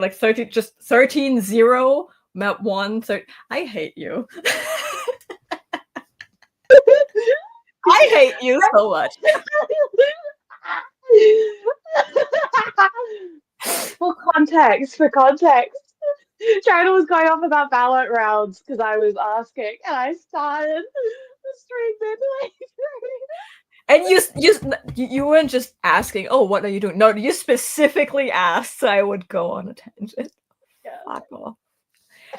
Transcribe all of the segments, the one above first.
like 13, just 13-0, map 1, I hate you. I hate you so much. For context, China was going off about ballot rounds because I was asking, and I started the stream midway through. And you weren't just asking, oh, what are you doing? No, you specifically asked so I would go on a tangent. Yeah. Fuck off.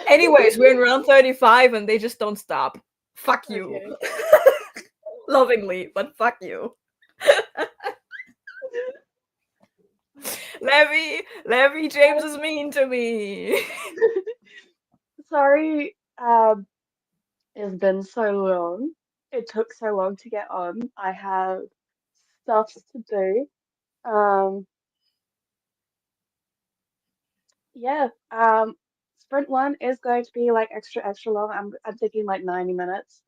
Anyways, we're in round 35 and they just don't stop. Fuck you. Okay. Lovingly, but fuck you. Levy, James is mean to me. Sorry, it's been so long. It took so long to get on. I have stuff to do. Yeah. Sprint one is going to be like extra long. I'm thinking like 90 minutes.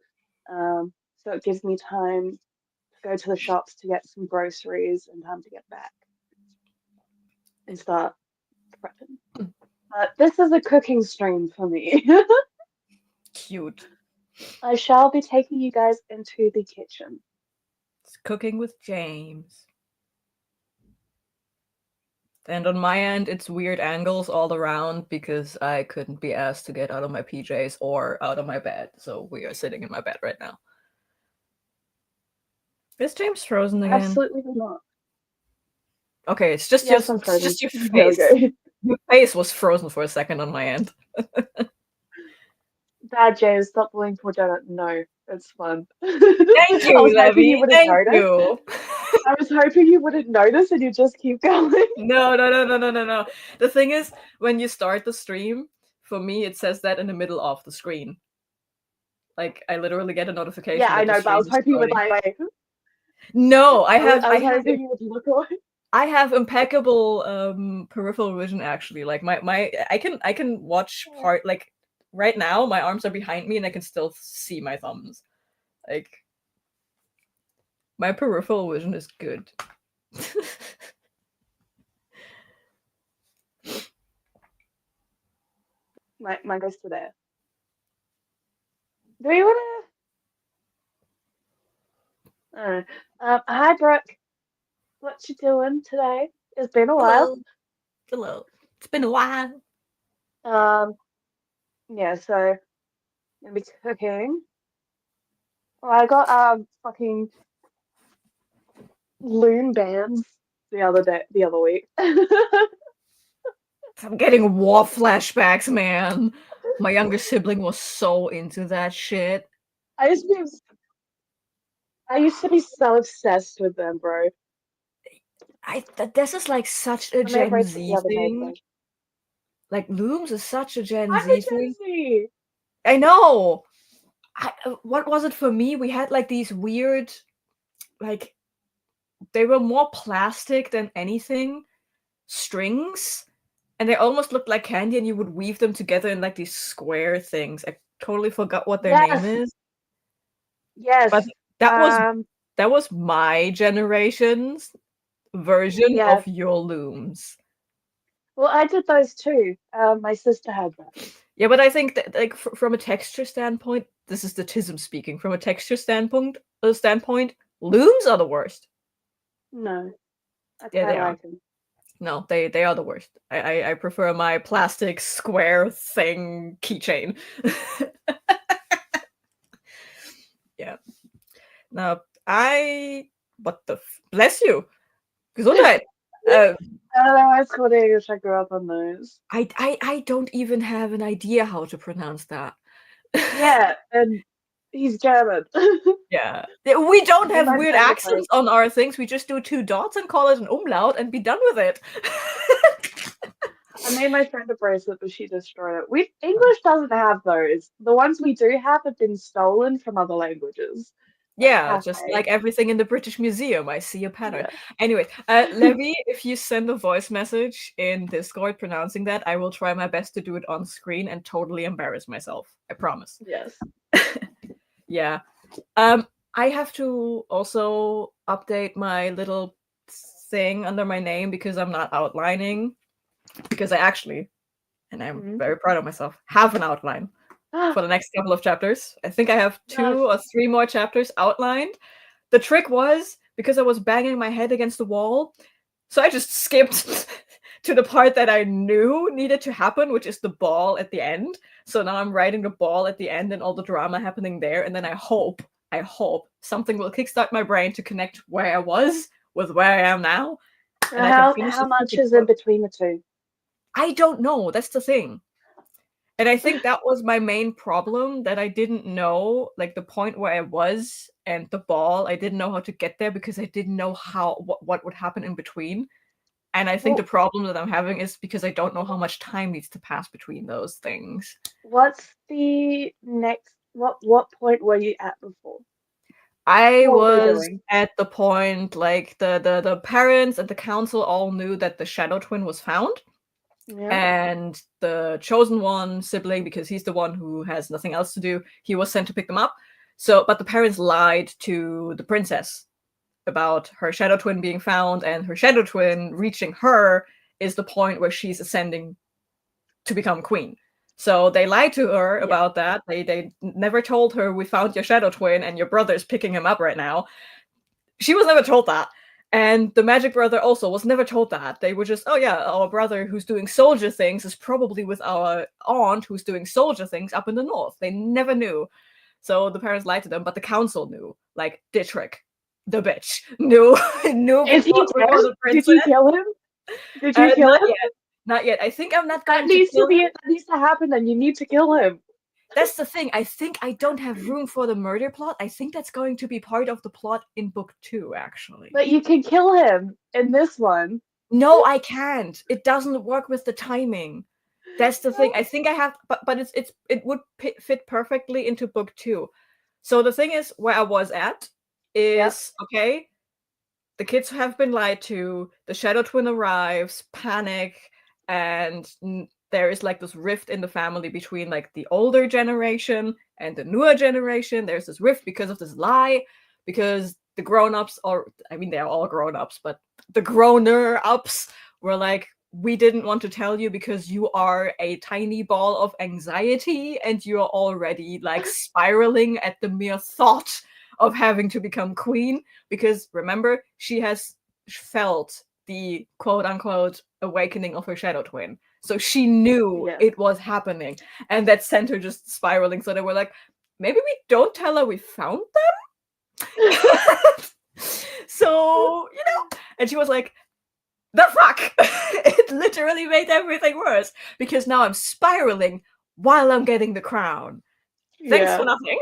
So it gives me time to go to the shops to get some groceries and time to get back and start prepping. But this is a cooking stream for me. Cute. I shall be taking you guys into the kitchen. It's cooking with James. And on my end, it's weird angles all around because I couldn't be asked to get out of my PJs or out of my bed. So we are sitting in my bed right now. Is James frozen again? Absolutely not. Okay, it's just yes, your, I'm frozen. it's just your face. Your face was frozen for a second on my end. Bad James, stop bullying poor Janet. No, it's fun. Thank you, Levy. Thank you. I was hoping you wouldn't notice and you just keep going. No. The thing is, when you start the stream, for me, it says that in the middle of the screen. Like, I literally get a notification. Yeah, I know, but I was hoping you would like. No, I have. I was hoping you would look away. I have impeccable peripheral vision. Actually, like I can watch part. Like right now, my arms are behind me, and I can still see my thumbs. Like my peripheral vision is good. Mine goes to there. Do you want to? Hi, Brooke. What you doing today? It's been a while. Hello. It's been a while. Yeah. So I'm gonna be cooking. Well, I got fucking loom bands the other week. I'm getting war flashbacks, man. My younger sibling was so into that shit. I used to be so obsessed with them, bro. This is like such a Gen Z thing. Like looms is such a Gen Z thing. Z. I know. What was it for me? We had like these weird, like they were more plastic than anything, strings, and they almost looked like candy, and you would weave them together in like these square things. I totally forgot what their name is. Yes, but that was my generation's version of your looms. Well, I did those too. My sister had that. Yeah, but I think that, like, from a texture standpoint, this is the Tism speaking. From a texture standpoint, looms are the worst. No, yeah, they are. No, they are the worst. I prefer my plastic square thing keychain. Yeah. Now bless you. Gesundheit. I don't know why it's called English. I grew up on those. I don't even have an idea how to pronounce that. Yeah, and he's German. Yeah. We don't have weird accents on our things. We just do 2 dots and call it an umlaut and be done with it. I made my friend a bracelet, but she destroyed it. English doesn't have those. The ones we do have been stolen from other languages. Yeah, just like everything in the British Museum, I see a pattern. Yeah. Anyway, Levy, if you send a voice message in Discord pronouncing that, I will try my best to do it on screen and totally embarrass myself. I promise. Yes. Yeah. I have to also update my little thing under my name because I'm not outlining. because I actually, and I'm Mhm. very proud of myself, have an outline for the next couple of chapters. I think I have Yes. 2 or 3 more chapters outlined. The trick was, because I was banging my head against the wall, so I just skipped to the part that I knew needed to happen, which is the ball at the end. So now I'm writing the ball at the end and all the drama happening there, and then I hope something will kickstart my brain to connect where I was with where I am now, So and I can finish how the much stupid is in book. between the two? I don't know. That's the thing. And I think that was my main problem, that I didn't know, like, the point where I was and the ball. I didn't know how to get there because I didn't know what would happen in between. And I think the Well, problem that I'm having is because I don't know how much time needs to pass between those things. what's the next? What point were you at before? I What were they was doing? at the point, like, the parents and the council all knew that the shadow twin was found. Yeah. And the chosen one sibling, because he's the one who has nothing else to do, he was sent to pick them up. So, but the parents lied to the princess about her shadow twin being found, and her shadow twin reaching her is the point where she's ascending to become queen. So they lied to her Yeah. about that. They never told her, we found your shadow twin and your brother's picking him up right now. She was never told that. And the magic brother also was never told that. They were just, oh yeah, our brother who's doing soldier things is probably with our aunt who's doing soldier things up in the north. They never knew. So the parents lied to them, but the council knew. Like Dietrich, the bitch, knew knew Is he dead? before the Did princess. you kill him? Did you kill Not him? yet. Not yet. I think I'm not That going to needs to kill be him. that needs to happen, and you need to kill him. That's the thing. I think I don't have room for the murder plot. I think that's going to be part of the plot in book 2, actually. But you can kill him in this one. No, I can't. It doesn't work with the timing. That's the thing. I think I have, but it would fit perfectly into book 2. So the thing is, where I was at Yep. is, okay, the kids have been lied to, the shadow twin arrives, panic, and there is like this rift in the family between like the older generation and the newer generation. There's this rift because of this lie, because the grown-ups, or I mean they're all grown-ups, but the growner-ups were like, we didn't want to tell you because you are a tiny ball of anxiety and you're already like spiraling at the mere thought of having to become queen. Because remember, she has felt the quote unquote awakening of her shadow twin. So she knew Yes. it was happening. And that sent her just spiraling. So they were like, maybe we don't tell her we found them. So, and she was like, the fuck? It literally made everything worse because now I'm spiraling while I'm getting the crown. Thanks for Yeah. nothing.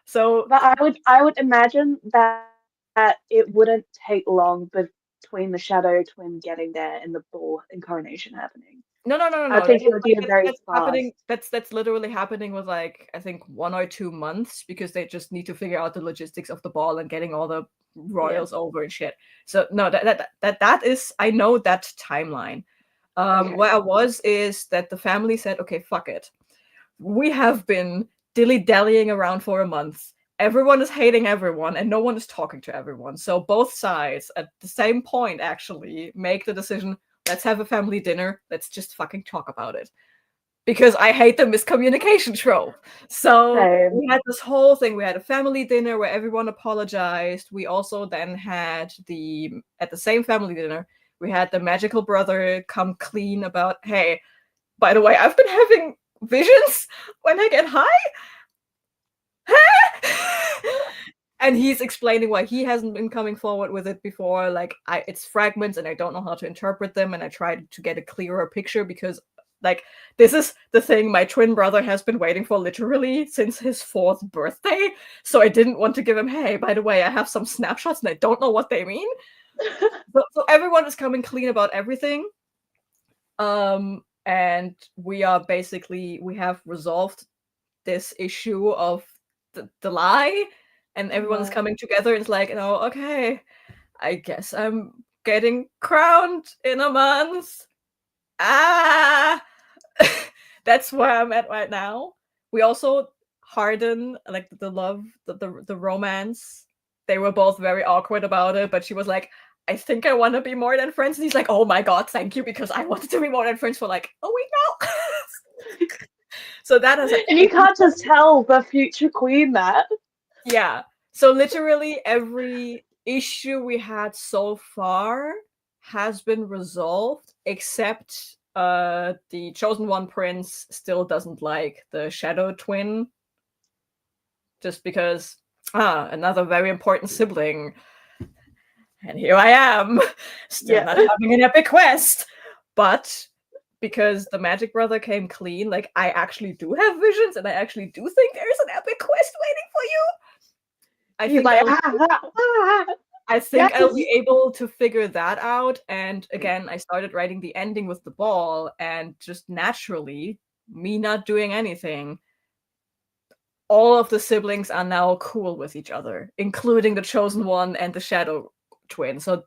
So But I would imagine that it wouldn't take long between the shadow twin getting there and the bull incarnation happening. no, no, no, no, I no. think it would be a very That's happening. fast. That's literally happening with like I think 1 or 2 months because they just need to figure out the logistics of the ball and getting all the Yeah. royals over and shit. So no, that is I know that timeline. Okay. Where I was is that the family said, okay, fuck it. We have been dilly-dallying around for a month. Everyone is hating everyone and no one is talking to everyone. So both sides at the same point actually make the decision, let's have a family dinner. Let's just fucking talk about it. Because I hate the miscommunication trope. So Same. we had this whole thing. We had a family dinner where everyone apologized. We also then had at the same family dinner, we had the magical brother come clean about, hey, by the way, I've been having visions when I get high. And he's explaining why he hasn't been coming forward with it before. Like, it's fragments and I don't know how to interpret them. And I tried to get a clearer picture because, like, this is the thing my twin brother has been waiting for literally since his 4th birthday. So I didn't want to give him, hey, by the way, I have some snapshots and I don't know what they mean. So everyone is coming clean about everything. And we have resolved this issue of the lie, and everyone's Right. coming together. It's like, okay, I guess I'm getting crowned in a month. Ah, that's where I'm at right now. We also harden like the love, the romance. They were both very awkward about it, but she was like, I think I want to be more than friends. And he's like, oh my god, thank you, because I wanted to be more than friends for like a week now. So that is, And you can't just tell the future queen that. yeah. So literally every issue we had so far has been resolved, except the chosen one prince still doesn't like the shadow twin, just because another very important sibling. And here I am, still not having an epic quest. But because the magic brother came clean, like I actually do have visions, and I actually do think there's an epic quest waiting for you. He's like, I think yes. I'll be able to figure that out. And again, I started writing the ending with the ball, and just naturally, me not doing anything, all of the siblings are now cool with each other, including the chosen one and the shadow twin. So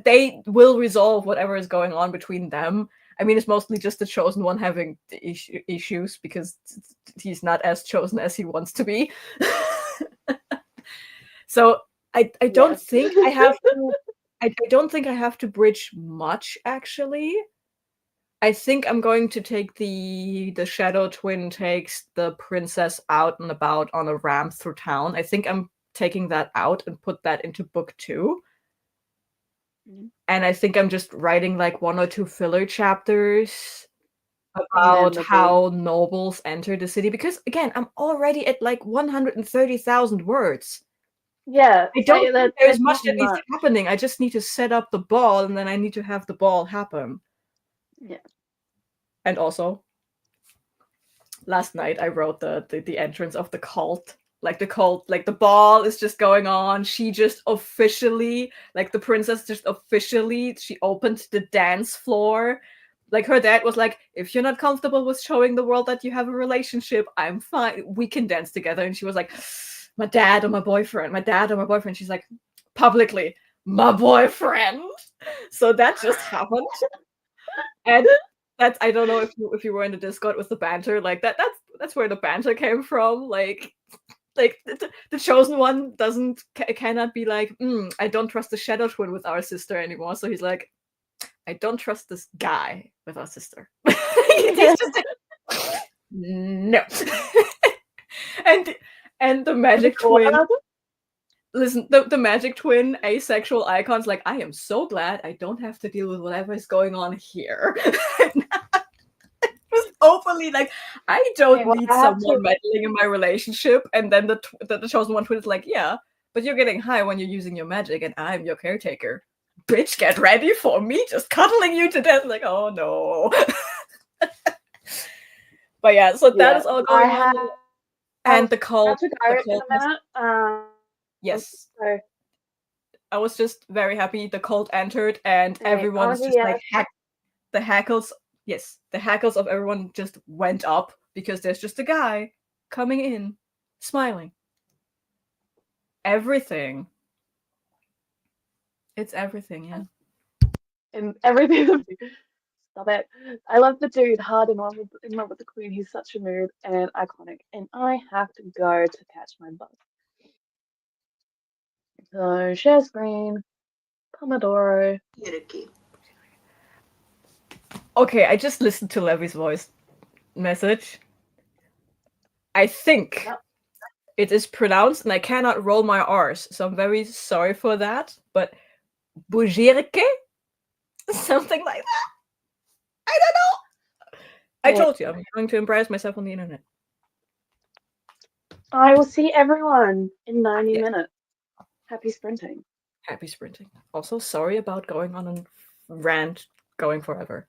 they will resolve whatever is going on between them. I mean, it's mostly just the chosen one having issues because he's not as chosen as he wants to be. So I don't think I have to. I don't think I have to bridge much, actually. I think I'm going to take the shadow twin takes the princess out and about on a ramp through town. I think I'm taking that out and put that into book 2. And I think I'm just writing like 1 or 2 filler chapters about how nobles enter the city, because again, I'm already at like 130,000 words. Yeah, I don't think there's much that needs much. happening. I just need to set up the ball, and then I need to have the ball happen. Yeah. And also, last night I wrote the entrance of the cult. Like the cult, like the ball is just going on. She just officially, like the princess just officially, she opened the dance floor. Like her dad was like, if you're not comfortable with showing the world that you have a relationship, I'm fine. We can dance together. And she was like, my dad or my boyfriend, my dad or my boyfriend. She's like, publicly, my boyfriend. So that just happened. And that's, I don't know if you were in the Discord with the banter, like that's where the banter came from. Like the chosen one cannot be like, I don't trust the shadow twin with our sister anymore. So he's like, I don't trust this guy with our sister. He's just like, no. and the magic twin. Listen, the magic twin asexual icon's like, I am so glad I don't have to deal with whatever is going on here. Just openly like, I don't need someone meddling in my relationship. And then the chosen one twin is like, yeah, but you're getting high when you're using your magic, and I'm your caretaker. Bitch, get ready for me just cuddling you to death. Like, oh no. But yeah, so that is all going on. And the cult. Yes. I was just very happy the cult entered, and everyone is just like the hackles. Yes, the hackles of everyone just went up because there's just a guy coming in, smiling. Everything. It's everything, yeah. And everything. Stop it. I love the dude hard in love with the queen. He's such a mood and iconic. And I have to go to catch my bus. So share screen, Pomodoro. Okay, I just listened to Levy's voice message. I think it is pronounced, and I cannot roll my R's, so I'm very sorry for that. But Bujerke? Something like that. I don't know. I told you, I'm going to embarrass myself on the internet. I will see everyone in 90 minutes. Happy sprinting. Happy sprinting. Also, sorry about going on a rant going forever.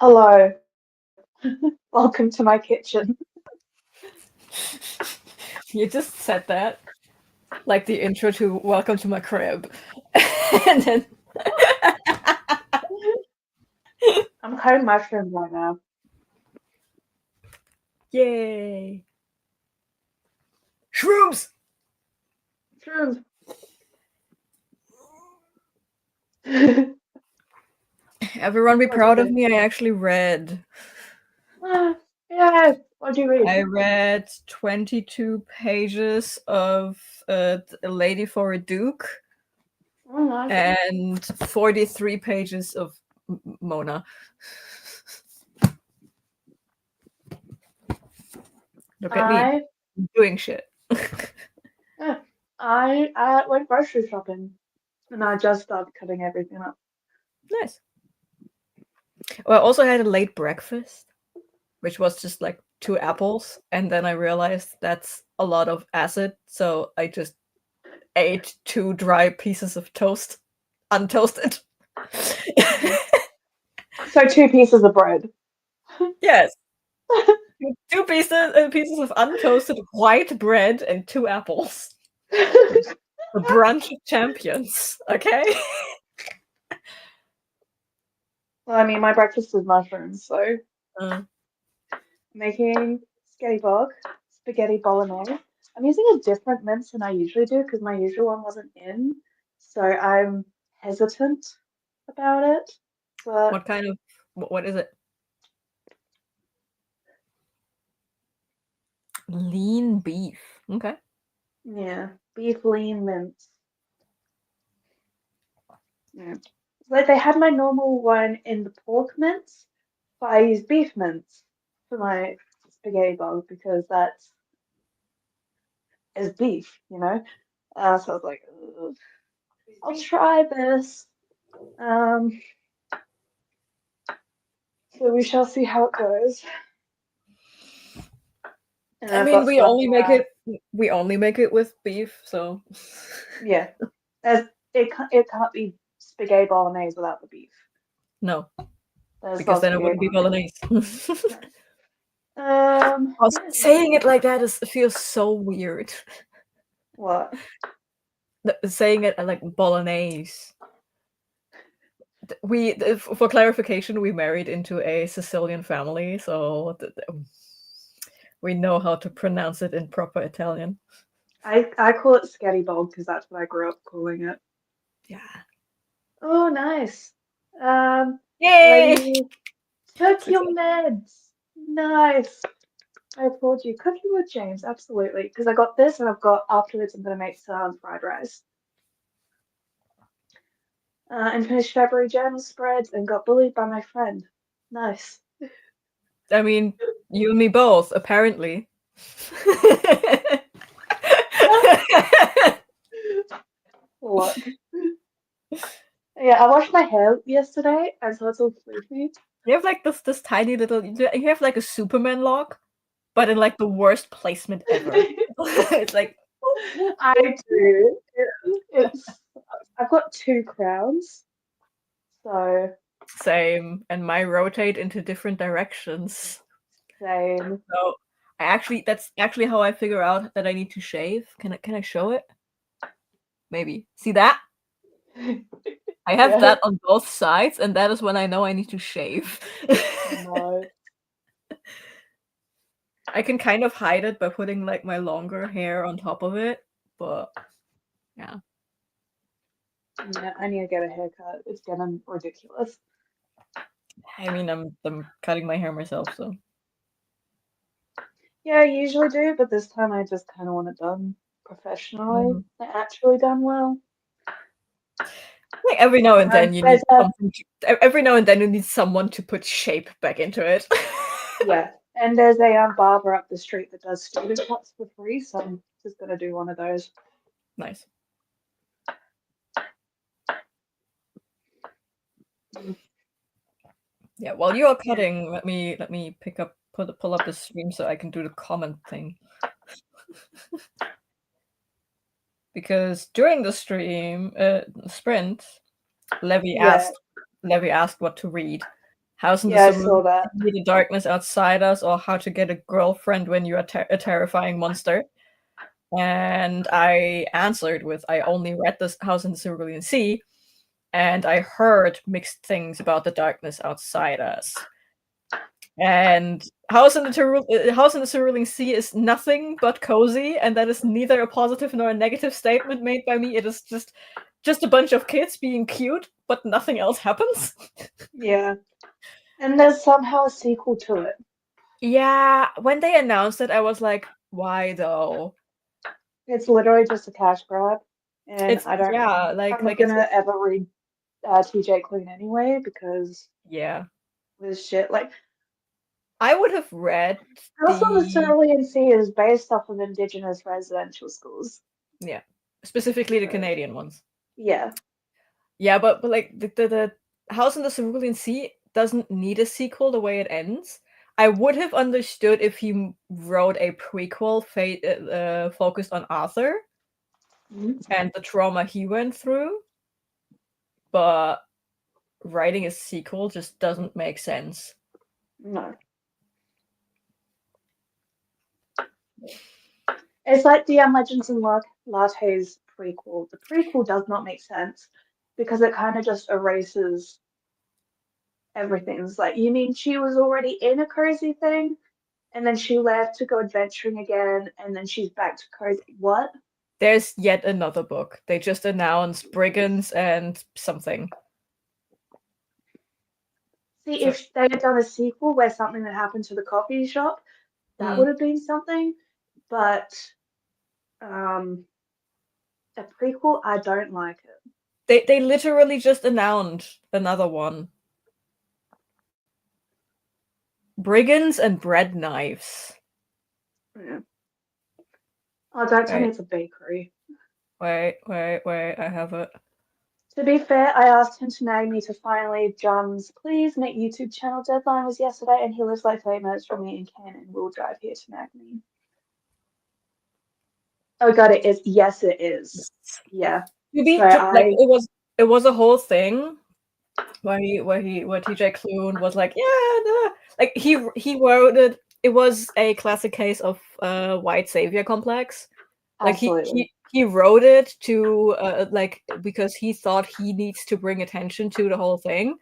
Hello. Welcome to my kitchen. You just said that like the intro to Welcome to My Crib. And then I'm cutting mushrooms right now. yay. Shrooms! Shrooms. Everyone be What'd proud you of do? me. I actually read. Yeah. What'd you read? I read 22 pages of A Lady for a Duke Oh, nice. and 43 pages of Mona. Look at me I doing shit. yeah, I went grocery shopping and I just started cutting everything up. Nice. Well, I also had a late breakfast, which was just like 2 apples, and then I realized that's a lot of acid, so I just ate 2 dry pieces of toast, untoasted. So 2 pieces of bread. Yes, 2 pieces of untoasted white bread and 2 apples. A brunch of champions. Okay. Well, I mean, my breakfast is mushrooms, so Uh, making spaghetti bolognese. I'm using a different mince than I usually do because my usual one wasn't in, so I'm hesitant about it. But what kind of what is it? Lean beef. Okay. yeah, beef lean mince. Yeah. Like they had my normal one in the pork mince, but I use beef mince for my spaghetti bol because that's is beef, you know. So I was like, "Ugh, I'll try this. Um, so we shall see how it goes. And I I've mean, got stuff around. we only make it with beef, so Yeah, as it can't be spaghetti bolognese without the beef. no, There's because not then it spaghetti wouldn't be bolognese. bolognese. Also, Yeah. saying it like that feels so weird. What? Saying it like bolognese. For clarification, we married into a Sicilian family, so we know how to pronounce it in proper Italian. I call it spaghetti bol because that's what I grew up calling it. Yeah. Oh, nice. Um, Yay! ready? Cook your Success. meds. Nice. I applaud you. Cooking with James, absolutely. Because I got this and I've got afterwards I'm gonna make some fried rice. And finished February jam spreads and got bullied by my friend. Nice. I mean, you and me both, apparently. What? Yeah, I washed my hair yesterday and so it's all fluffy. You have like this tiny little. You have like a Superman lock, but in like the worst placement ever. It's like I do. It's I've got 2 crowns, so same, and my rotate into different directions. same. So that's actually how I figure out that I need to shave. Can I show it? Maybe. See that? I have Yeah. that on both sides, and that is when I know I need to shave. No. I can kind of hide it by putting like my longer hair on top of it, but yeah. Yeah, I need to get a haircut. It's getting ridiculous. I mean, I'm cutting my hair myself, so Yeah, I usually do, but this time I just kind of want it done professionally, Mhm. actually done well. Like every now and then you There's need a something. Every now and then you need someone to put shape back into it. yeah, and there's a barber up the street that does student cuts for free, so I'm just gonna do one of those. Nice. Yeah, while you're Yeah. cutting, let me pull up the stream so I can do the comment thing. Because during the stream sprint, Levy Yeah. asked Levy asked what to read. House in the Yeah, I saw Cerulean that. Sea, The Darkness Outside Us, or How to Get a Girlfriend When You're a Terrifying Monster. And I answered with, I only read this House in the Cerulean Sea, and I heard mixed things about The Darkness Outside Us. And House in the Cerulean Sea is nothing but cozy, and that is neither a positive nor a negative statement made by me. It is just a bunch of kids being cute, but nothing else happens. Yeah. And there's somehow a sequel to it. Yeah, when they announced it, I was like, why though? It's literally just a cash grab. And It's I don't yeah, think I'm it's gonna ever read TJ Klune anyway because yeah. this shit. Like, I would have read House on the the Cerulean Sea is based off of Indigenous residential schools. yeah, specifically the So, Canadian ones. yeah. Yeah, but like the House in the Cerulean Sea doesn't need a sequel the way it ends. I would have understood if he wrote a prequel focused on Arthur Mhm. and the trauma he went through, but writing a sequel just doesn't make sense. No. It's like the Legends and Lattes prequel. The prequel does not make sense because it kind of just erases everything. It's like, you mean she was already in a cozy thing and then she left to go adventuring again and then she's back to cozy? What? There's yet another book. They just announced Brigands and something. See, So, if they had done a sequel where something that happened to the coffee shop, that would have been something. But a prequel, I don't like it. they literally just announced another one. Brigands and Bread Knives. Yeah. Oh, don't tell me it's a bakery. Wait, I have it. To be fair, I asked him to nag me to finally John's please make YouTube channel deadline was yesterday, and he lives like 8 minutes from me in Cannon and will drive here to nag me. Oh god, it is. Yes, it is. Yeah. So Like it was a whole thing where TJ Klune was like, yeah, like he wrote it. It was a classic case of white savior complex. Like absolutely. he wrote it to like because he thought he needs to bring attention to the whole thing.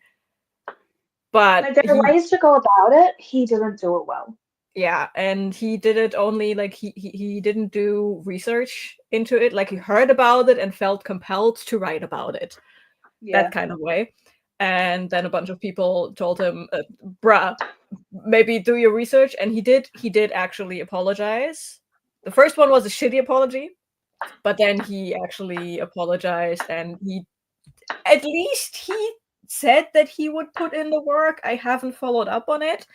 But Like, there are ways to go about it. He didn't do it well. yeah, and he did it only like he didn't do research into it. Like he heard about it and felt compelled to write about it. Yeah. That kind of way. And then a bunch of people told him, bruh, maybe do your research. And he did actually apologize. The first one was a shitty apology, but then he actually apologized, and at least he said that he would put in the work. I haven't followed up on it,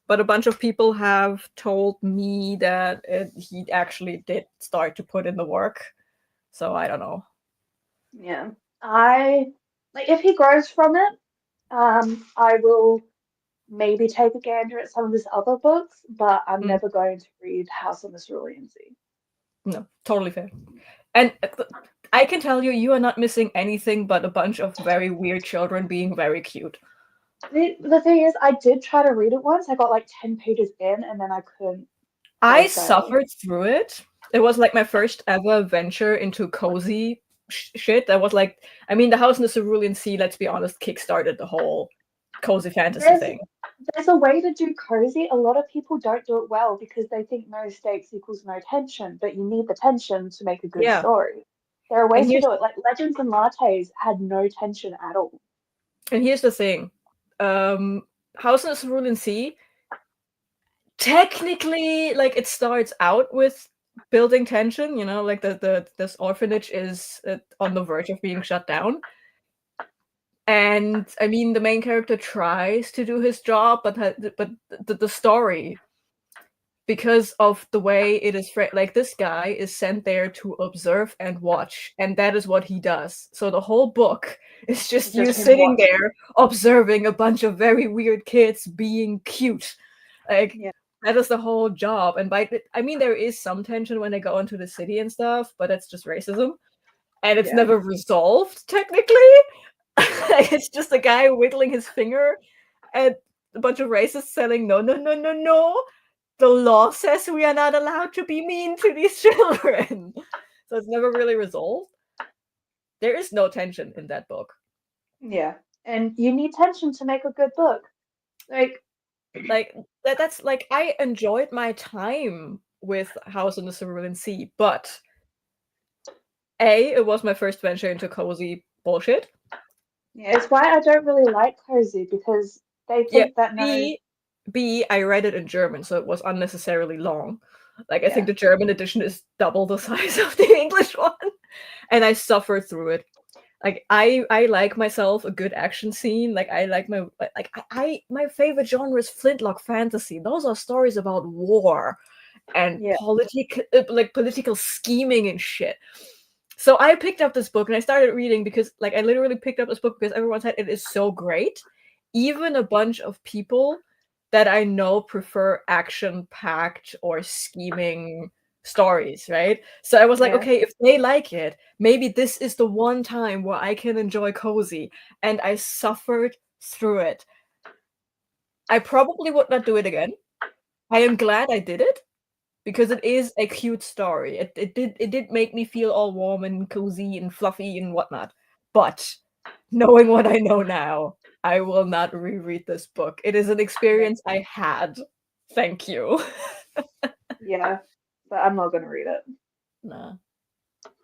but a bunch of people have told me that he actually did start to put in the work. So I don't know. Yeah. I like if he grows from it, I will maybe take a gander at some of his other books, but I'm never going to read House on the Cerulean Sea. No, totally fair. And I can tell you, you are not missing anything but a bunch of very weird children being very cute. The thing is, I did try to read it once. I got like 10 pages in and then I couldn't I go further. suffered through it. It was like my first ever venture into cozy shit. That was like, I mean, The House in the Cerulean Sea, let's be honest, kickstarted the whole cozy fantasy thing. There's a way to do cozy. A lot of people don't do it well because they think no stakes equals no tension, but you need the tension to make a good Yeah. story. There are ways to do it. Like Legends and Lattes had no tension at all. And here's the thing. House in the Cerulean Sea, technically, like, it starts out with building tension, you know, like this orphanage is on the verge of being shut down. And I mean, the main character tries to do his job, but the story, because of the way it is like, this guy is sent there to observe and watch, and that is what he does. So the whole book is just you sitting there observing a bunch of very weird kids being cute. Like, that is the whole job. And I mean, there is some tension when they go into the city and stuff, but that's just racism, and it's never resolved technically. It's just a guy wiggling his finger, and a bunch of racists selling, no, no, no, no, no. The law says we are not allowed to be mean to these children. So it's never really resolved. There is no tension in that book. Yeah. And you need tension to make a good book. Like That's like, I enjoyed my time with House on the Cerulean Sea, but it was my first venture into cozy bullshit. yeah, it's why I don't really like cozy, because they Yeah. think that no, B, I read it in German, so it was unnecessarily long. Like, I think yeah, the German edition is double the size of the English one, and I suffered through it. Like, I like myself a good action scene. Like, I like my favorite genre is flintlock fantasy. Those are stories about war and yeah, political scheming and shit. So I picked up this book and I started reading because, like, I literally picked up this book because everyone said it is so great. Even a bunch of people that I know prefer action-packed or scheming stories, right? So I was like, yeah, okay, if they like it, maybe this is the one time where I can enjoy cozy. And I suffered through it. I probably would not do it again. I am glad I did it because it is a cute story. It did make me feel all warm and cozy and fluffy and whatnot. But knowing what I know now, I will not reread this book. It is an yeah, experience I had. Thank you. yeah. But I'm not gonna read it. Nah.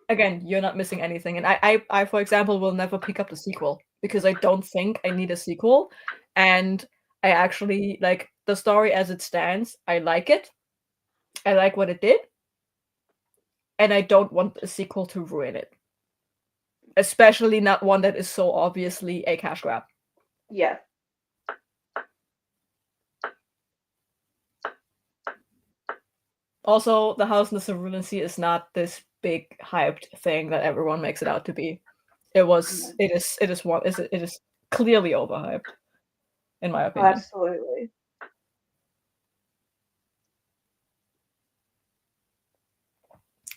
Again, you're not missing anything. And I, for example, will never pick up the sequel because I don't think I need a sequel. And I actually like the story as it stands. I like it. I like what it did. And I don't want a sequel to ruin it. Especially not one that is so obviously a cash grab. Yeah, Also, The House in the Cerulean Sea is not this big hyped thing that everyone makes it out to be. It was. no. It is clearly overhyped, in my Oh, opinion. absolutely.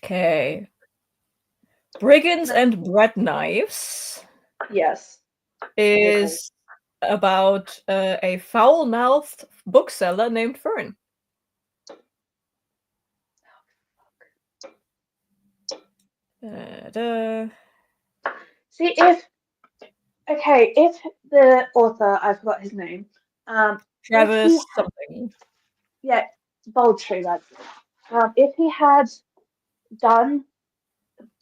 Okay. Brigands No, and Bread Knives yes, I agree. is about a foul-mouthed bookseller named Fern. Da. See, if the author, I forgot his name, if he Travis had, something. yeah, Boldtree, that's it. If he had done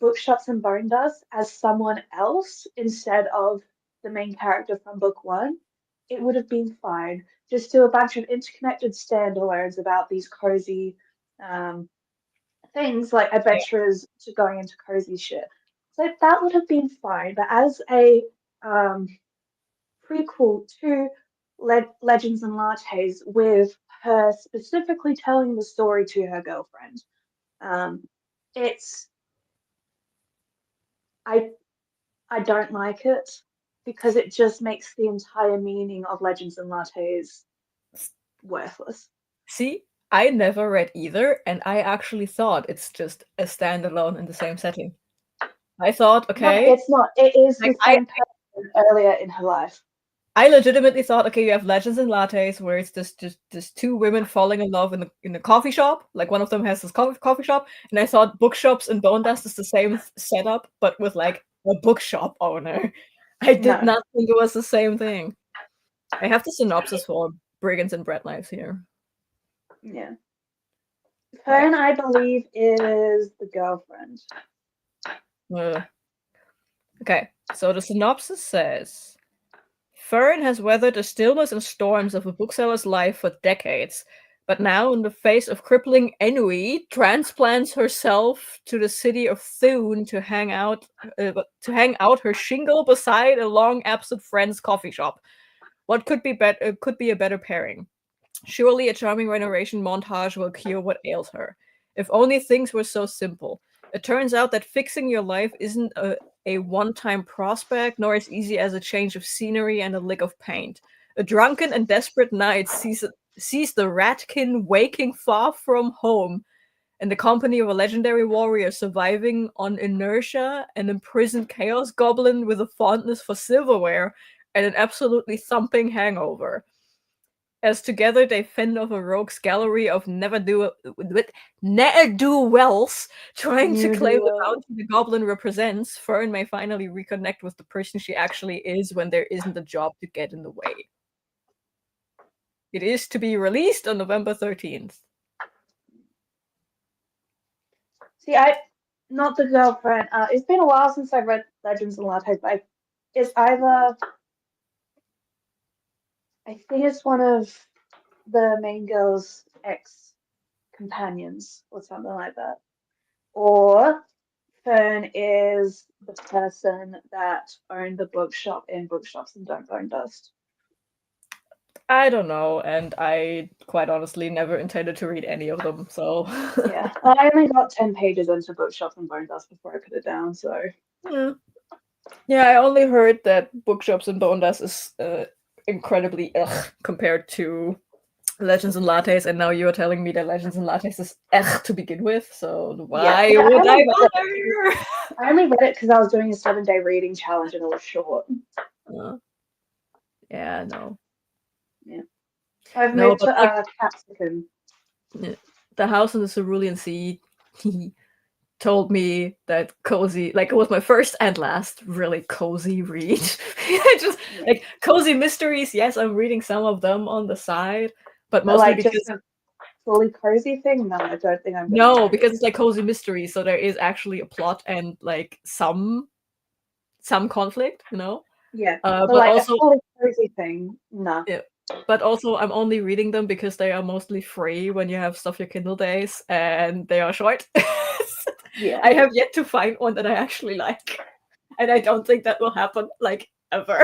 Bookshops and Bone Dust as someone else instead of the main character from book one, it would have been fine. Just do a bunch of interconnected standalones about these cozy um, things, like Yeah. adventurers to going into cozy shit. So that would have been fine. But as a um, prequel to Legends and Lattes, with her specifically telling the story to her girlfriend, um, it's I I don't like it because it just makes the entire meaning of Legends and Lattes worthless. See, I never read either, and I actually thought it's just a standalone in the same setting. I thought, No, okay, it's not. It is like the same person earlier in her life. I legitimately thought, okay, you have Legends and Lattes where it's just two women falling in love in a coffee shop. Like one of them has this coffee shop, and I thought Bookshops and Bone Dust is the same setup, but with like a bookshop owner. I did No. not think it was the same thing. I have the synopsis for Brigands and Bread Knives here. Yeah. Okay. Fern, I believe, is the girlfriend. Uh, okay. So the synopsis says Fern has weathered the stillness and storms of a bookseller's life for decades, but now, in the face of crippling ennui, transplants herself to the city of Thune to hang out her shingle beside a long-absent friend's coffee shop. What could be a better pairing? Surely a charming renovation montage will cure what ails her. If only things were so simple. It turns out that fixing your life isn't a one time prospect, nor as easy as a change of scenery and a lick of paint. A drunken and desperate knight sees the ratkin waking far from home in the company of a legendary warrior surviving on inertia, an imprisoned chaos goblin with a fondness for silverware, and an absolutely thumping hangover. as together they fend off a rogues gallery of ne'er-do-wells trying to Near claim do the well. bounty the goblin represents. Fern may finally reconnect with the person she actually is when there isn't a job to get in the way. It is to be released on November 13th. See, not the girlfriend. It's been a while since I've read Legends and Lattes, but it's either I think it's one of the main girl's ex companions or something like that, or Fern is the person that owned the bookshop in Bookshops and Don't Bone Dust. I don't know, and I quite honestly never intended to read any of them, so. Yeah, I only got 10 pages into Bookshops and Bone Dust before I put it down, so. Yeah. Yeah, I only heard that Bookshops and Bone Dust is incredibly compared to Legends and Lattes, and now you're telling me that Legends and Lattes is to begin with, so Yeah, why would I bother? I only read it because I was doing a 7-day reading challenge and it was short. Yeah, no. Yeah. I've No, moved but to Capsicum. The House on the Cerulean Sea, he told me that cozy, like it was my first and last really cozy read. Just like cozy mysteries. Yes, I'm reading some of them on the side, but mostly like because just a fully cozy thing. No, I don't think I'm gonna. no, because it's like cozy mystery, so there is actually a plot and like some conflict, you know. Yeah, but like also a fully cozy thing. No. yeah, but also I'm only reading them because they are mostly free when you have Stuff Your Kindle days, and they are short. Yeah. I have yet to find one that I actually like, and I don't think that will happen like ever.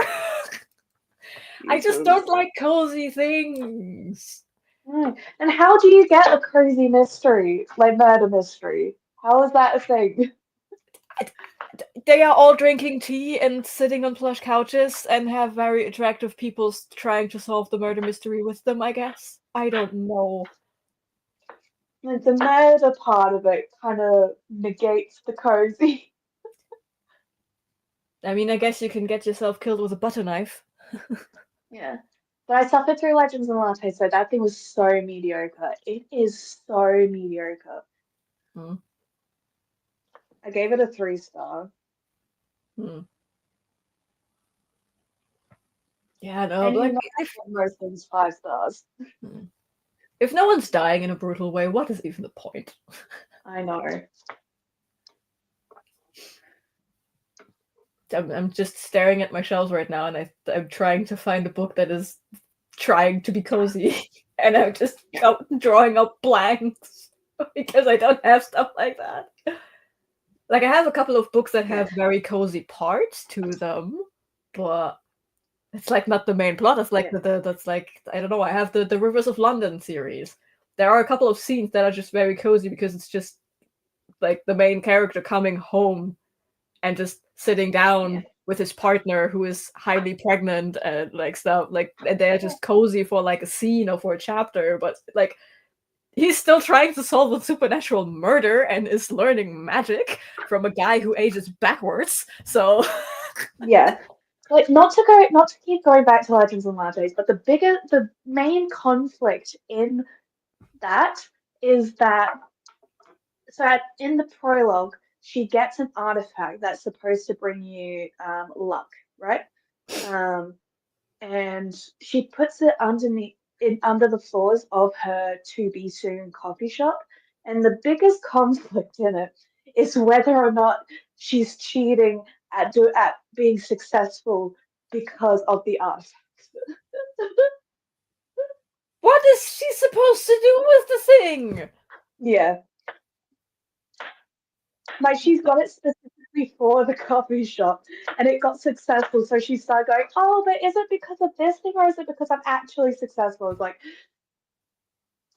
I just don't like cozy things. And how do you get a cozy mystery, like murder mystery? How is that a thing? They are all drinking tea and sitting on plush couches and have very attractive people trying to solve the murder mystery with them, I guess. I don't know. Like, the murder part of it kind of negates the cozy. I mean, I guess you can get yourself killed with a butter knife. Yeah. But I suffered through Legends and Latte, so that thing was so mediocre. It is so mediocre. Hmm. I gave it a 3-star. Hmm. Yeah, no, And but you like know I give most things 5 stars. if no one's dying in a brutal way, what is even the point? I know. I'm just staring at my shelves right now, and I'm trying to find a book that is trying to be cozy, and I'm just drawing up blanks because I don't have stuff like that. Like I have a couple of books that have very cozy parts to them, but it's like not the main plot. It's like that's like I don't know. I have the Rivers of London series. There are a couple of scenes that are just very cozy because it's just like the main character coming home and just sitting down with his partner who is highly pregnant and like stuff like and they're just cozy for like a scene or for a chapter, but like he's still trying to solve a supernatural murder and is learning magic from a guy who ages backwards. So Yeah. Like not to keep going back to Legends and Lattes, but the main conflict in that is that in the prologue, she gets an artifact that's supposed to bring you luck, right? Um, and she puts it under the floors of her to be soon coffee shop. And the biggest conflict in it is whether or not she's cheating at being successful because of the artifact. what is she supposed to do with the thing? Yeah. Like she's got it specifically for the coffee shop and it got successful. So she started going, oh, but is it because of this thing or is it because I'm actually successful? It's like,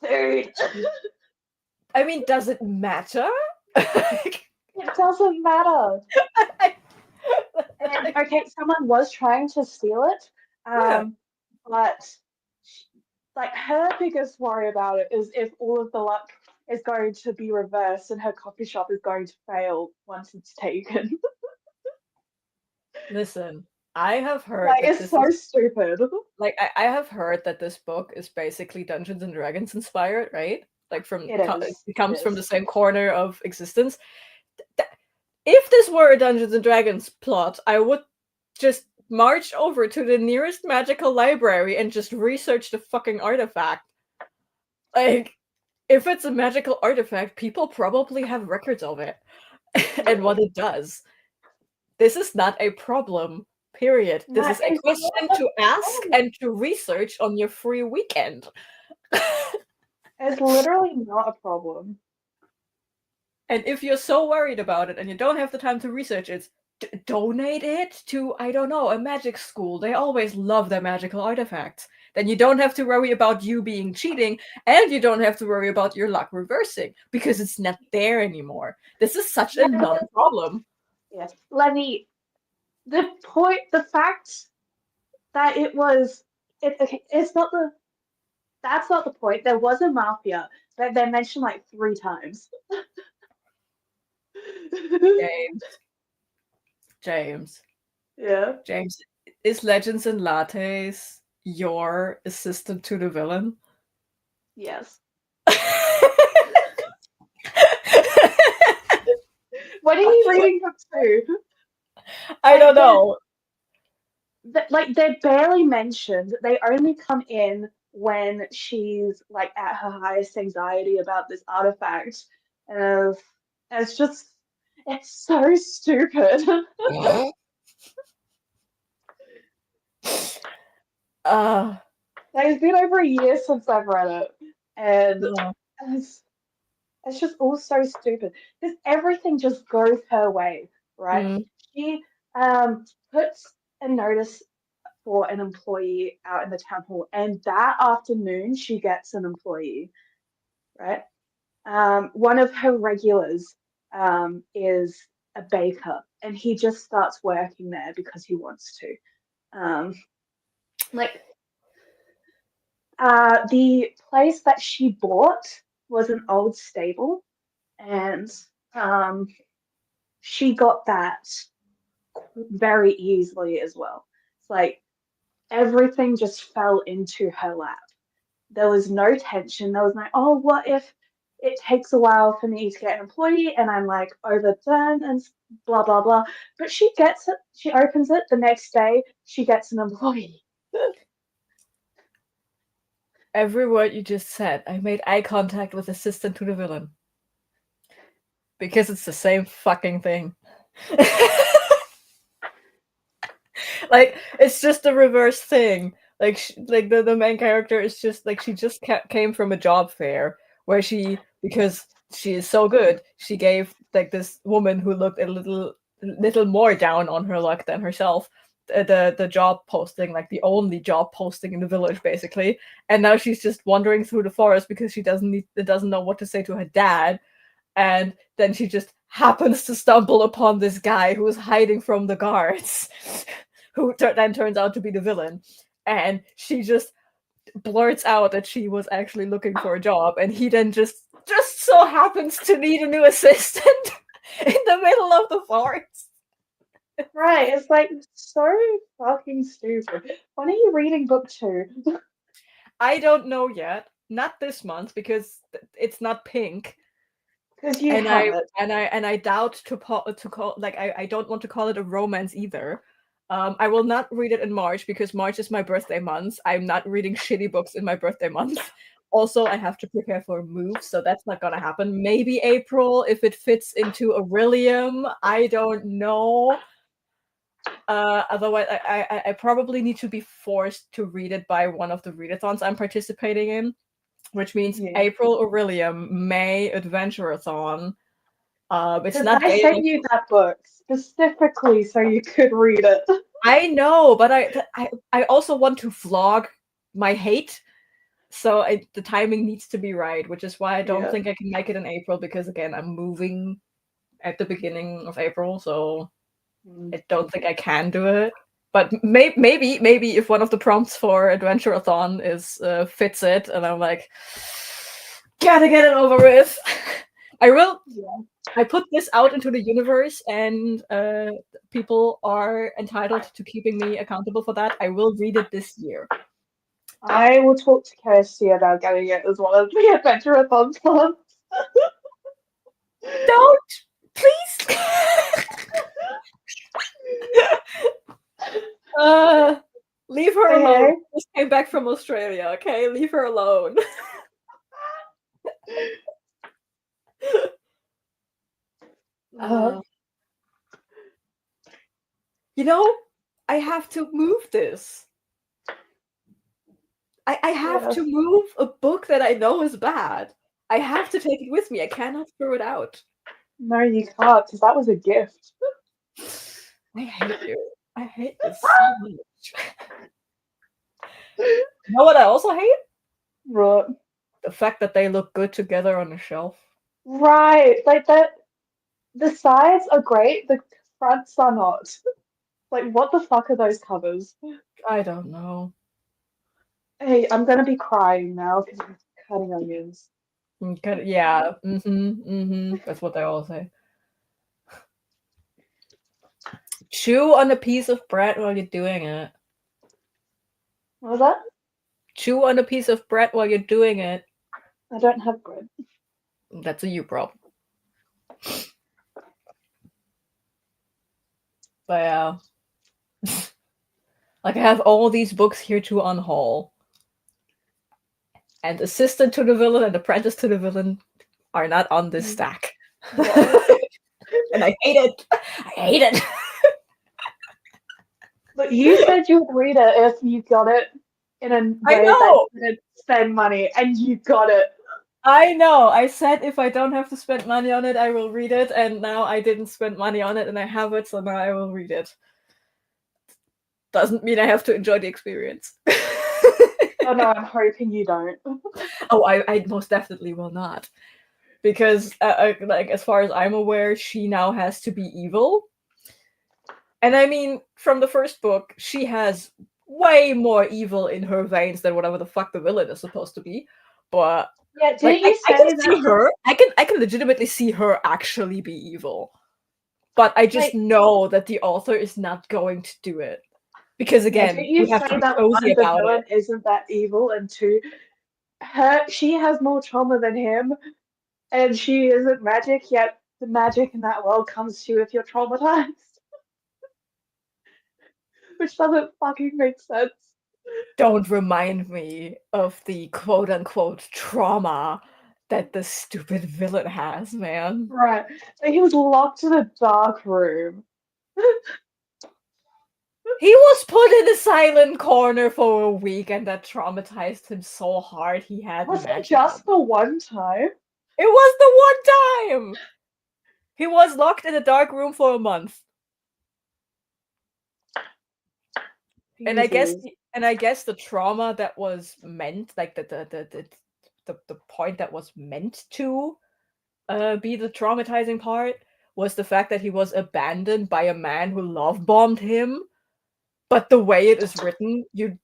dude. I mean, does it matter? It doesn't matter. And okay, someone was trying to steal it, Yeah. but like her biggest worry about it is if all of the luck is going to be reversed and her coffee shop is going to fail once it's taken. Listen, I have heard Like, that it's this so is stupid. like I have heard that this book is basically Dungeons and Dragons inspired, right? Like It is. it It comes from the is. same corner of existence. Th- If this were a Dungeons and Dragons plot, I would just march over to the nearest magical library and just research the fucking artifact. Like, if it's a magical artifact, people probably have records of it and what it does. This is not a problem, period. This That is a is not question a to ask problem. and to research on your free weekend. It's literally not a problem. And if you're so worried about it and you don't have the time to research it, donate it to, I don't know, a magic school. They always love their magical artifacts. Then you don't have to worry about you being cheating, and you don't have to worry about your luck reversing because it's not there anymore. This is such a non-problem. Yes. Lenny, the fact that okay, that's not the point. There was a mafia that they mentioned like 3 times. James. James. Yeah. James, is Legends and Lattes your assistant to the villain? Yes. When are you reading book 2? I don't know. Like, they're barely mentioned. They only come in when she's like at her highest anxiety about this artifact. And it's so stupid. Uh, Like, it's been over a year since I've read it, and uh, it's, it's just all so stupid because everything just goes her way, right? mm, She puts a notice for an employee out in the town hall, and that afternoon she gets an employee, right? One of her regulars is a baker, and he just starts working there because he wants to. Um, like the place that she bought was an old stable, and um, she got that very easily as well. It's like everything just fell into her lap. There was no tension. There was no, oh, what if it takes a while for me to get an employee and I'm like overburdened and blah, blah, blah. But she gets it. She opens it the next day. She gets an employee. every word you just said, I made eye contact with assistant to the villain. Because it's the same fucking thing. Like, it's just the reverse thing. Like, the main character is just like, she just came from a job fair where because she is so good, she gave like this woman who looked a little more down on her luck than herself the job posting, like the only job posting in the village, basically. And now she's just wandering through the forest because she doesn't know what to say to her dad. And then she just happens to stumble upon this guy who is hiding from the guards, who then turns out to be the villain. And she just blurts out that she was actually looking for a job, and he then just so happens to need a new assistant in the middle of the forest. Right, it's like so fucking stupid. When are you reading book 2? I don't know yet. Not this month because it's not pink. Because you And have I it. and I doubt to call like I don't want to call it a romance either. I will not read it in March because March is my birthday month. I'm not reading shitty books in my birthday month. Also, I have to prepare for a move, so that's not gonna happen. Maybe April if it fits into Aurelium. I don't know. Otherwise, I probably need to be forced to read it by one of the readathons I'm participating in, which means Yeah. April Aurelium, May Adventurathon. It's Because not I gay. sent you that book specifically so you could read it. I know, but I also want to vlog my hate, so the timing needs to be right, which is why I don't Yeah. think I can make it in April because again I'm moving at the beginning of April, so I don't think I can do it. But maybe if one of the prompts for Adventurathon is fits it, and I'm like, gotta get it over with. I will. Yeah. I put this out into the universe, and people are entitled to keeping me accountable for that. I will read it this year. I will talk to Kirsty about getting it as well as the Adventure-a-thon club. Don't, please. Leave her alone. Okay. She just came back from Australia. Okay, leave her alone. Uh, You know, I have to move this. I have yeah. to move a book that I know is bad. I have to take it with me. I cannot throw it out. No, you can't, because that was a gift. I hate you. I hate this so much. You know what I also hate? Right. The fact that they look good together on the shelf. Right. Like that. The sides are great. The fronts are not. Like, what the fuck are those covers? I don't know. Hey, I'm gonna be crying now because I'm cutting onions. Yeah. That's what they all say. Chew on a piece of bread while you're doing it. What was that? Chew on a piece of bread while you're doing it. I don't have bread. That's a you problem. But yeah. Like, I have all these books here to unhaul. And Assistant to the Villain and Apprentice to the Villain are not on this stack. Yeah. And I hate it. I hate it. But you said you would read it if you got it in a I way that know. you didn't spend money, and you got it. I know. I said if I don't have to spend money on it, I will read it. And now I didn't spend money on it and I have it, so now I will read it. Doesn't mean I have to enjoy the experience. Oh no, I'm hoping you don't. Oh, I most definitely will not. Because, like, as far as I'm aware, she now has to be evil. And I mean, from the first book, she has way more evil in her veins than whatever the fuck the villain is supposed to be. But Yeah, like, didn't you I say can see that? her. I can legitimately see her actually be evil. But I just Like, know that the author is not going to do it. Because yeah, again, didn't you we have to say be that cozy one, the about it. villain isn't that evil, and two, she has more trauma than him, and she isn't magic, yet the magic in that world comes to you if you're traumatized. Which doesn't fucking make sense. Don't remind me of the quote unquote trauma that the stupid villain has, man. Right. So he was locked in a dark room. He was put in a silent corner for a week, and that traumatized him so hard he had Was it magic just on. the one time? It was the one time! He was locked in a dark room for a month. And I guess Jesus. the trauma that was meant, like the point that was meant to be the traumatizing part was the fact that he was abandoned by a man who love bombed him. But the way it is written, you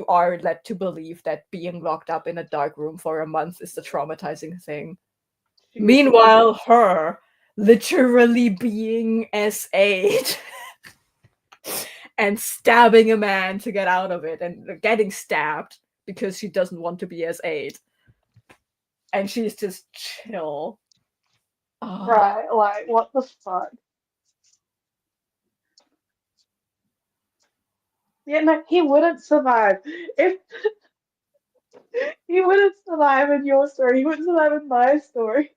are led to believe that being locked up in a dark room for a month is the traumatizing thing. Jesus. Meanwhile, her literally being S8 and stabbing a man to get out of it and getting stabbed because she doesn't want to be S8. And she's just chill. Oh. Right, like, what the fuck? Yeah, no, he wouldn't survive. If he wouldn't survive in your story, he wouldn't survive in my story.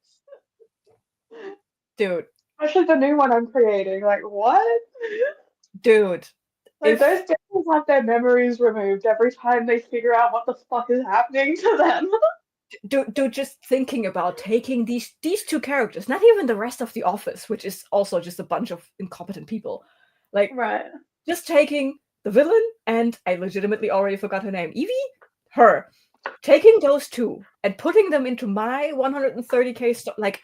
Dude, Especially the new one I'm creating. Like, what? dude. Like, those devils have their memories removed every time they figure out what the fuck is happening to them. Dude, just thinking about taking these two characters, not even the rest of the office, which is also just a bunch of incompetent people, like Right. just taking the villain and I legitimately already forgot her name, Evie, her, taking those two and putting them into my 130k like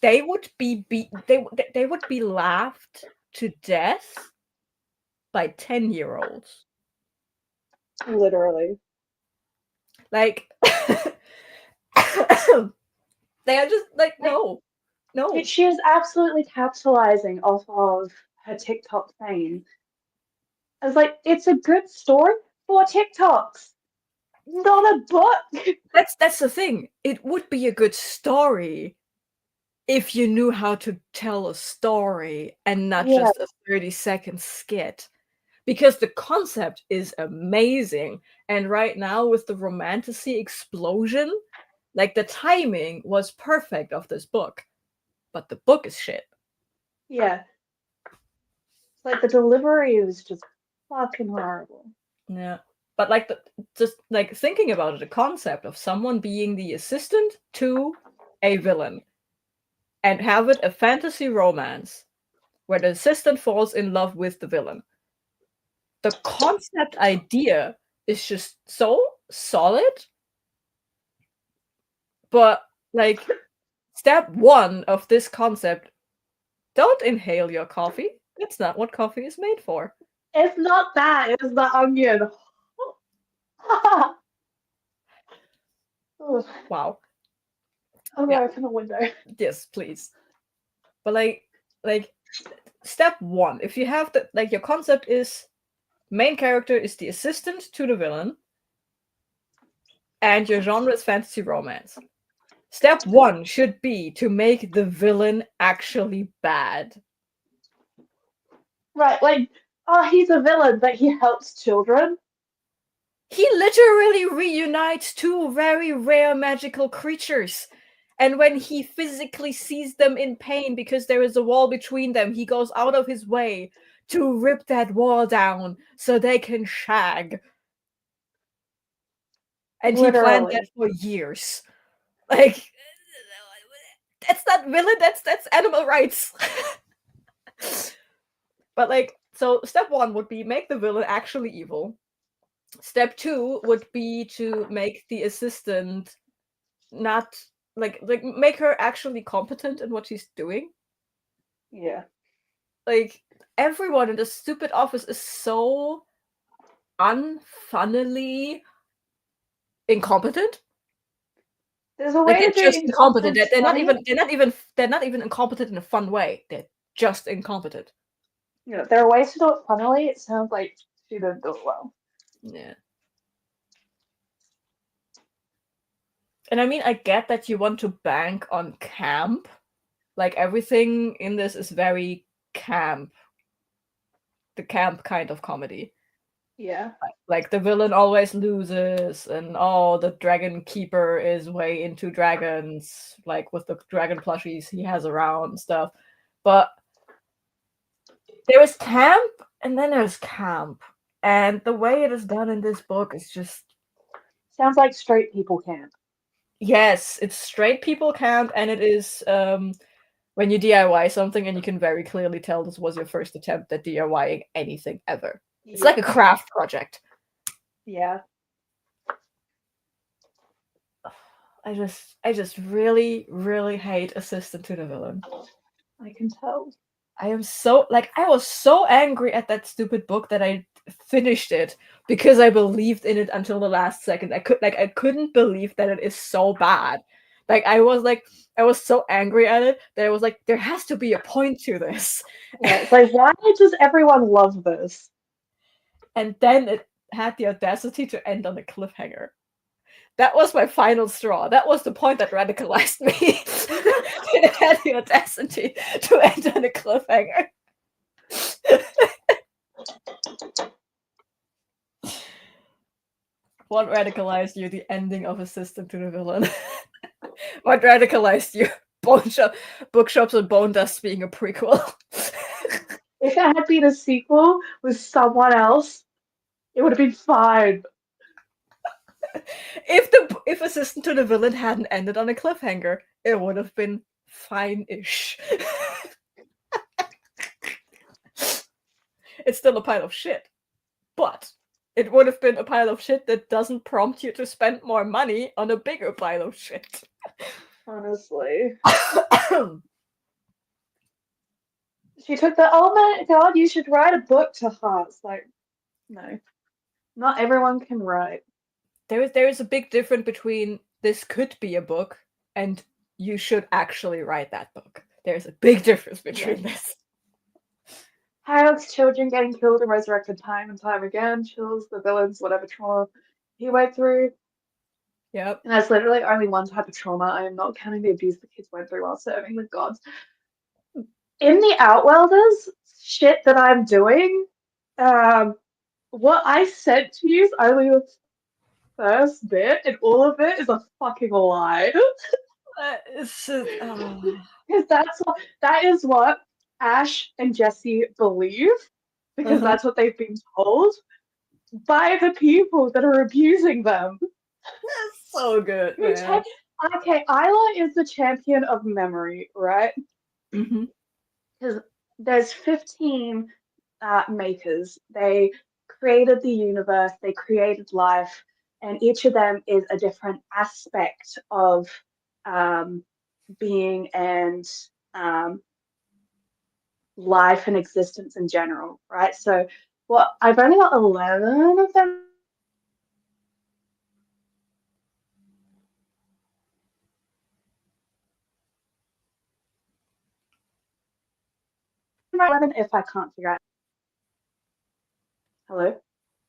they would be they would be laughed to death by 10-year-olds. Literally. Like They are just like, Like, no. she is absolutely capitalizing off of her TikTok fame. I was like, it's a good story for TikToks, not a book. That's the thing. It would be a good story if you knew how to tell a story and not Yeah, just a 30-second skit. Because the concept is amazing. And right now, with the romantasy explosion, like the timing was perfect of this book. But the book is shit. yeah. It's like the delivery was just fucking horrible. Yeah. But like just like thinking about it, the concept of someone being the assistant to a villain and have it a fantasy romance where the assistant falls in love with the villain. The concept idea is just so solid, but like step one of this concept, don't inhale your coffee. That's not what coffee is made for. It's not that, it's the onion. Ugh, Wow. I'm Yeah. gonna open the window. Yes, please. But like step one, if you have the like your concept is main character is the assistant to the villain, and your genre is fantasy romance. Step one should be to make the villain actually bad. Right, like, oh, he's a villain, but he helps children. He literally reunites two very rare magical creatures. And when he physically sees them in pain because there is a wall between them, he goes out of his way to rip that wall down so they can shag. And he planned that Literally. for years. Like, that's not villain, that's animal rights. But like, so step one would be make the villain actually evil. Step two would be to make the assistant not like make her actually competent in what she's doing. Yeah. Like everyone in this stupid office is so unfunnily incompetent. There's a Like way they're to do just incompetent. incompetence They're not funny. even incompetent in a fun way. They're just incompetent. You know, there are ways to do it funnily. It sounds like she didn't do it well. Yeah. And I mean, I get that you want to bank on camp. Like everything in this is very camp. The camp kind of comedy. Yeah. Like the villain always loses, and oh, the dragon keeper is way into dragons, like with the dragon plushies he has around and stuff. But there is camp, and then there's camp. And the way it is done in this book is just Sounds like straight people can't. yes, it's straight people camp, and it is when you DIY something and you can very clearly tell this was your first attempt at DIYing anything ever. It's like a Yeah. craft project. Yeah. I just really, really hate Assistant to the Villain. I can tell. I am so like I was so angry at that stupid book that I finished it because I believed in it until the last second. I couldn't believe that it is so bad. I was so angry at it that I was like, there has to be a point to this. Yeah, it's like, why does everyone love this? And then it had the audacity to end on a cliffhanger. That was my final straw. That was the point that radicalized me. It had the audacity to end on a cliffhanger. What radicalized you? The ending of Assistant to the Villain. What radicalized you? Bookshops and Bone Dust being a prequel. If it had been a sequel with someone else, it would have been fine. If Assistant to the Villain hadn't ended on a cliffhanger, it would have been fine-ish. It's still a pile of shit, but it would have been a pile of shit that doesn't prompt you to spend more money on a bigger pile of shit. Honestly. She took the, oh my god, you should write a book to heart. It's like, no. Not everyone can write. There is a big difference between this could be a book and you should actually write that book. There's a big difference between this. Hyok's children getting killed and resurrected time and time again, chills the villains, whatever trauma he went through. Yep. And that's literally only one type of trauma. I am not counting the abuse the kids went through while serving the gods. In the Outwelders shit that I'm doing, what I sent to you is only the first bit, and all of it is a fucking lie. Because that is what Ash and Jesse believe, because that's what they've been told by the people that are abusing them. That's so good, man. Okay, Isla is the champion of memory, right? Mm-hmm. Because there's 15 makers. They created the universe, they created life, and each of them is a different aspect of being and life and existence in general, right? So, well, I've only got 11 of them. If I can't figure out. Hello?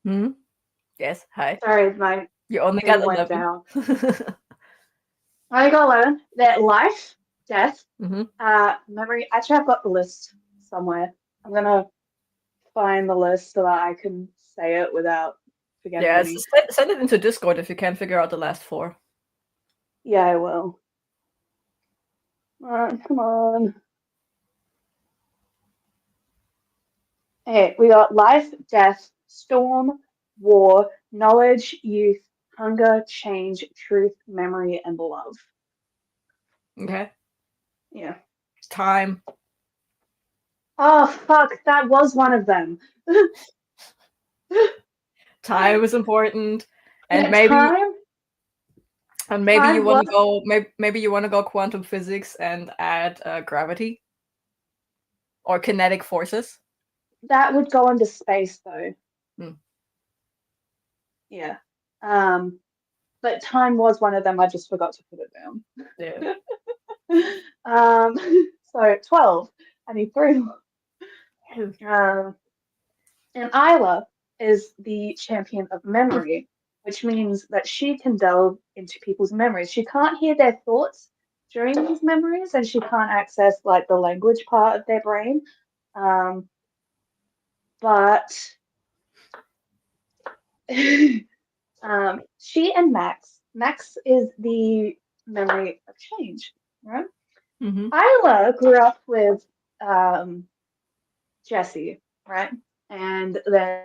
Hmm? Yes, hi. Sorry, you only got 11. Went down. I got 11. That life, death, memory. Actually, I've got the list somewhere. I'm going to find the list so that I can say it without forgetting any. Send it into Discord if you can't figure out the last 4. Yeah, I will. Come on. Okay, we got life, death, storm, war, knowledge, youth, hunger, change, truth, memory, and love. Okay. Yeah. Time. Oh, fuck, that was one of them. Time is important. And yeah, maybe time? And maybe you want to go. Maybe you want to go quantum physics and add gravity or kinetic forces. That would go into space, though. Yeah. But time was one of them. I just forgot to put it down. Yeah. So 12. I need 3 more. And Isla is the champion of memory, which means that she can delve into people's memories. She can't hear their thoughts during these memories, and she can't access like the language part of their brain. But she and Max is the memory of change, right? Mm-hmm. Isla grew up with Jesse, right? And then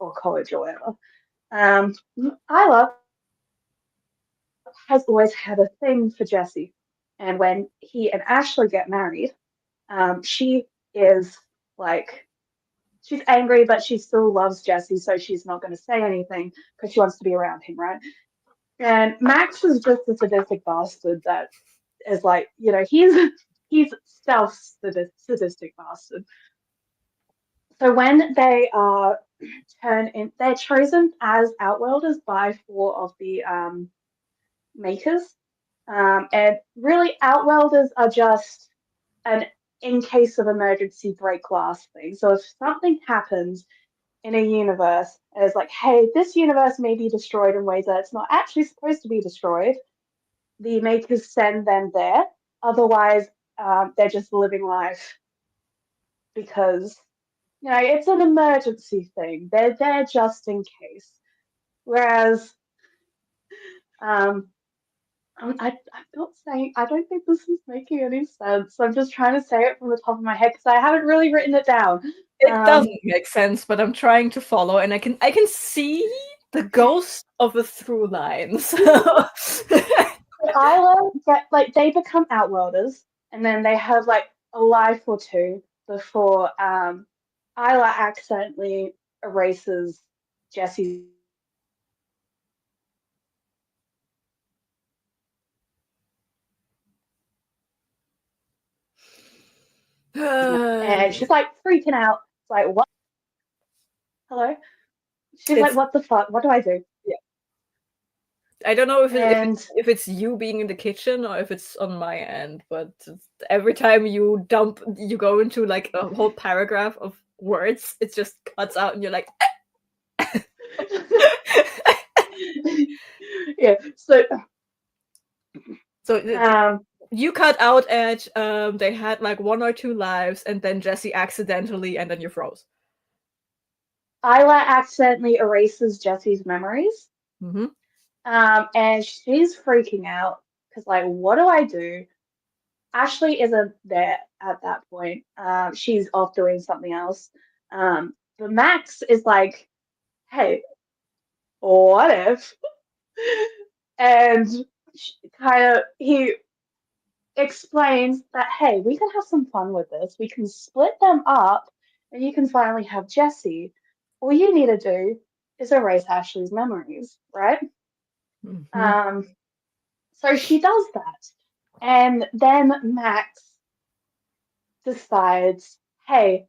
or college or whatever. Isla has always had a thing for Jesse. And when he and Ashley get married, she is like, she's angry, but she still loves Jesse, so she's not going to say anything because she wants to be around him, right? And Max is just a sadistic bastard that is like, he's stealth sadistic bastard. So when they they're chosen as Outworlders by 4 of the makers. And really, Outwelders are just an in case of emergency break glass thing. So if something happens in a universe, and it's like, hey, this universe may be destroyed in ways that it's not actually supposed to be destroyed, the makers send them there. Otherwise, they're just living life because, it's an emergency thing. They're there just in case. Whereas, I'm not saying, I don't think this is making any sense. I'm just trying to say it from the top of my head because I haven't really written it down. It doesn't make sense, but I'm trying to follow, and I can see the ghost of a through line. So Isla they become Outworlders, and then they have like a life or two before Isla accidentally erases Jesse's. And she's like freaking out. It's like, what? Hello? She's like, what the fuck? What do I do? Yeah. I don't know if And it's you being in the kitchen or if it's on my end, but every time you go into like a whole paragraph of words, it just cuts out, and you're like, yeah, so so um, you cut out at they had like 1 or 2 lives, and then Jesse accidentally, and then you froze. Isla accidentally erases Jesse's memories. Mm-hmm. And she's freaking out because, like, what do I do? Ashley isn't there at that point. She's off doing something else. But Max is like, hey, what if? And kind of he explains that, hey, we can have some fun with this. We can split them up and you can finally have Jesse. All you need to do is erase Ashley's memories, right? Mm-hmm. Um, so she does that. And then Max decides, hey,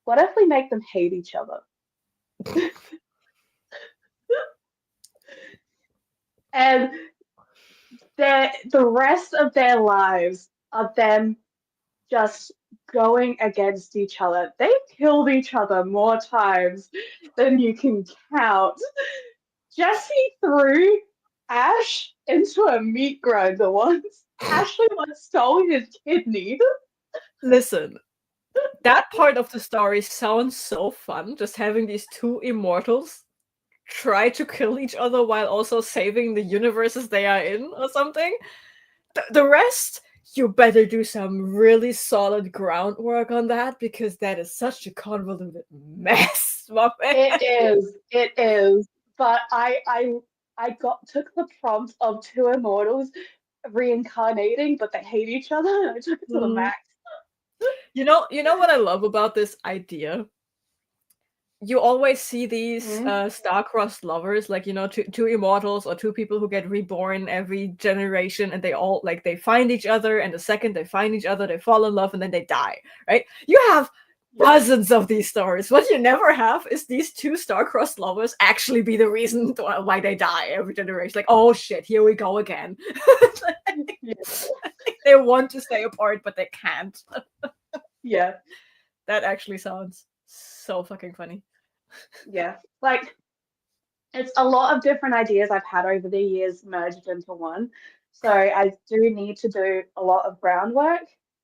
what if we make them hate each other? And the rest of their lives are them just going against each other. They killed each other more times than you can count. Jesse threw Ash into a meat grinder once. Ashley once stole his kidney. Listen, that part of the story sounds so fun. Just having these two immortals try to kill each other while also saving the universes they are in, or something. The rest, you better do some really solid groundwork on that, because that is such a convoluted mess, my man. It is. But I took the prompt of two immortals reincarnating, but they hate each other, and I took it to the max. You know what I love about this idea? You always see these star-crossed lovers, like, two immortals or two people who get reborn every generation, and they all like they find each other, and the second they find each other, they fall in love, and then they die, right? You have dozens of these stories. What you never have is these two star-crossed lovers actually be the reason why they die every generation. Like, oh shit, here we go again. They want to stay apart, but they can't. Yeah. That actually sounds so fucking funny. Yeah. Like, it's a lot of different ideas I've had over the years merged into one. So I do need to do a lot of groundwork,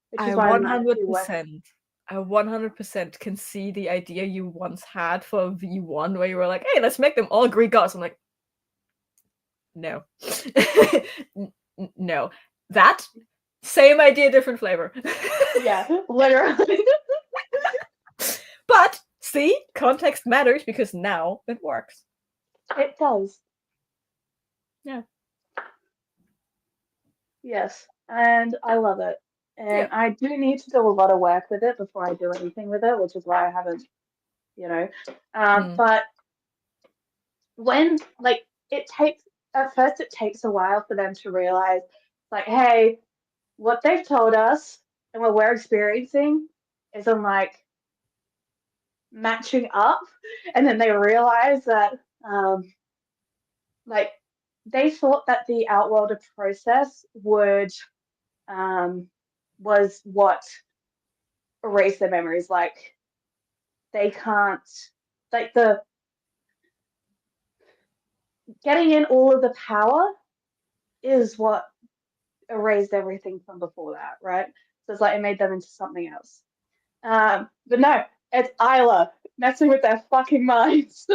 which I is why I'm actually working. 100%. I 100% can see the idea you once had for V1, where you were like, hey, let's make them all Greek gods. I'm like, no. No. That same idea, different flavor. Yeah, literally. But see, context matters, because now it works. It does. Yeah. Yes, and I love it. And Yeah. I do need to do a lot of work with it before I do anything with it, which is why I haven't, you know. But when, like, at first it takes a while for them to realize, like, hey, what they've told us and what we're experiencing isn't, like, matching up. And then they realize that, like, they thought that the Outworlder process was what erase their memories. Like, they can't, like, the getting in all of the power is what erased everything from before that, right? So it's like it made them into something else. But no, it's Isla messing with their fucking minds.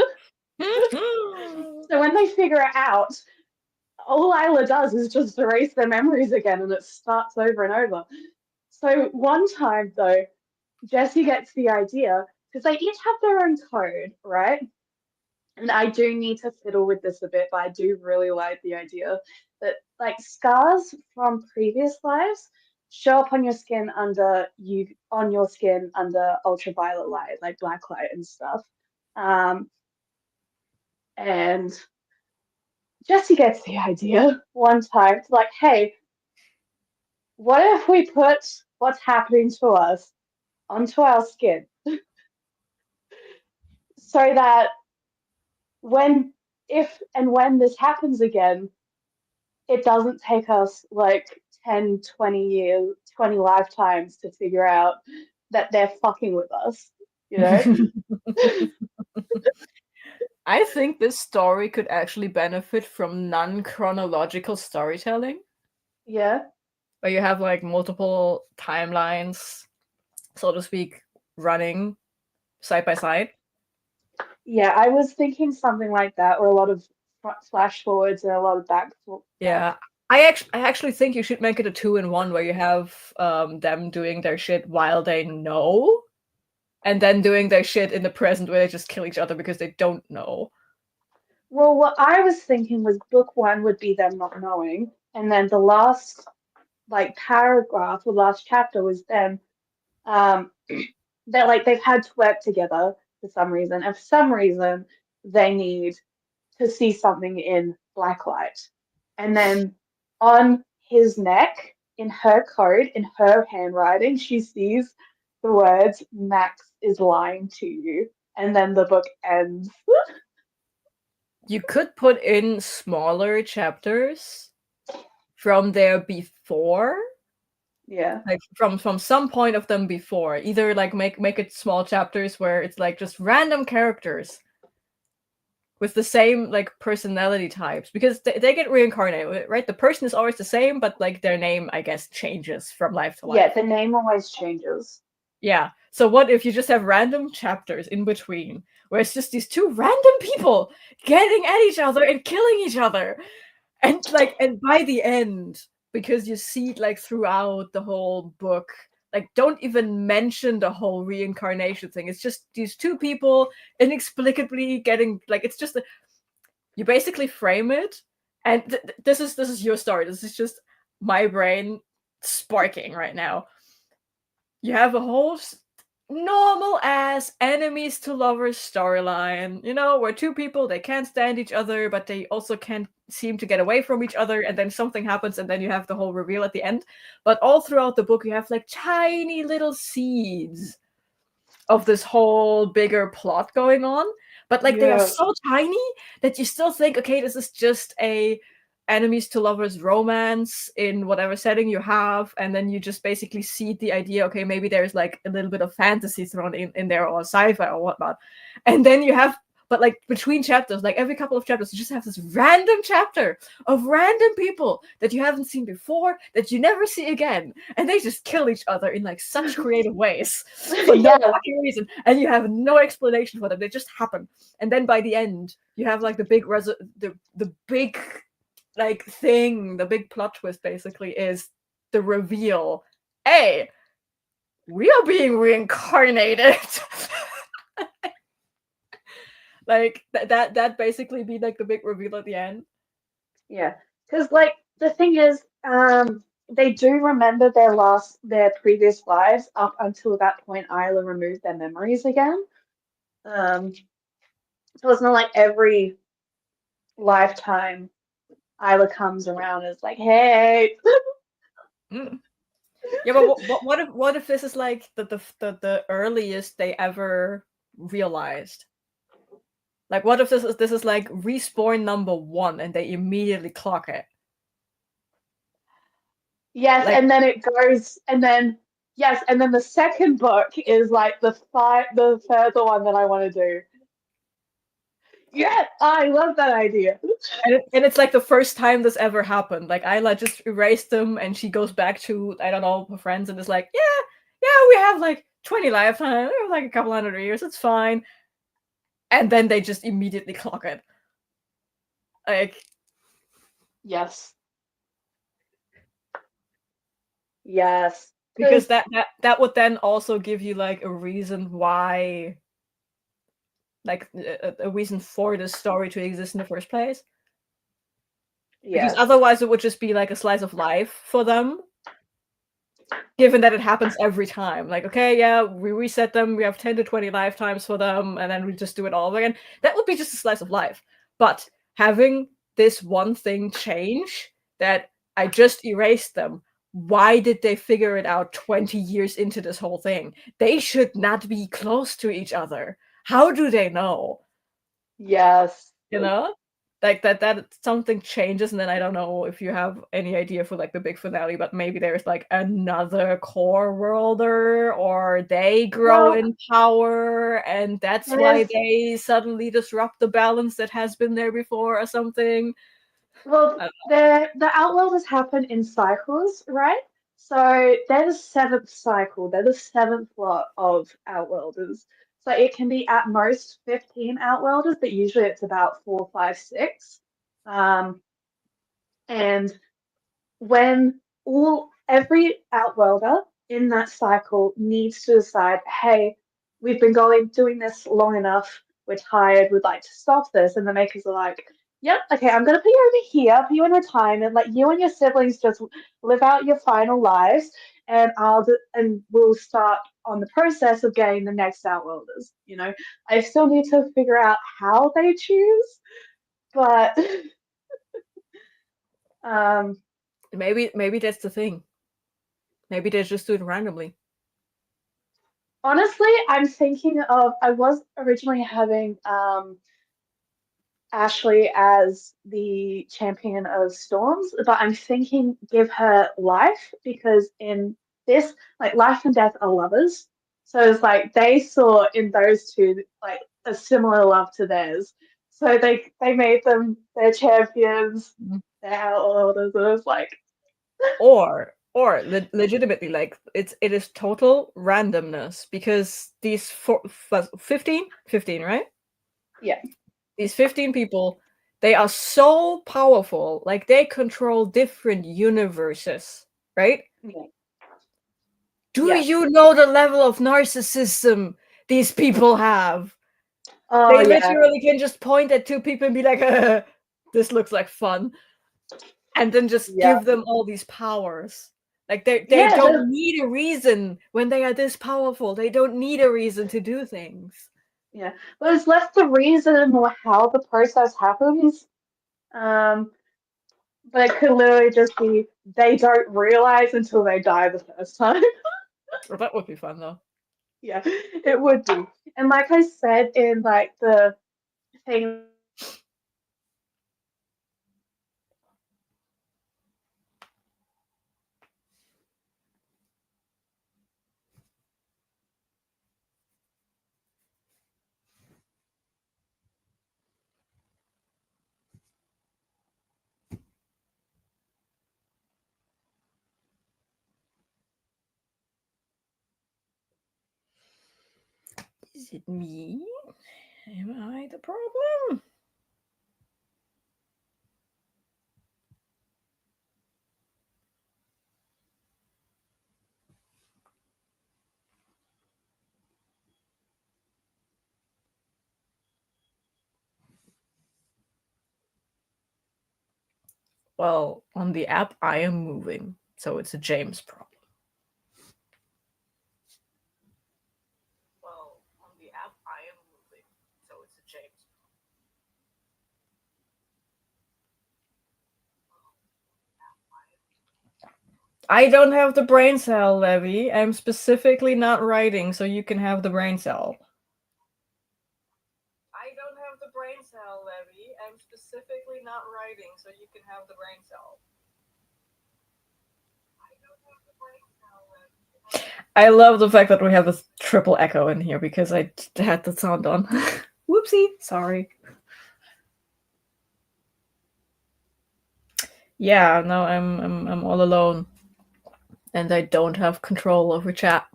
So when they figure it out, all Isla does is just erase their memories again, and it starts over and over. So one time though, Jesse gets the idea, because they each have their own code, right? And I do need to fiddle with this a bit, but I do really like the idea that, like, scars from previous lives show up on your skin under ultraviolet light, like black light and stuff. And Jesse gets the idea one time to, like, hey, what if we put what's happening to us onto our skin so that when if and when this happens again, it doesn't take us like 10, 20 years, 20 lifetimes to figure out that they're fucking with us, you know? I think this story could actually benefit from non-chronological storytelling, Yeah. where you have like multiple timelines, so to speak, running side by side. Yeah, I was thinking something like that, or a lot of flash forwards and a lot of back. Yeah. I actually think you should make it a 2-in-1 where you have them doing their shit while they know, and then doing their shit in the present where they just kill each other because they don't know. Well, what I was thinking was book one would be them not knowing, and then the last like paragraph, the last chapter was them. Um, they're like they've had to work together for some reason, and for some reason they need to see something in blacklight. And then on his neck, in her code, in her handwriting, she sees the words, Max is lying to you. And then the book ends. You could put in smaller chapters from there before, Yeah. like from some point of them before. Either like make it small chapters where it's like just random characters with the same like personality types, because they get reincarnated, right? The person is always the same, but like their name, I guess, changes from life to Yeah, life. the name always changes. Yeah. So what if you just have random chapters in between where it's just these two random people getting at each other and killing each other? And like, and by the end, because you see it like throughout the whole book, like don't even mention the whole reincarnation thing. It's just these two people inexplicably getting like, it's just you basically frame it, and this is your story. This is just my brain sparking right now. You have a whole normal ass enemies to lovers storyline, where two people, they can't stand each other, but they also can't seem to get away from each other, and then something happens, and then you have the whole reveal at the end. But all throughout the book, you have like tiny little seeds of this whole bigger plot going on. But like they are Yeah. so tiny that you still think, okay, this is just a enemies to lovers romance in whatever setting you have, and then you just basically see the idea, okay, maybe there's like a little bit of fantasy thrown in there, or sci-fi or whatnot. And then you have, but like between chapters, like every couple of chapters, you just have this random chapter of random people that you haven't seen before, that you never see again, and they just kill each other in like such creative ways for no Yeah. fucking reason, and you have no explanation for them. They just happen. And then by the end, you have like the big the big like thing, the big plot twist basically is the reveal. Hey, we are being reincarnated. Like that basically be like the big reveal at the end. Yeah. Because like the thing is, they do remember their previous lives up until that point Isla removed their memories again. Um, so it's not like every lifetime Isla comes around and is like, hey. Mm. Yeah, but what if this is like the earliest they ever realized? Like, what if this is like respawn number 1, and they immediately clock it? Yes, Like, and then it goes, and then yes, and then the second book is like the further one that I want to do. Yeah, I love that idea. and it's like the first time this ever happened. Like, Isla just erased them, and she goes back to, I don't know, her friends, and is like, yeah, we have like 20 lifetimes, we have like a couple hundred years, it's fine. And then they just immediately clock it. Like, Yes. Yes. because that would then also give you like a reason why, like a reason for this story to exist in the first place. Because Yes. otherwise it would just be like a slice of life for them, given that it happens every time. Like, okay, yeah, we reset them, we have 10 to 20 lifetimes for them, and then we just do it all over again. That would be just a slice of life. But having this one thing change, that I just erased them, why did they figure it out 20 years into this whole thing? They should not be close to each other. How do they know? Yes. You know? like that something changes, and then I don't know if you have any idea for like the big finale, but maybe there's like another core worlder, or they grow Well, in power, and that's why there's they suddenly disrupt the balance that has been there before, or something. well, the Outworlders happen in cycles, right? So they're the seventh cycle. They're the seventh lot of Outworlders. So it can be at most 15 Outworlders, but usually it's about four, five, six. Um, and when every outworlder in that cycle needs to decide, hey, we've been doing this long enough, we're tired, we'd like to stop this, and the makers are like, yep, okay, I'm gonna put you over here, put you in retirement, let you and your siblings just live out your final lives, and we'll start on the process of getting the next outworlders. I still need to figure out how they choose, but um Maybe that's the thing. Maybe they just do it randomly. honestly, I was originally having Ashley as the champion of storms, but I'm thinking give her life because in this, like life and death are lovers. So it's like they saw in those two like a similar love to theirs. So they made them their champions, their outlaws, and it's like Or legitimately, like it is total randomness, because these 15, right? yeah. These 15 people, they are so powerful, like they control different universes, right? Yeah. Do Yeah. you know the level of narcissism these people have? Oh They yeah. literally can just point at two people and be like, this looks like fun, and then just Yeah. give them all these powers. Like they Yeah, don't need a reason when they are this powerful. They don't need a reason to do things. yeah. But it's less the reason or how the process happens. Um, but it could literally just be they don't realize until they die the first time. Well, that would be fun though. Yeah, it would be. And like I said in like the thing, Is it me? Am I the problem? Well, on the app, I am moving, so it's a James problem. Well, on the app, I am moving, so it's a James problem. I don't have the brain cell, Levy. I'm specifically not writing, so you can have the brain cell. I don't have the brain cell, Levy. I'm specifically not writing, so you can have the brain cell. I love the fact that we have this triple echo in here because I had the sound on. Whoopsie, sorry. Yeah, no, I'm all alone, and I don't have control over chat.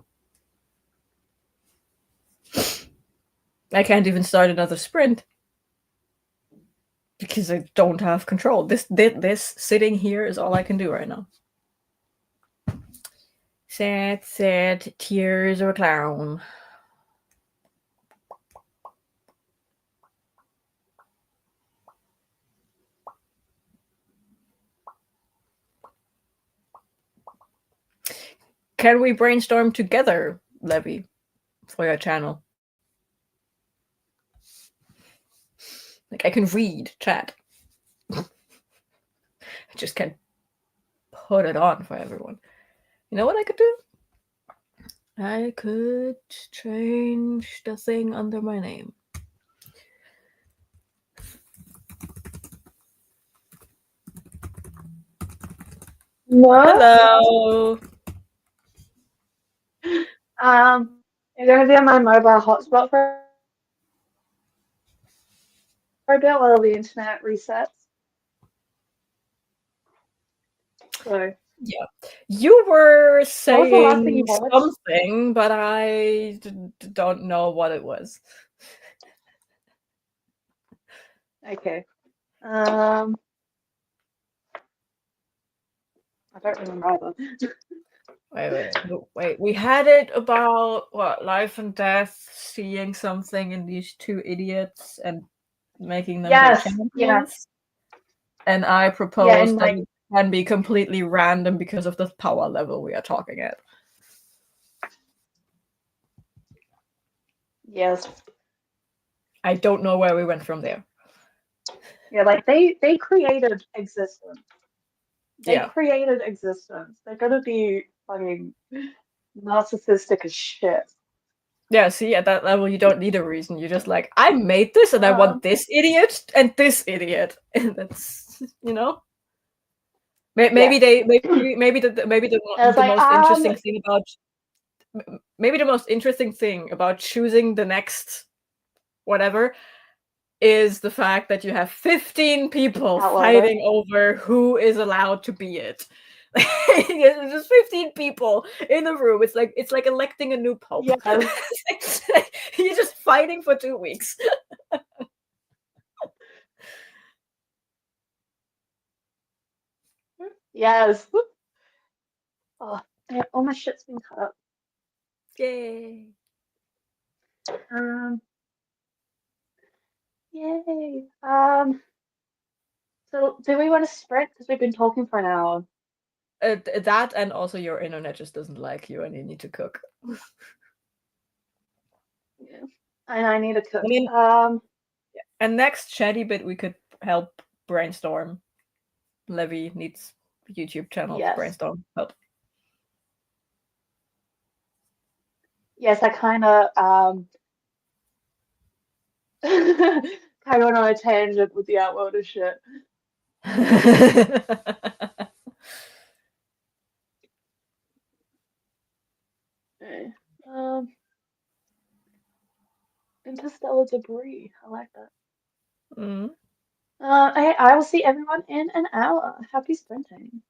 I can't even start another sprint because I don't have control. This sitting here is all I can do right now. Sad, sad tears of a clown. Can we brainstorm together, Levy, for your channel? Like, I can read chat. I just can't put it on for everyone. You know what I could do? I could change the thing under my name. No. Hello. You're gonna be on my mobile hotspot for a bit while the internet resets. So, Yeah. You were what was the last thing you saying watched? something, but I don't know what it was. Okay. I don't remember either. Wait. We had it about what, life and death, seeing something in these two idiots and making them their Yes. Yeah. champions. And I Yeah. And proposed that like, it can be completely random because of the power level we are talking at. yes. I don't know where we went from there. Yeah. Like they created existence. They Yeah. created existence. They're gonna be fucking narcissistic as shit. Yeah, see, at that level, you don't need a reason. You're just like, I made this and I want this idiot and this idiot. And that's, you know? Yeah. Maybe the I was the like, most interesting thing about maybe the most interesting thing about choosing the next whatever is the fact that you have 15 people outlander. fighting over who is allowed to be it. There's just 15 people in the room. It's like electing a new pope. Yes. You're just fighting for 2 weeks. Yes. Oh, yeah, all my shit's been cut up. Yay. Um, yay. So do we want to sprint? Because we've been talking for an hour. That and also your internet just doesn't like you and you need to cook. Yeah. And I need to cook. I mean, and next chatty bit we could help brainstorm. Levy needs YouTube channel to Yes. brainstorm help. Yes, I kind of kind of went on a tangent with the outworld shit. Okay. Um, interstellar debris. I like that. Mm. I will see everyone in an hour. Happy sprinting.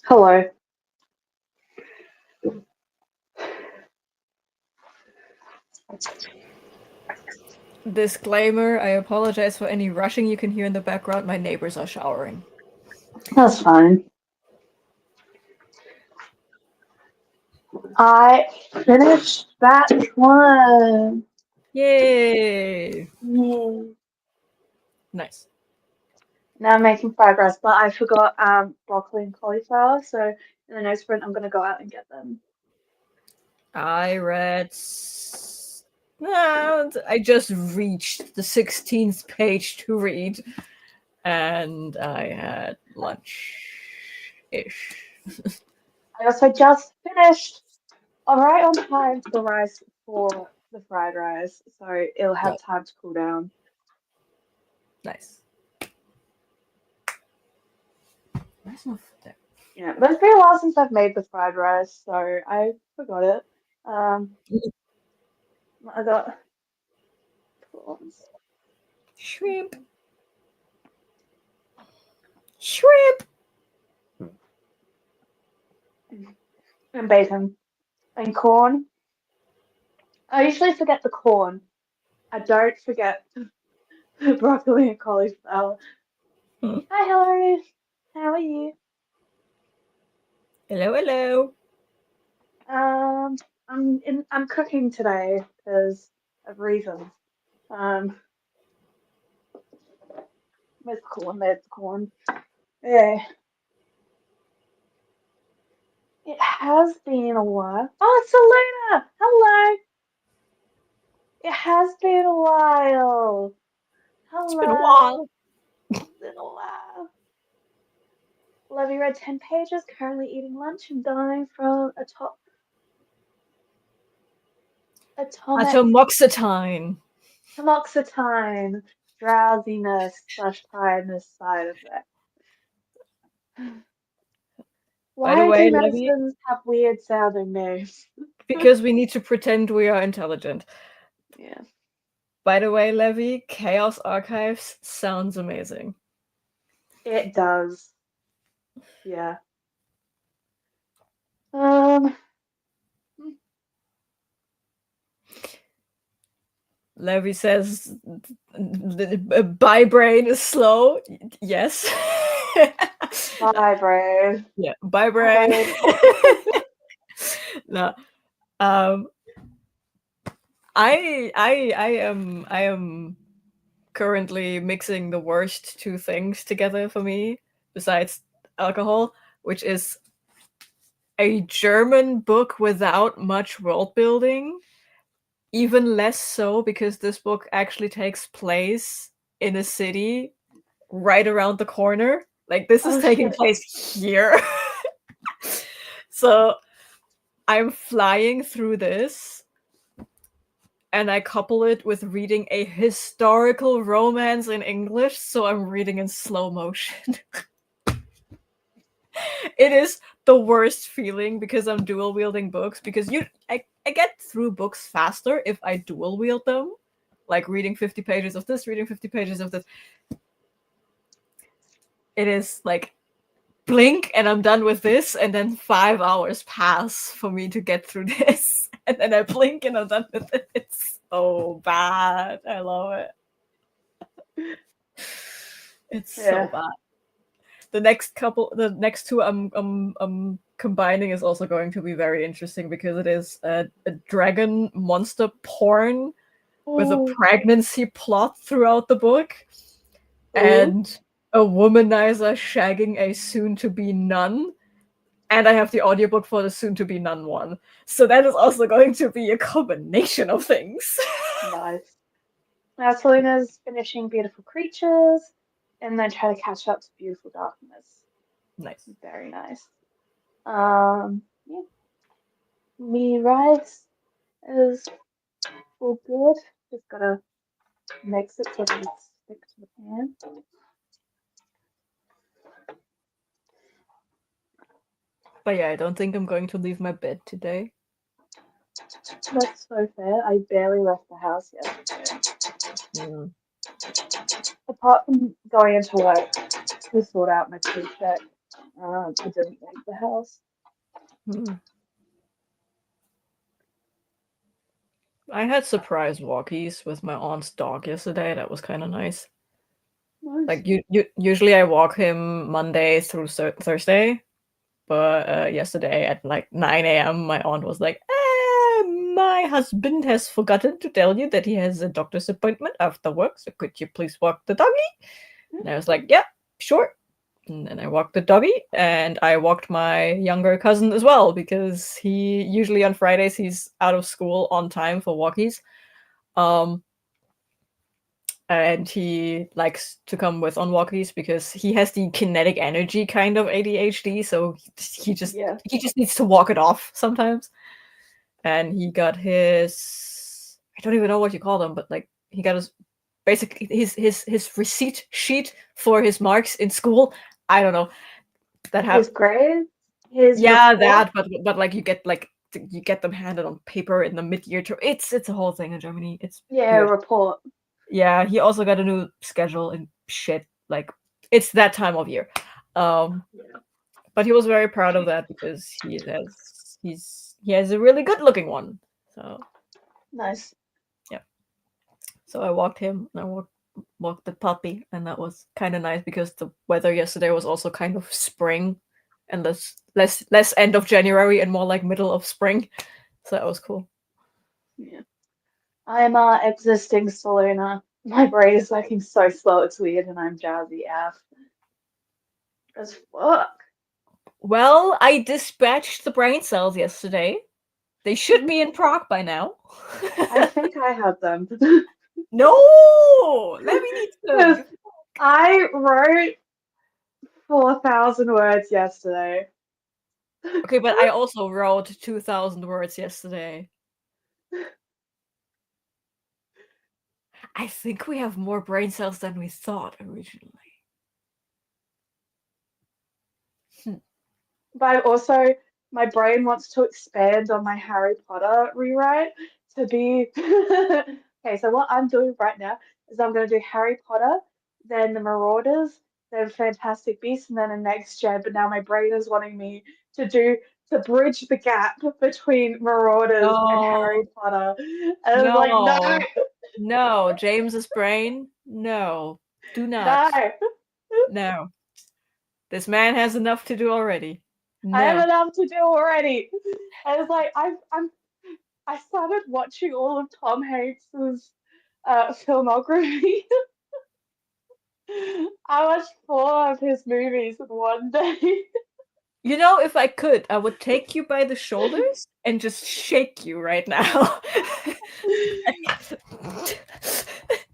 Hello. Disclaimer, I apologize for any rushing you can hear in the background. My neighbors are showering. That's fine. I finished that one. Yay! Yay. Nice. Now I'm making fried rice, but I forgot broccoli and cauliflower, so in the next sprint I'm gonna go out and get them. I read. I just reached the 16th page to read, and I had lunch ish. I also just finished alright on time for the rice for the fried rice, so it'll have Yep. time to cool down. Nice. Where's my foot there? Yeah, but it's been a while since I've made the fried rice, so I forgot it. I got prawns. Shrimp. Shrimp. And bacon and corn. I usually forget the corn. I don't forget the broccoli and cauliflower. Hmm. Hi, Hillary. How are you? Hello, hello. I'm cooking today because of reasons. Where's the corn? There's the corn. Yeah. It has been a while. Oh, it's Selena! Hello! It has been a while. It's been a Hello. while. It's been a while. Levy read 10 pages, currently eating lunch and dying from atomic Atomoxetine. tamoxifen, drowsiness / tiredness side effect. By the Why way, do Levy, medicines have weird sounding names? because we need to pretend we are intelligent. Yeah. By the way, Levy, Chaos Archives sounds amazing. It does. Yeah. Um. Levy says "Bye brain is slow." Yes. Bye, Brave. Yeah. Bye Bye. brain. No. I am currently mixing the worst two things together for me besides alcohol, which is a German book without much world building. Even less so because this book actually takes place in a city right around the corner. Like this is Oh taking shit. place here. So I'm flying through this and I couple it with reading a historical romance in English, so I'm reading in slow motion. It is the worst feeling because I'm dual wielding books because I get through books faster if I dual wield them. Like reading 50 pages of this, reading 50 pages of this. It is like blink and I'm done with this, and then 5 hours pass for me to get through this. And then I blink and I'm done with it. It's so bad. I love it. It's so bad. The next two I'm combining is also going to be very interesting because it is a dragon monster porn with a pregnancy plot throughout the book, and a womanizer shagging a soon-to-be nun, and I have the audiobook for the soon-to-be nun one. So that is also going to be a combination of things. Nice. Now Selena's finishing Beautiful Creatures and then try to catch up to Beautiful Darkness. Nice. Very nice. Yeah. Me rice is all good. Just gotta mix it so it doesn't stick to the pan. But yeah, I don't think I'm going to leave my bed today. That's so fair. I barely left the house yesterday. Apart from going into work to sort out my paycheck, I didn't leave the house. Hmm. I had surprise walkies with my aunt's dog yesterday. That was kind of nice. Nice. Like usually I walk him Monday through Thursday, but yesterday at like 9 a.m. my aunt was like, "My husband has forgotten to tell you that he has a doctor's appointment after work. So could you please walk the doggy?" And I was like, "Yeah, sure." And then I walked the doggy, and I walked my younger cousin as well because he usually on Fridays he's out of school on time for walkies. Um, and he likes to come with on walkies because he has the kinetic energy kind of ADHD, so he just Yeah. he just needs to walk it off sometimes. And he got his, I don't even know what you call them, but like he got his basically his receipt sheet for his marks in school. I don't know that His have grades, his yeah report. that, but like you get them handed on paper in the mid-year term. It's a whole thing in Germany. It's Yeah, weird. report. Yeah, he also got a new schedule and shit. Like it's that time of year. Um, Yeah. but he was very proud of that because he has a really good looking one. So Nice. yeah. So I walked him and I walked the puppy, and that was kind of nice because the weather yesterday was also kind of spring and less end of January and more like middle of spring. So that was cool. Yeah. I'm existing Selena. My brain is working so slow, it's weird, and I'm jazzy F. As fuck. Well, I dispatched the brain cells yesterday. They should be in Prague by now. I think I have them. No! Let me need Because them. I wrote 4,000 words yesterday. Okay, but I also wrote 2,000 words yesterday. I think we have more brain cells than we thought originally. Hmm. But also, my brain wants to expand on my Harry Potter rewrite to be. Okay, so what I'm doing right now is I'm going to do Harry Potter, then the Marauders, then Fantastic Beasts, and then a next gen. But now my brain is wanting me to bridge the gap between Marauders and Harry No, Potter. And it's like, no, no, no. James's brain? No. Do no. not. No. This man has enough to do already. I have No. enough to do already. And it's like I started watching all of Tom Hanks's filmography. I watched 4 of his movies in one day. You know, if I could, I would take you by the shoulders and just shake you right now.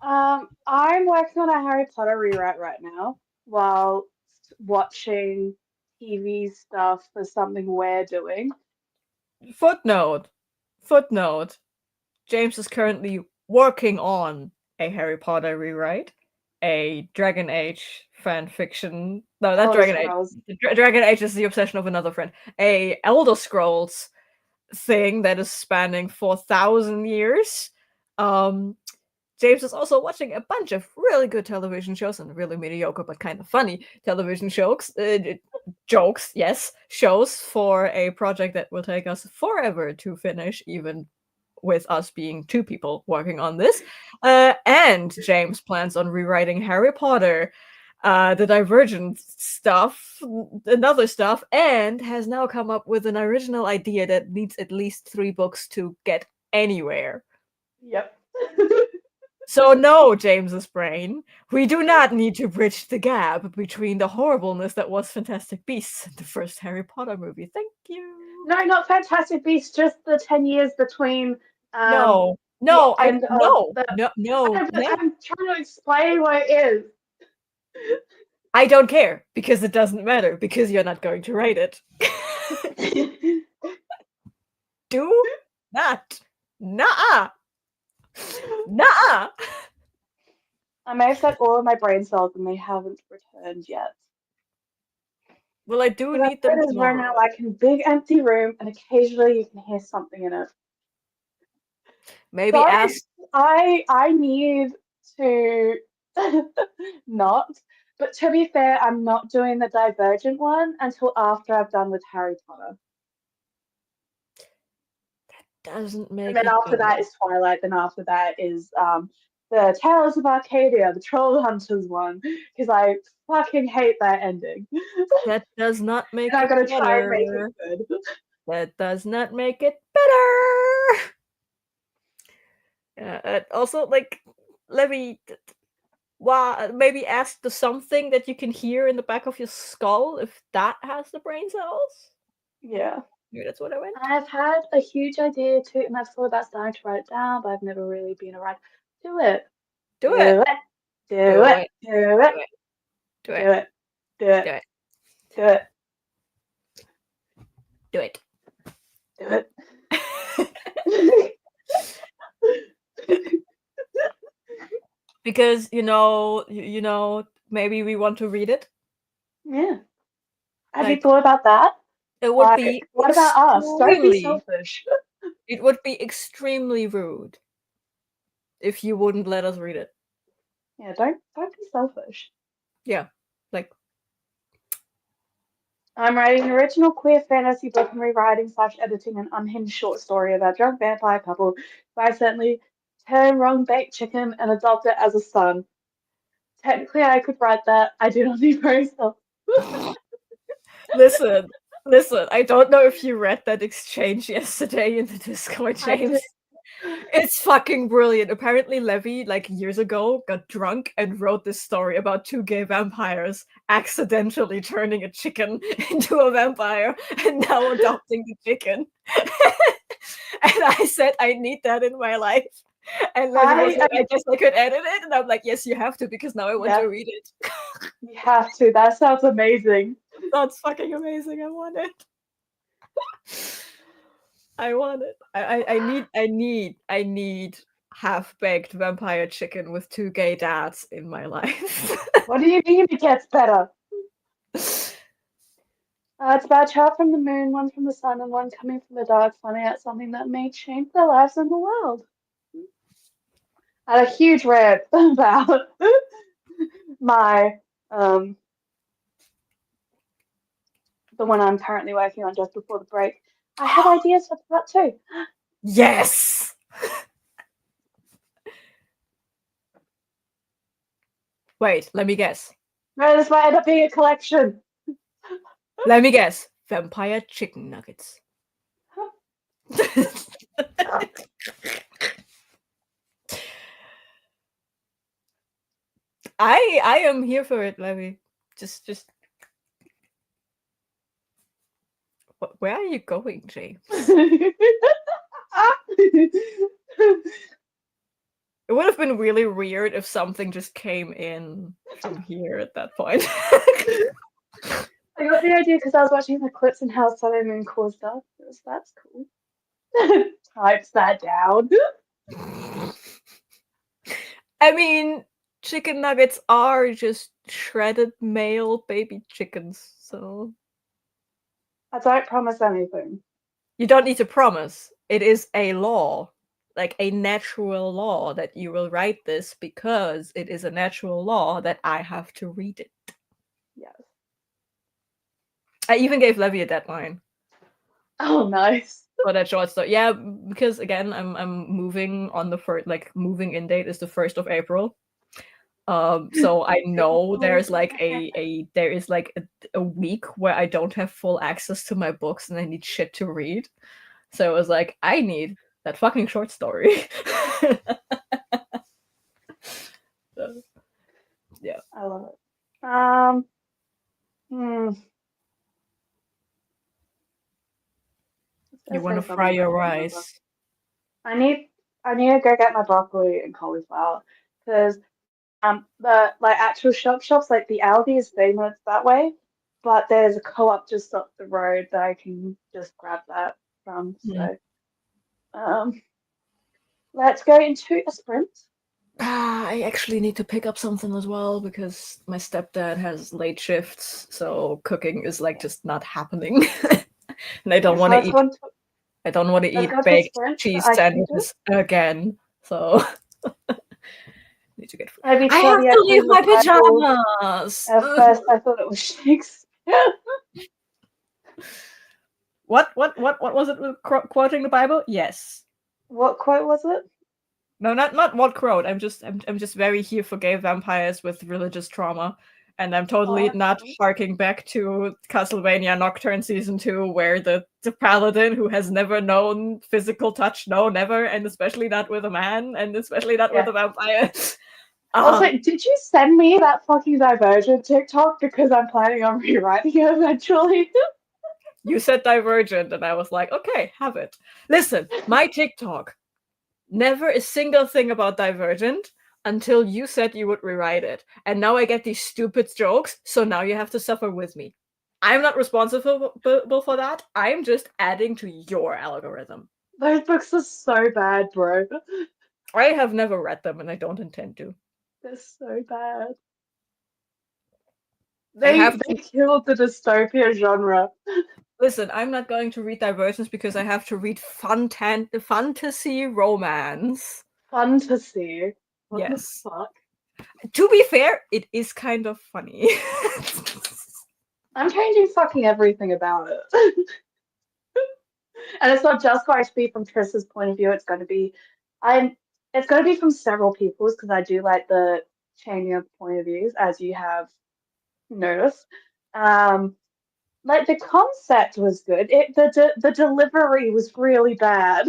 I'm working on a Harry Potter rewrite right now while watching TV stuff for something we're doing. Footnote. Footnote. James is currently working on a Harry Potter rewrite, a Dragon Age fan fiction. No, not Elder Dragon Age. Scrolls. Dragon Age is the obsession of another friend. A Elder Scrolls thing that is spanning 4,000 years. Um, James is also watching a bunch of really good television shows and really mediocre but kind of funny television jokes, yes, shows for a project that will take us forever to finish, even with us being two people working on this. And James plans on rewriting Harry Potter, the Divergent stuff, and other stuff, and has now come up with an original idea that needs at least 3 books to get anywhere. Yep. So, no, James's brain, we do not need to bridge the gap between the horribleness that was Fantastic Beasts and the first Harry Potter movie. Thank you. No, not Fantastic Beasts, just the 10 years between No, the no, I end of no, the. no, no, I'm, no. I'm trying to explain what it I don't care because it doesn't matter because you're not going to write it. is. Do not. Nah. Nah. I may have sent all of my brain cells and they haven't returned yet. Well, I do So that's need why them it is right tomorrow. now, like in a big empty room, and occasionally you can hear something in it. Maybe Sorry, ask. I need to not, But to be fair, I'm not doing the Divergent one until after I've done with Harry Potter. Doesn't And make then it after that better. is Twilight. Then after that is the Tales of Arcadia, the Troll Hunters one, because I fucking hate that ending. That does not And make I'm it gonna try and make it better. good. That does not make it better. Also, like, let me maybe ask the something that you can hear in the back of your skull if that has the brain cells. Yeah. Maybe that's what I went. I've had a huge idea too, and I've thought about starting to write it down, but I've never really been around. Do it. Do Do it. it. Do Do it. it. Do it. Do Do it. it. Do it. Do it. Do it. Do it. Do it. Because maybe we want to read it. Yeah. Have you Like, thought about that? it would be Like, what about us? Don't be selfish. It would be extremely rude if you wouldn't let us read it. Yeah, don't be selfish. Yeah, like, I'm writing an original queer fantasy book and rewriting / editing an unhinged short story about a drunk vampire couple who accidentally turn wrong baked chicken and adopt it as a son. Technically, I could write that. I do not need very self. listen. I don't know if you read that exchange yesterday in the Discord, I did. James. It's fucking brilliant. Apparently, Levy, like years ago, got drunk and wrote this story about two gay vampires accidentally turning a chicken into a vampire and now adopting the chicken. And I said, I need that in my life. And Levy was like, I guess I could edit it. And I'm like, yes, you have to, because now I want to read it. You have to. That sounds amazing. That's fucking amazing. I want it. I want it. I need half-baked vampire chicken with two gay dads in my life. What do you mean it gets better? It's about a child from the moon, one from the sun, and one coming from the dark, finding out something that may change their lives and the world. I had a huge rant about my the one I'm currently working on just before the break. I have ideas for that too. Yes. Wait, let me guess. No, this might end up being a collection. Let me guess. Vampire chicken nuggets. I am here for it, Levy. Just where are you going, James? It would have been really weird if something just came in from here at that point. I got the idea because I was watching the clips and how Sun and Moon caused stuff. That's cool. Types that down. I mean, chicken nuggets are just shredded male baby chickens, so I don't promise anything. you don't need to promise. It is a law, like a natural law, that you will write this because it is a natural law that I have to read it. Yes. I even gave Levy a deadline. Oh, nice. For that short story. Yeah, because again, I'm moving on the first, like, moving in date is the 1st of April. So I know there's like there is like a week where I don't have full access to my books and I need shit to read. So it was like, I need that fucking short story. So, yeah. I love it. You want to fry your rice? I need to go get my broccoli and cauliflower because the like actual shops like the Aldi is famous that way, but there's a co-op just up the road that I can just grab that from. So let's go into a sprint. I actually need to pick up something as well because my stepdad has late shifts, so cooking is like just not happening. And I don't want to eat. I don't want to eat baked cheese sandwiches again. So need to get food. I'd be I have studying to at leave home my the Bible. pajamas. At first, I thought it was Shakespeare. What was it with quoting the Bible? Yes. What quote was it? No, not what quote. I'm just very here for gay vampires with religious trauma. And I'm totally not harking back to Castlevania Nocturne Season 2, where the paladin who has never known physical touch, no, never, and especially not with a man, and especially not with a vampire. Also, did you send me that fucking Divergent TikTok? Because I'm planning on rewriting it eventually. You said Divergent, and I was like, okay, have it. Listen, my TikTok, never a single thing about Divergent until you said you would rewrite it. And now I get these stupid jokes, so now you have to suffer with me. I'm not responsible for that. I'm just adding to your algorithm. Those books are so bad, bro. I have never read them, and I don't intend to. They're so bad. They killed the dystopia genre. Listen, I'm not going to read Divergence because I have to read fantasy romance. Fantasy? What yes. the fuck? To be fair, it is kind of funny. I'm changing fucking everything about it. And it's not just going to be from Triss's point of view, it's going to be from several people's, because I do like the changing of point of views, as you have noticed. Like the concept was good. The delivery was really bad.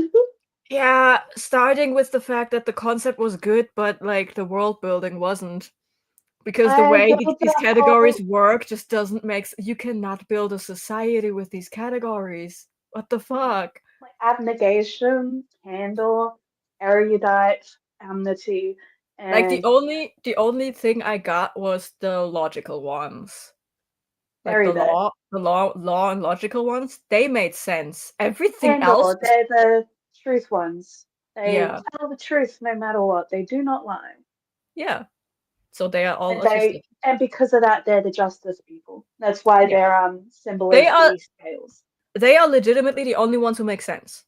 Yeah, starting with the fact that the concept was good, but like the world building wasn't. Because the way these categories work just doesn't make you cannot build a society with these categories. What the fuck? Like abnegation, candor, erudite, amity, and like the only thing I got was the logical ones. Like the law and logical ones, they made sense. Everything else, they're the truth ones. They tell the truth no matter what. They do not lie. Yeah. So they are all and because of that, they're the justice people. That's why their symbol is the scales. They are legitimately the only ones who make sense.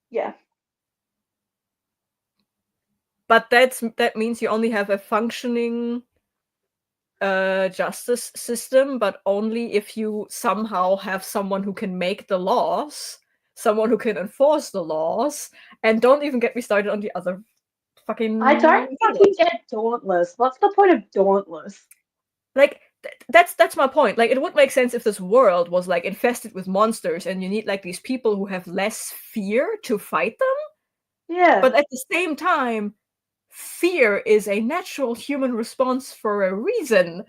Yeah. But that means you only have a functioning justice system, but only if you somehow have someone who can make the laws, someone who can enforce the laws, and don't even get me started on the other fucking. I don't fucking get Dauntless. What's the point of Dauntless? Like that's my point. Like it would make sense if this world was like infested with monsters, and you need like these people who have less fear to fight them. Yeah. But at the same time, fear is a natural human response for a reason.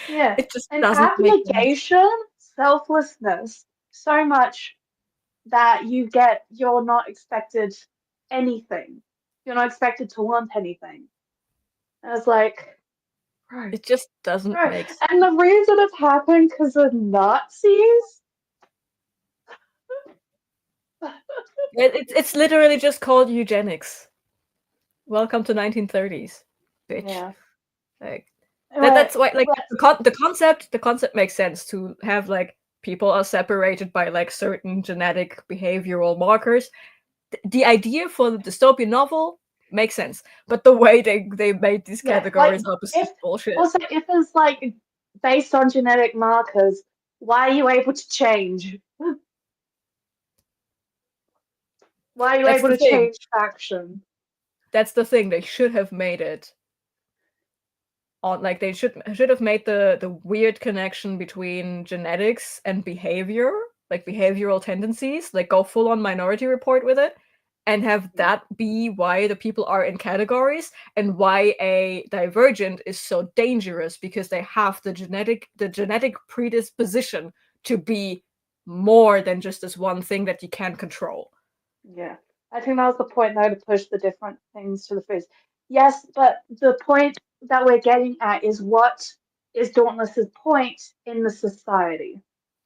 Yeah. It just and doesn't make abnegation, selflessness, so much that you're not expected anything. You're not expected to want anything. And it's like, bro, it just doesn't make sense. And the reason it happened because of Nazis? It's literally just called eugenics. Welcome to 1930s, bitch. Yeah. Like that's why like the concept makes sense to have like people are separated by like certain genetic behavioral markers. The idea for the dystopian novel makes sense, but the way they made these categories up is just bullshit. Also, if it's like based on genetic markers, why are you able to change? Why are you able to change faction? That's the thing. They should have made it on like they should have made the weird connection between genetics and behavior, like behavioral tendencies, like go full on Minority Report with it, and have that be why the people are in categories and why a divergent is so dangerous, because they have the genetic predisposition to be more than just this one thing that you can't control. Yeah, I think that was the point though, to push the different things to the face. Yes, but the point that we're getting at is what is Dauntless's point in the society.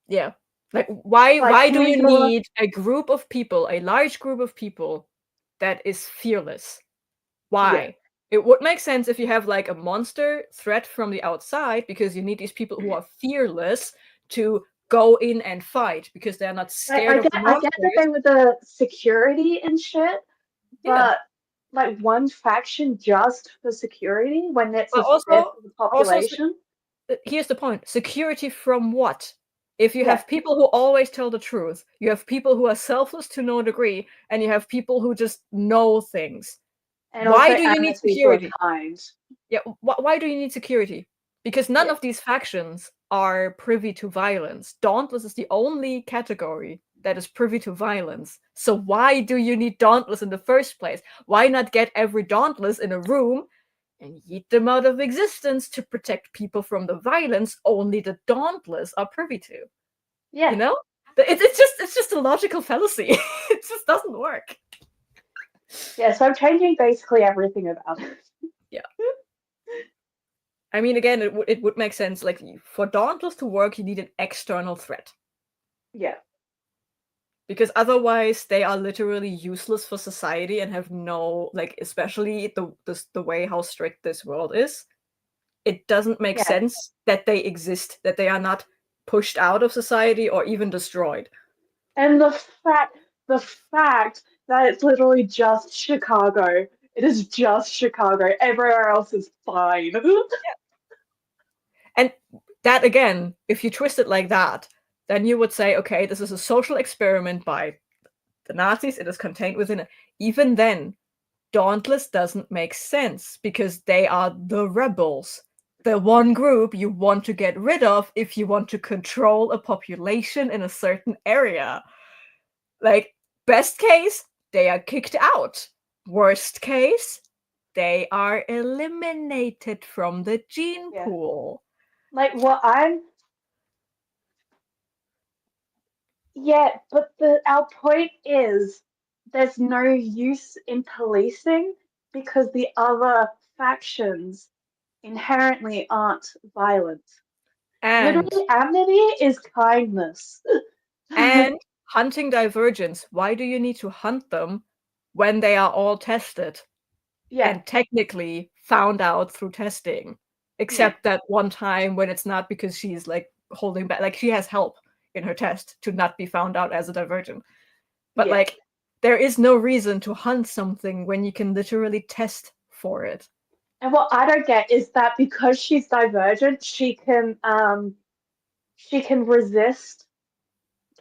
Yeah. Like why do you need a group of people, a large group of people that is fearless? Why? Yeah. It would make sense if you have like a monster threat from the outside, because you need these people who are fearless to go in and fight because they're not scared of the monsters. I get that they were the security and shit, but like one faction just for security when it's But a fifth also, of the also population. here's the point: security from what? If you Yeah, have people who always tell the truth, you have people who are selfless to no degree, and you have people who just know things. and also Why do you need amity who are security? kind. Yeah, why do you need security? Because none Yeah, of these factions are privy to violence. Dauntless is the only category that is privy to violence. So why do you need Dauntless in the first place? Why not get every Dauntless in a room and yeet them out of existence to protect people from the violence only the Dauntless are privy to? You yeah, know? It's just a logical fallacy. It just doesn't work. yeah. So I'm changing basically everything about it. Yeah. I mean, again, it would make sense. Like for Dauntless to work, you need an external threat Yeah, because otherwise they are literally useless for society and have no like, especially the way how strict this world is. It doesn't make yeah. sense that they exist, that they are not pushed out of society or even destroyed. And the fact that it's literally just Chicago. It is just Chicago. Everywhere else is fine. And that again, if you twist it like that, then you would say, okay, this is a social experiment by the Nazis. It is contained within it. Even then, Dauntless doesn't make sense because they are the rebels. The one group you want to get rid of if you want to control a population in a certain area. Like, best case, they are kicked out. Worst case, they are eliminated from the gene Yeah. pool. Like what I'm Yeah, but the our point is there's no use in policing because the other factions inherently aren't violent. And Literally, amity is kindness. and hunting divergence. Why do you need to hunt them when they are all tested Yeah, and technically found out through testing? yeah, Except that one time when it's not because she's like holding back, like she has help in her test to not be found out as a divergent. But yeah. like, there is no reason to hunt something when you can literally test for it. And what I don't get is that because she's divergent, she can resist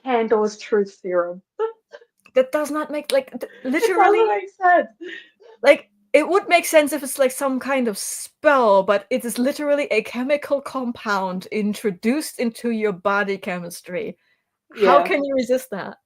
Candle's truth serum. That does not make like It doesn't literally make sense. like it would make sense if it's like some kind of spell, but it is literally a chemical compound introduced into your body chemistry. How Yeah. can you resist that?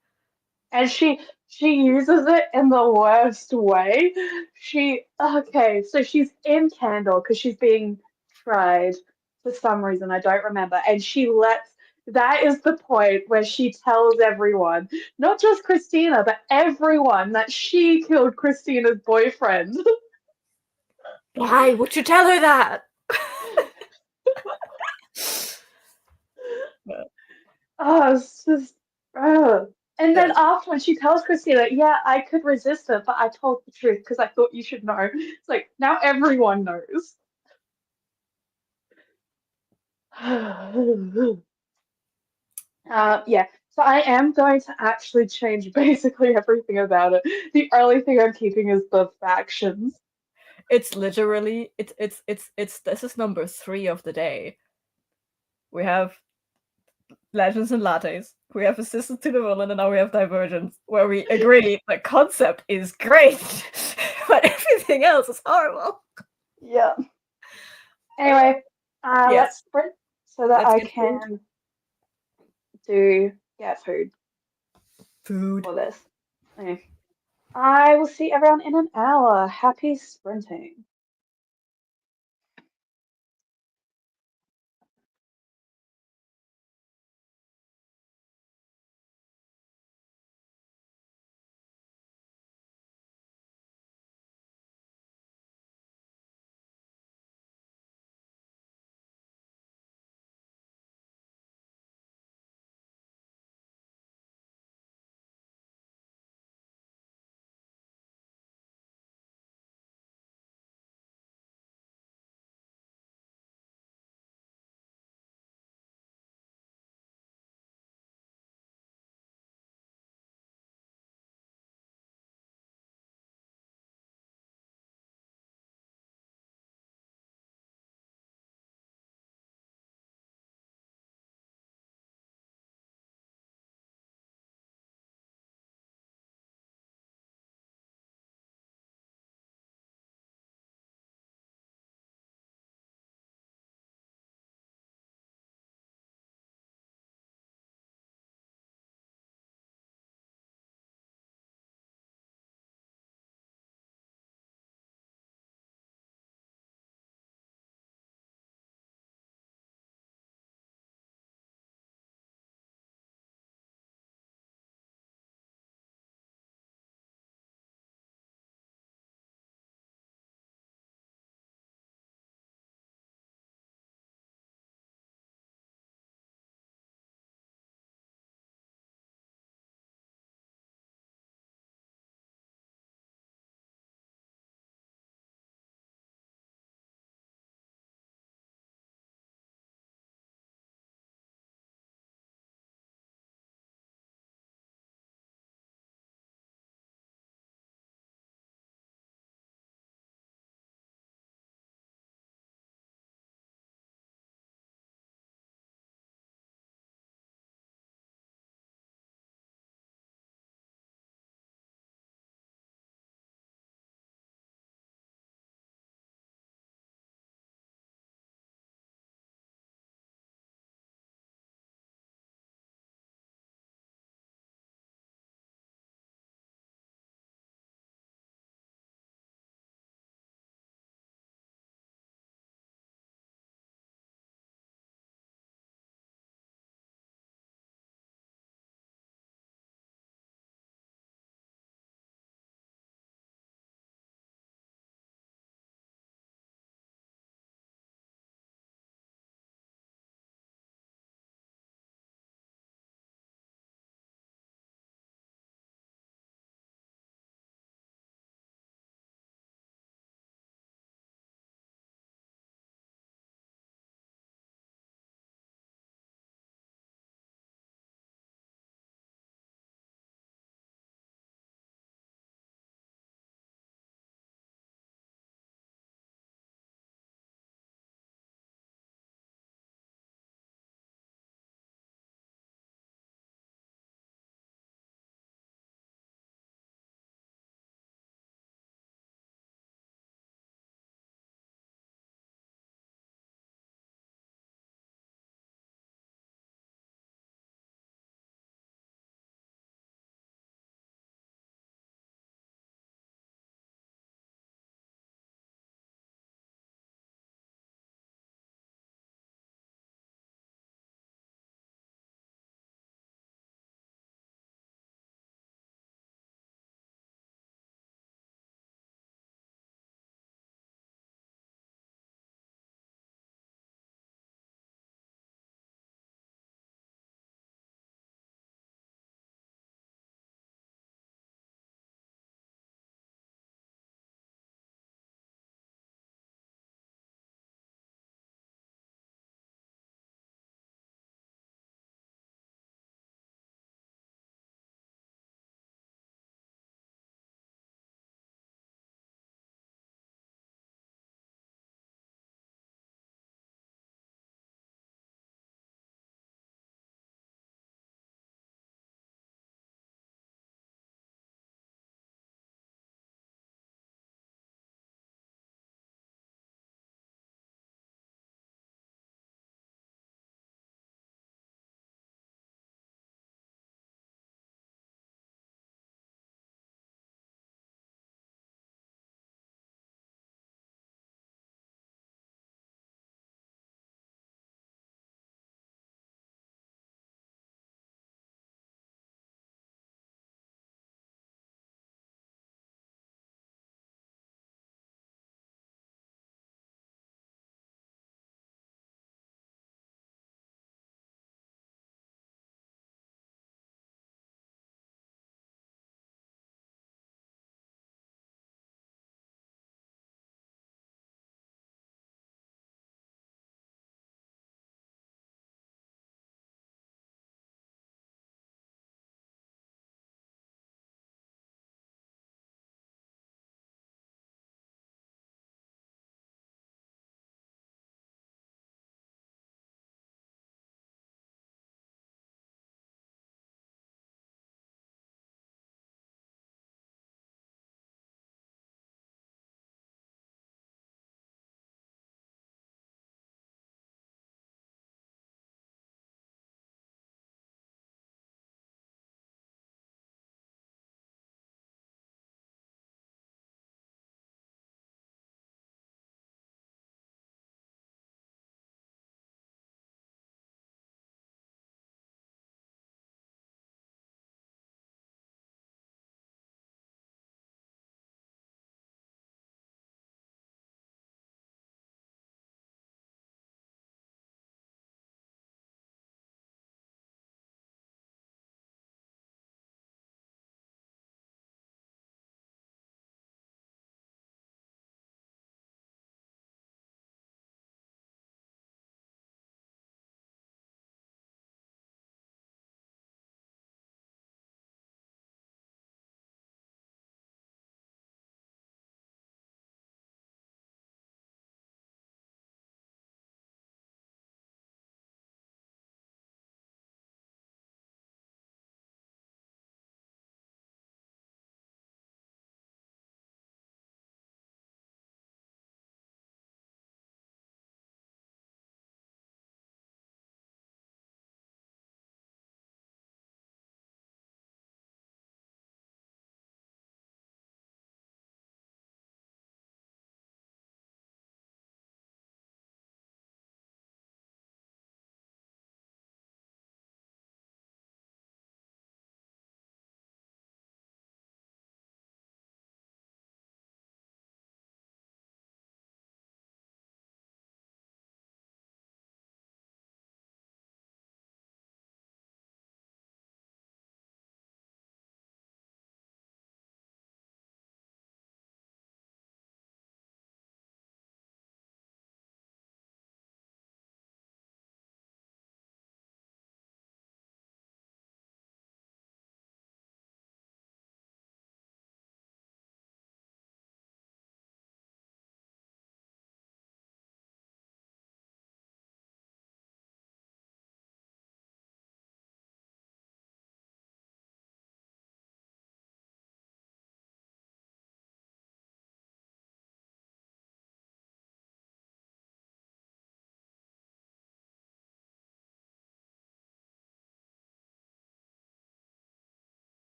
And she uses it in the worst way. She okay, so she's in Candle because she's being tried for some reason I don't remember, and she lets that is the point where she tells everyone, not just Christina, but everyone that she killed Christina's boyfriend. Why would you tell her that? Oh, it's just and then Yes. after when she tells Christina, yeah, I could resist it, but I told the truth because I thought you should know. It's like now everyone knows. Yeah, so I am going to actually change basically everything about it. The only thing I'm keeping is the factions. It's literally it's this is number 3 of the day. We have Legends and Lattes. We have Assistance to the Villain, and now we have Divergence, where we agree the concept is great, but everything else is horrible. Yeah. Anyway, let's Yes, sprint so that let's I get food. can do get food Food. for this. Okay. I will see everyone in an hour. Happy sprinting.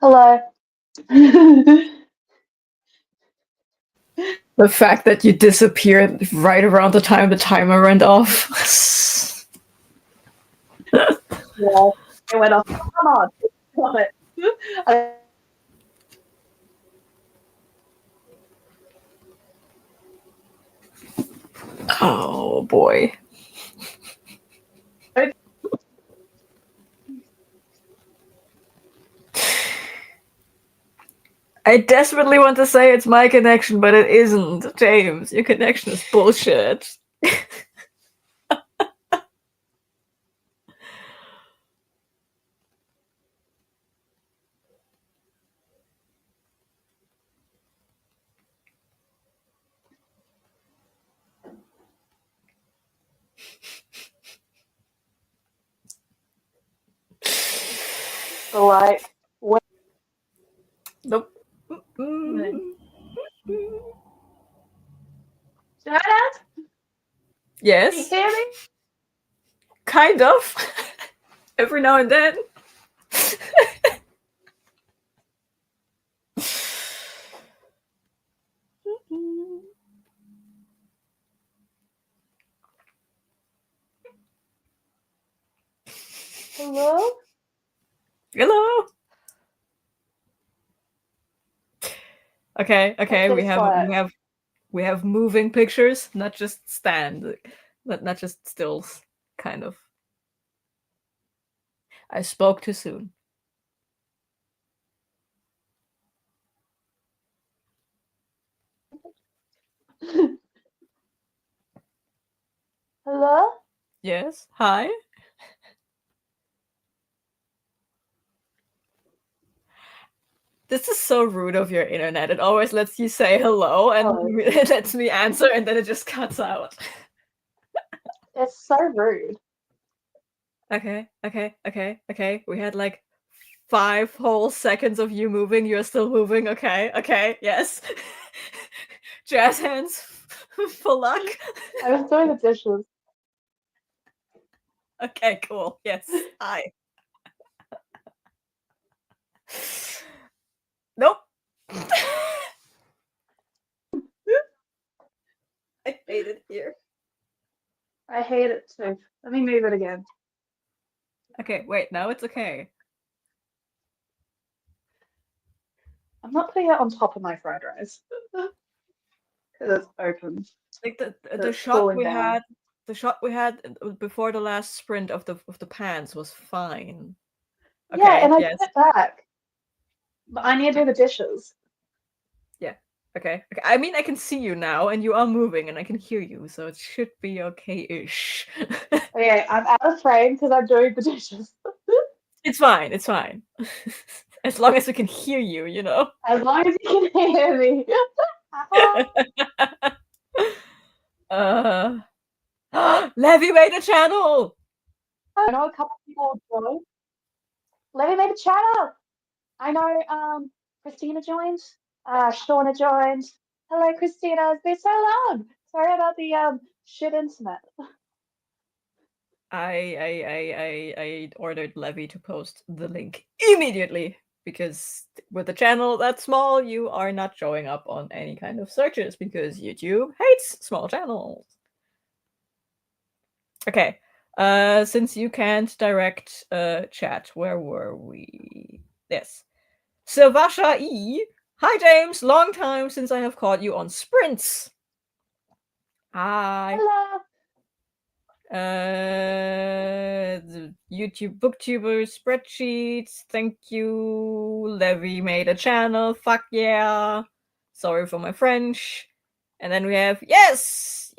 Hello. The fact that you disappeared right around the time the timer went off. Yeah, it went off. Come on. Stop it. I- Oh boy. I desperately want to say it's my connection, but it isn't. James, your connection is bullshit. So like, what? Nope. Janet, can you Yes, hear me? kind of. Every now and then. Hello? Hello. Okay, Like okay. this quiet. We have moving pictures, not just stand, not just stills. Kind of. I spoke too soon. Hello? Yes. Hi. This is so rude of your internet. It always lets you say hello and Oh, it lets me answer and then it just cuts out. it's so rude. Okay. We had like 5 whole seconds of you moving. You're still moving. Okay. Yes. Jazz hands for luck. I was doing the dishes. Okay, cool. Yes. Hi. Nope. I hate it here. I hate it too. Let me move it again. Okay, wait, now it's okay. I'm not putting it on top of my fried rice because it's open. Like So the it's shot cooling we down. had, before the last sprint of the pans was fine. Yeah, Okay, and I yes. put it back. But I need to do the dishes. Yeah. Okay. I mean, I can see you now, and you are moving, and I can hear you, so it should be okay-ish. Okay, I'm out of frame because I'm doing the dishes. It's fine. It's fine. As long as we can hear you, you know. As long as you can hear me. uh, Levy made a channel. I know a couple people joined. Levy made a channel. I know Christina joined. Shauna joined. Hello, Christina. It's been so long. Sorry about the shit internet. I ordered Levy to post the link immediately because with a channel that small, you are not showing up on any kind of searches because YouTube hates small channels. Okay. Since you can't direct chat, where were we? Yes. Savasha E. Hi James, long time since I have caught you on sprints. Hi. Hello. The YouTube booktuber spreadsheets. Thank you. Levy made a channel. Fuck yeah. Sorry for my French. And then we have yes.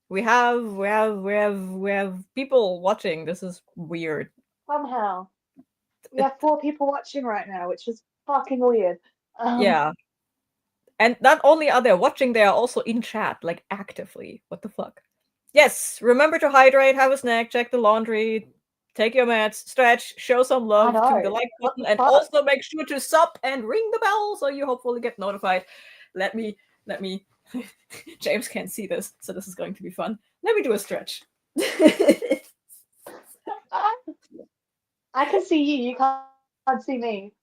We have people watching. This is weird. Somehow. We It, have 4 people watching right now, which is fucking weird. yeah. And not only are they watching, they are also in chat, like actively. What the fuck? Yes, remember to hydrate, have a snack, check the laundry, take your meds, stretch, show some I love to the know. like What button, the and fuck? also make sure to sub and ring the bell so you hopefully get notified. Let me. James can't see this, so this is going to be fun. Let me do a stretch. I can see you. You can't Can't see me.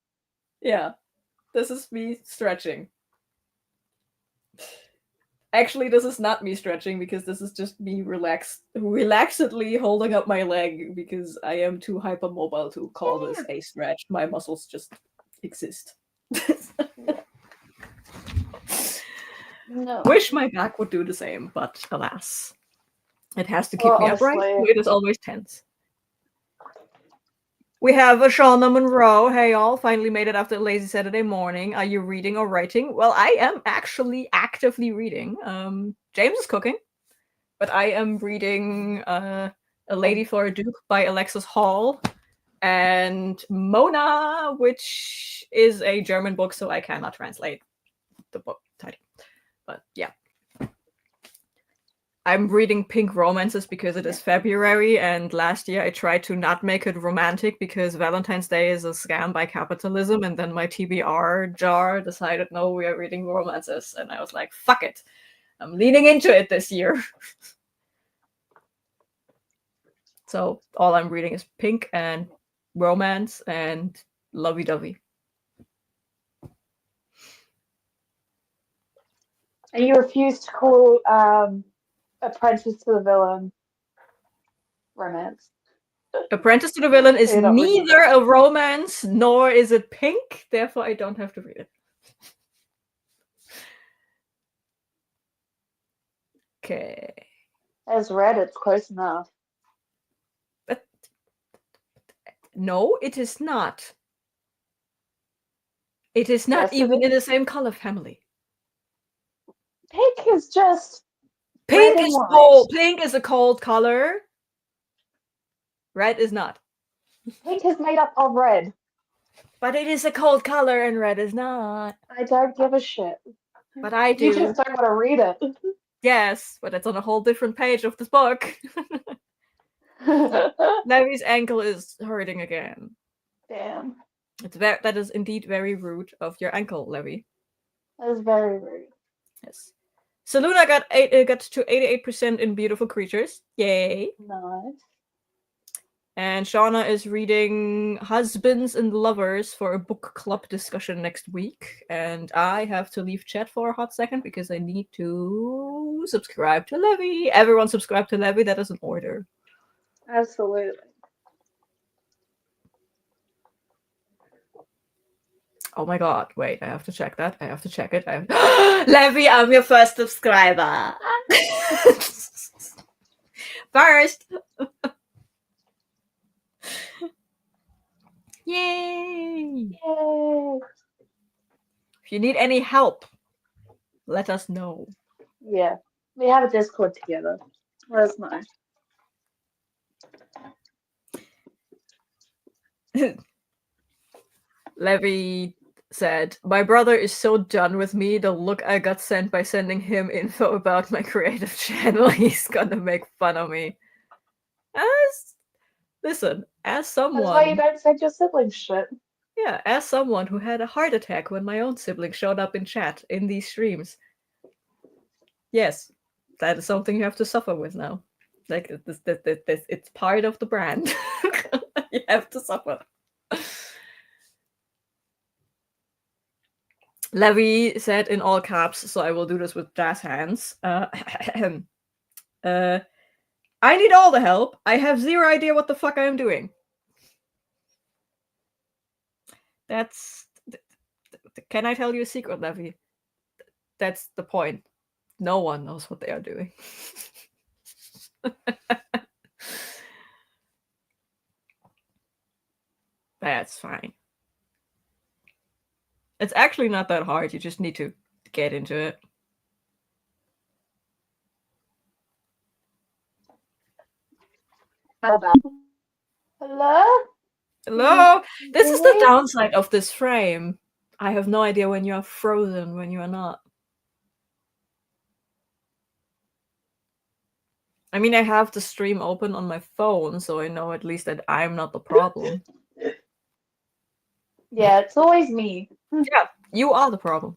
Yeah, this is me stretching. Actually, this is not me stretching because this is just me relaxedly holding up my leg because I am too hypermobile to call this a stretch. My muscles just exist. No. Wish my back would do the same, but alas. It has to keep me upright, so it is always tense. We have a Shauna Monroe. Hey, y'all. Finally made it after a lazy Saturday morning. Are you reading or writing? Well, I am actually actively reading. James is cooking, but I am reading A Lady for a Duke by Alexis Hall and Mona, which is a German book, so I cannot translate the book title. But yeah. I'm reading Pink Romances because it is February, and last year I tried to not make it romantic because Valentine's Day is a scam by capitalism, and then my TBR jar decided, no, we are reading romances, and I was like, fuck it. I'm leaning into it this year. So all I'm reading is Pink and romance and lovey-dovey. And you refuse to call Apprentice to the Villain romance. Apprentice to the Villain is You're not reading neither a romance nor is it pink, therefore I don't have to read it. Okay. As red, it's close enough. But no, it is not. It is not Yes, it even in the is. same color family. Pink is just Pink red and is white. cold. Pink is a cold color. Red is not. Pink is made up of red. But it is a cold color and red is not. I don't give a shit. But I do. You just don't want to read it. Yes, but it's on a whole different page of this book. Levy's ankle is hurting again. Damn. That is indeed very rude of your ankle, Levy. That is very rude. Yes. Saluna got to 88% in Beautiful Creatures. Yay. Nice. And Shauna is reading Husbands and Lovers for a book club discussion next week. And I have to leave chat for a hot second because I need to subscribe to Levy. Everyone subscribe to Levy. That is an order. Absolutely. Oh my god. Wait, I have to check that. I have to check it. Levy, I'm your first subscriber. First. Yay! Yay! If you need any help, let us know. Yeah, we have a Discord together. Let us know. Levy said, my brother is so done with me. The look I got sent by sending him info about my creative channel. He's gonna make fun of me. Listen, as someone... That's why you don't send your siblings shit. Yeah, as someone who had a heart attack when my own sibling showed up in chat in these streams. Yes, that is something you have to suffer with now. Like, it's part of the brand. You have to suffer. Levy said in all caps, so I will do this with jazz hands. I need all the help. I have zero idea what the fuck I am doing. That's... Can I tell you a secret, Levy? That's the point. No one knows what they are doing. That's fine. It's actually not that hard. You just need to get into it. Hello? Hello? This is the downside of this frame. I have no idea when you are frozen, when you are not. I mean, I have the stream open on my phone, so I know at least that I'm not the problem. Yeah, it's always me. Yeah, you are the problem.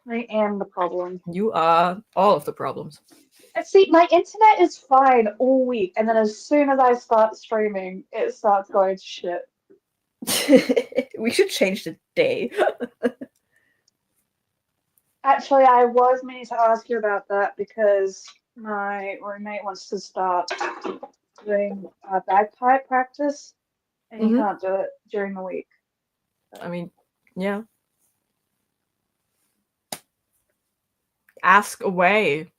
I am the problem. You are all of the problems. See, my internet is fine all week, and then as soon as I start streaming, it starts going to shit. We should change the day. Actually, I was meaning to ask you about that because my roommate wants to start doing bagpipe practice, and he Hmm. can't do it during the week. I mean, yeah. Ask away.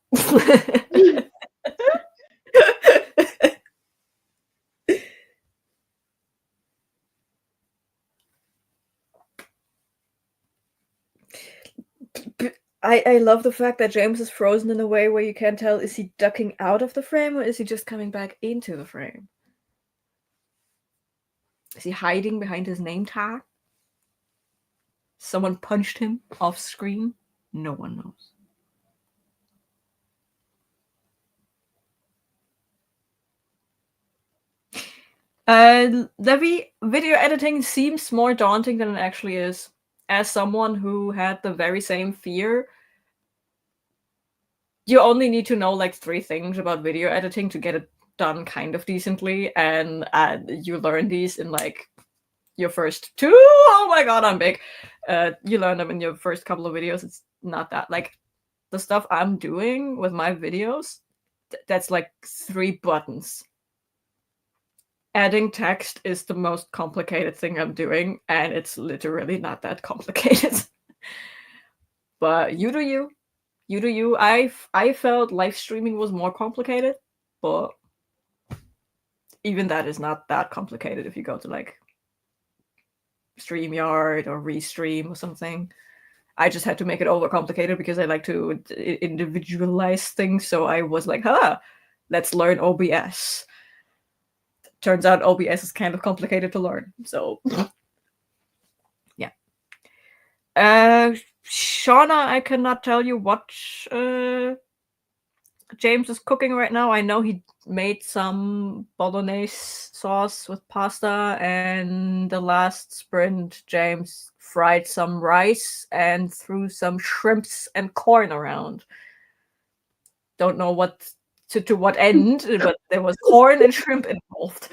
I love the fact that James is frozen in a way where you can't tell, is he ducking out of the frame or is he just coming back into the frame? Is he hiding behind his name tag? Someone punched him off screen? No one knows. Levi, video editing seems more daunting than it actually is. As someone who had the very same fear, you only need to know like 3 things about video editing to get it done kind of decently, and you learn these in like your first 2. Oh my god, I'm big. You learn them in your first couple of videos. It's not that like the stuff I'm doing with my videos. That's like 3 buttons. Adding text is the most complicated thing I'm doing, and it's literally not that complicated. But you do you. You do you. I felt live streaming was more complicated, but even that is not that complicated if you go to like StreamYard or Restream or something. I just had to make it overcomplicated because I like to individualize things. So I was like, let's learn OBS. Turns out OBS is kind of complicated to learn. So, yeah. Shauna, I cannot tell you what James is cooking right now. I know he made some bolognese sauce with pasta, and the last sprint, James fried some rice and threw some shrimps and corn around. Don't know what to what end, but there was corn and shrimp involved.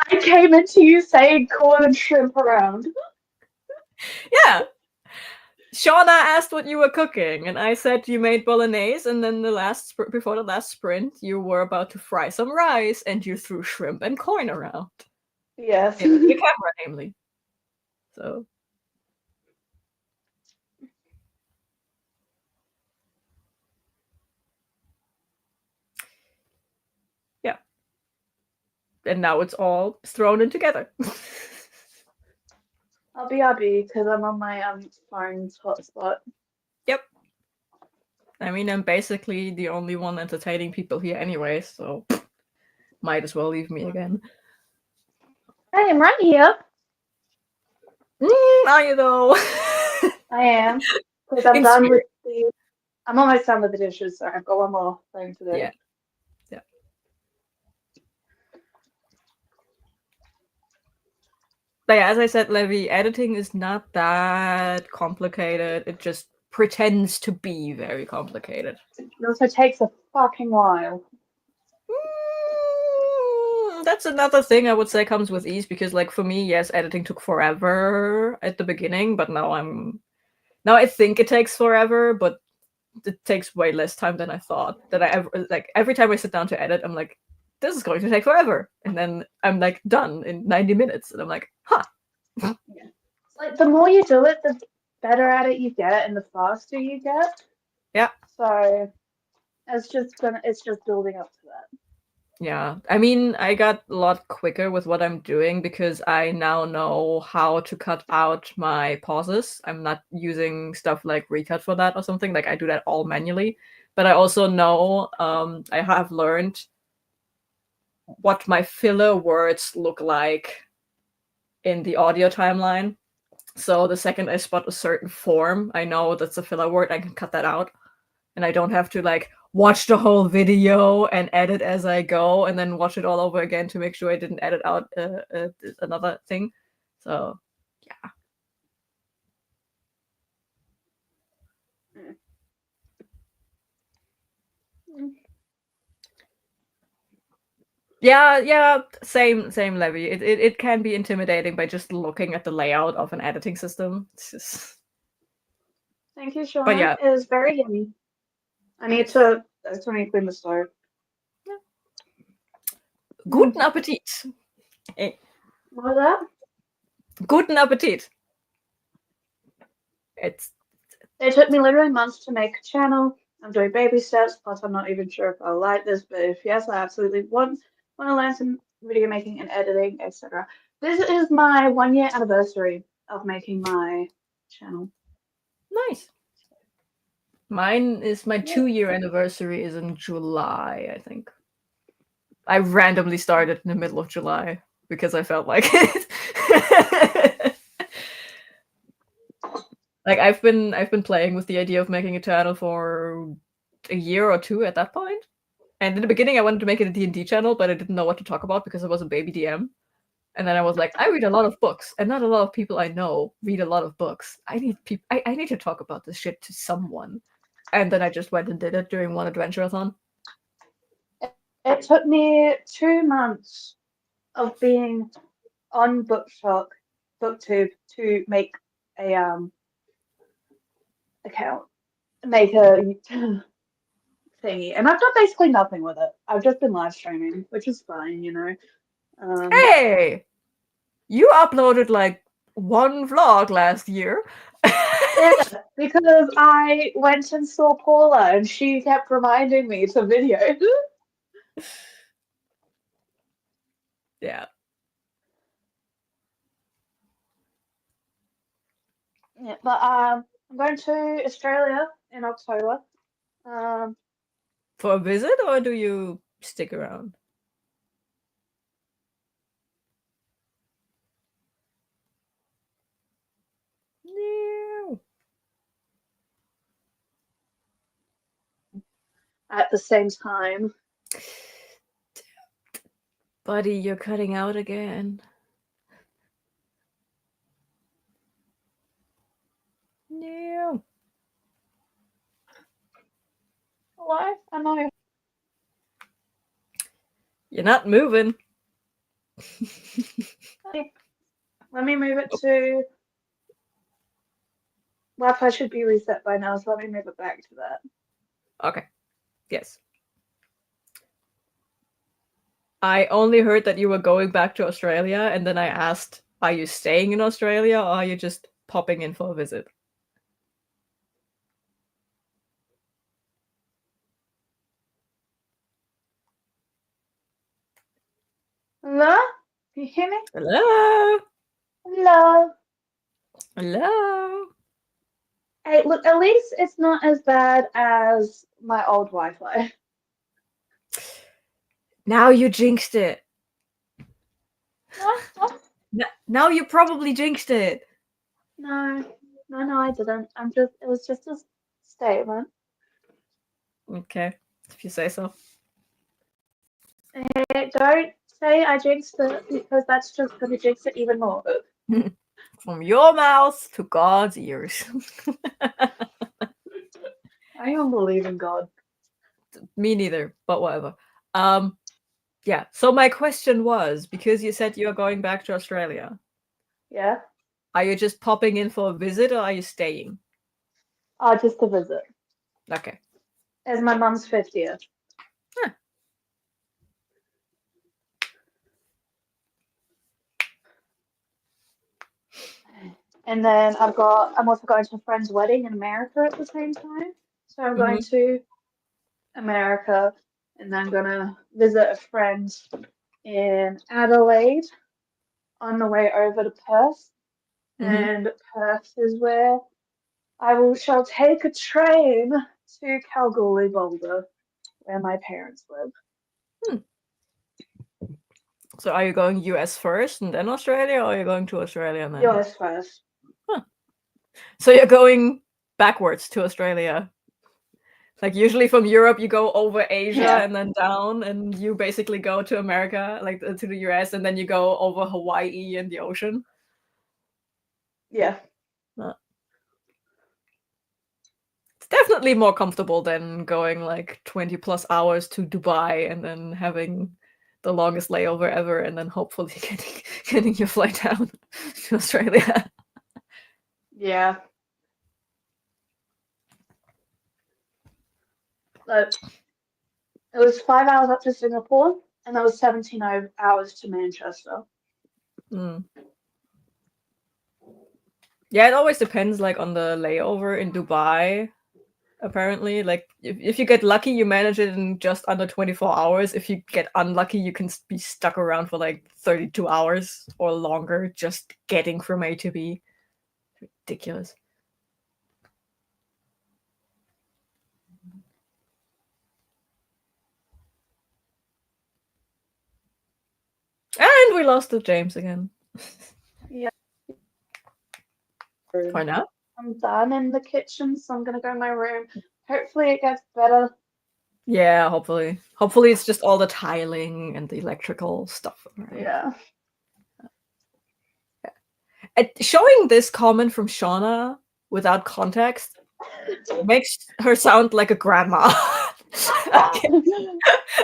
I came into you saying corn and shrimp around. Yeah. Shauna asked what you were cooking, and I said you made bolognese, and then before the last sprint, you were about to fry some rice, and you threw shrimp and corn around. Yes. In the camera, namely. So. Yeah. And now it's all thrown in together. I'll be happy because I'm on my phone's hotspot. Yep. I mean, I'm basically the only one entertaining people here anyway, so might as well leave me again. I am right here. Are you though? I am. Because I'm done with the. I'm almost done with the dishes, so I've got one more thing to do. Yeah. Yeah. But yeah, as I said, Levi, editing is not that complicated. It just pretends to be very complicated. It also takes a fucking while. That's another thing I would say comes with ease because, like, for me, yes, editing took forever at the beginning, but now I think it takes forever, but it takes way less time than I thought. That I ever like every time I sit down to edit, I'm like, this is going to take forever, and then I'm like done in 90 minutes, and I'm like, huh. Yeah. It's like the more you do it, the better at it you get, and the faster you get. Yeah. So it's just building up to that. Yeah, I mean, I got a lot quicker with what I'm doing because I now know how to cut out my pauses. I'm not using stuff like Recut for that or something. Like I do that all manually. But I also know I have learned what my filler words look like in the audio timeline. So the second I spot a certain form, I know that's a filler word. I can cut that out, and I don't have to like watch the whole video and edit as I go, and then watch it all over again to make sure I didn't edit out another thing. So, yeah. Yeah, same Levy. It can be intimidating by just looking at the layout of an editing system. It's just, Thank you, but Shauna. yeah, It was very yummy. I need nice. to clean the stove. Yeah. Mm. Guten Appetit. Eh, What was that? Guten Appetit. It's It took me literally months to make a channel. I'm doing baby steps, plus I'm not even sure if I'll like this, but if yes, I absolutely want to learn some video making and editing, etc. This is my 1 year anniversary of making my channel. nice. Mine is my Yeah. 2-year anniversary is in July, I think. I randomly started in the middle of July because I felt like it. Like I've been playing with the idea of making a channel for a year or two at that point. And in the beginning I wanted to make it a D&D channel, but I didn't know what to talk about because I was a baby DM. And then I was like, I read a lot of books, and not a lot of people I know read a lot of books. I need to talk about this shit to someone. And then I just went and did it during one adventure-a-thon. It took me 2 months of being on BookTube to make a account, make a thingy, and I've done basically nothing with it. I've just been live streaming, which is fine, you know. Hey! You uploaded like one vlog last year. Yeah, because I went and saw Paula, and she kept reminding me to video. Yeah. Yeah, but I'm going to Australia in October. Um, For a visit, or do you stick around? No. at the same time. Buddy, you're cutting out again. No. Why? I know. You're not moving. Let me move it to. Wi-Fi should be reset by now, so let me move it back to that. Okay. Yes. I only heard that you were going back to Australia, and then I asked, are you staying in Australia, or are you just popping in for a visit? Hello? Can you hear me? Hello? Hello. Hello? Hey, look, at least it's not as bad as my old Wi-Fi. Now you jinxed it. What? Now you probably jinxed it. No, I didn't. It was just a statement. Okay, if you say so. Hey, don't say I jinxed it because that's just going to jinx it even more. From your mouth to God's ears. I don't believe in God. Me neither, but whatever. Yeah, so my question was, because you said you're going back to Australia, Yeah? are you just popping in for a visit, or are you staying? Just a visit. Okay. It's my mum's 50th. Huh. And then I'm also going to a friend's wedding in America at the same time. So I'm going to America, and then I'm gonna visit a friend in Adelaide on the way over to Perth. And Perth is where shall take a train to Kalgoorlie Boulder, where my parents live. So are you going US first and then Australia, or are you going to Australia and then? US first. Huh. So you're going backwards to Australia. Like usually from Europe, you go over Asia Yeah. and then down, and you basically go to America, like to the US, and then you go over Hawaii and the ocean. Yeah. It's definitely more comfortable than going like 20 plus hours to Dubai and then having the longest layover ever, and then hopefully getting your flight down to Australia. Yeah. Look, it was 5 hours up to Singapore, and that was 17 hours to Manchester. Mm. Yeah, it always depends like on the layover in Dubai. Apparently, like if you get lucky, you manage it in just under 24 hours. If you get unlucky, you can be stuck around for like 32 hours or longer just getting from A to B. Ridiculous. And we lost to James again. Yeah. For now? I'm done in the kitchen, so I'm gonna go in my room. Hopefully it gets better. Yeah, hopefully. Hopefully it's just all the tiling and the electrical stuff. Right? Yeah. Showing this comment from Shauna without context makes her sound like a grandma.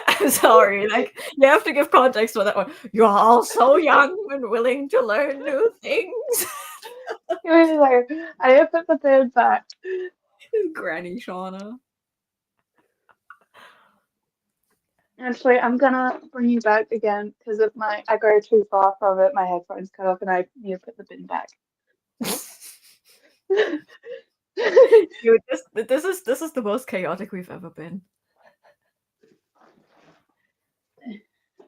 I'm sorry. Like, you have to give context for that one. You're all so young and willing to learn new things. Like, I have to put the third back. Granny Shauna. Actually, I'm gonna bring you back again because if I go too far from it, my headphones cut off and I need to put the bin back. Dude, this is the most chaotic we've ever been.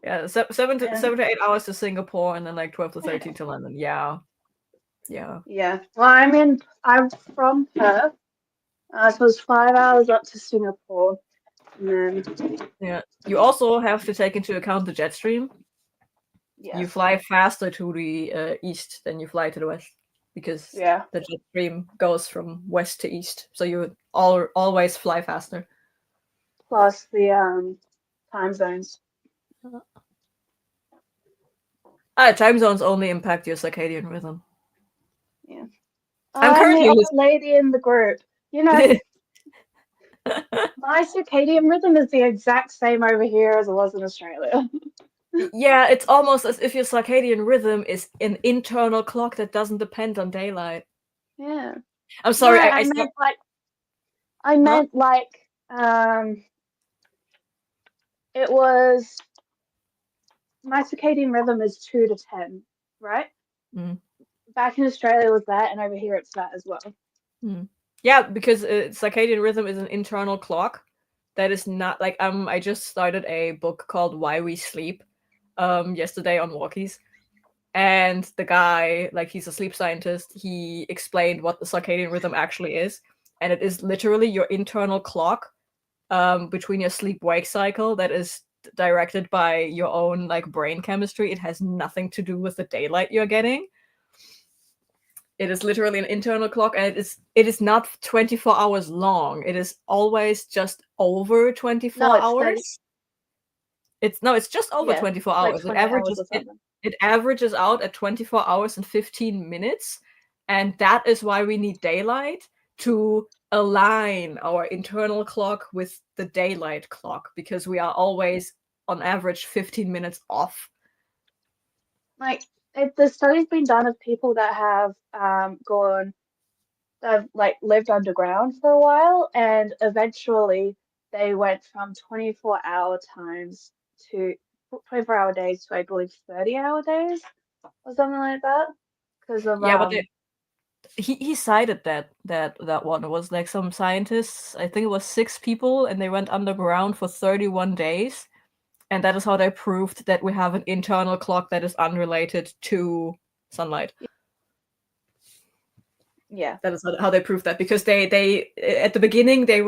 Yeah, 7 to 8 hours to Singapore and then like 12 to 13 to London. Yeah. Yeah. Well, I'm from Perth. So it was 5 hours up to Singapore. And then Yeah. You also have to take into account the jet stream. yes. You fly faster to the east than you fly to the west because the jet stream goes from west to east. So you always fly faster. Plus the time zones. Time zones only impact your circadian rhythm. Yeah. I'm currently the lady in the group. You know, my circadian rhythm is the exact same over here as it was in Australia. Yeah, it's almost as if your circadian rhythm is an internal clock that doesn't depend on daylight. Yeah. I'm sorry. No, I meant like it was my circadian rhythm is 2 to 10, right? Mm. Back in Australia was that, and over here it's that as well. Mm. Yeah, because circadian rhythm is an internal clock that is not like I just started a book called Why We Sleep yesterday on Walkies. And the guy, like, he's a sleep scientist, he explained what the circadian rhythm actually is. And it is literally your internal clock between your sleep-wake cycle that is directed by your own, like, brain chemistry. It has nothing to do with the daylight you're getting. It is literally an internal clock, and it is not 24 hours long. It is always just over 24 hours. It's just over 24 hours. Like it averages out at 24 hours and 15 minutes, and that is why we need daylight to align our internal clock with the daylight clock, because we are always on average 15 minutes off. Like the study's been done of people that have like lived underground for a while, and eventually they went from 24-hour times to 24-hour days to, I believe, 30-hour days or something like that. Because of but he cited that one. It was like some scientists, I think it was 6 people, and they went underground for 31 days. And that is how they proved that we have an internal clock that is unrelated to sunlight. Yeah. That is how they proved that, because they at the beginning they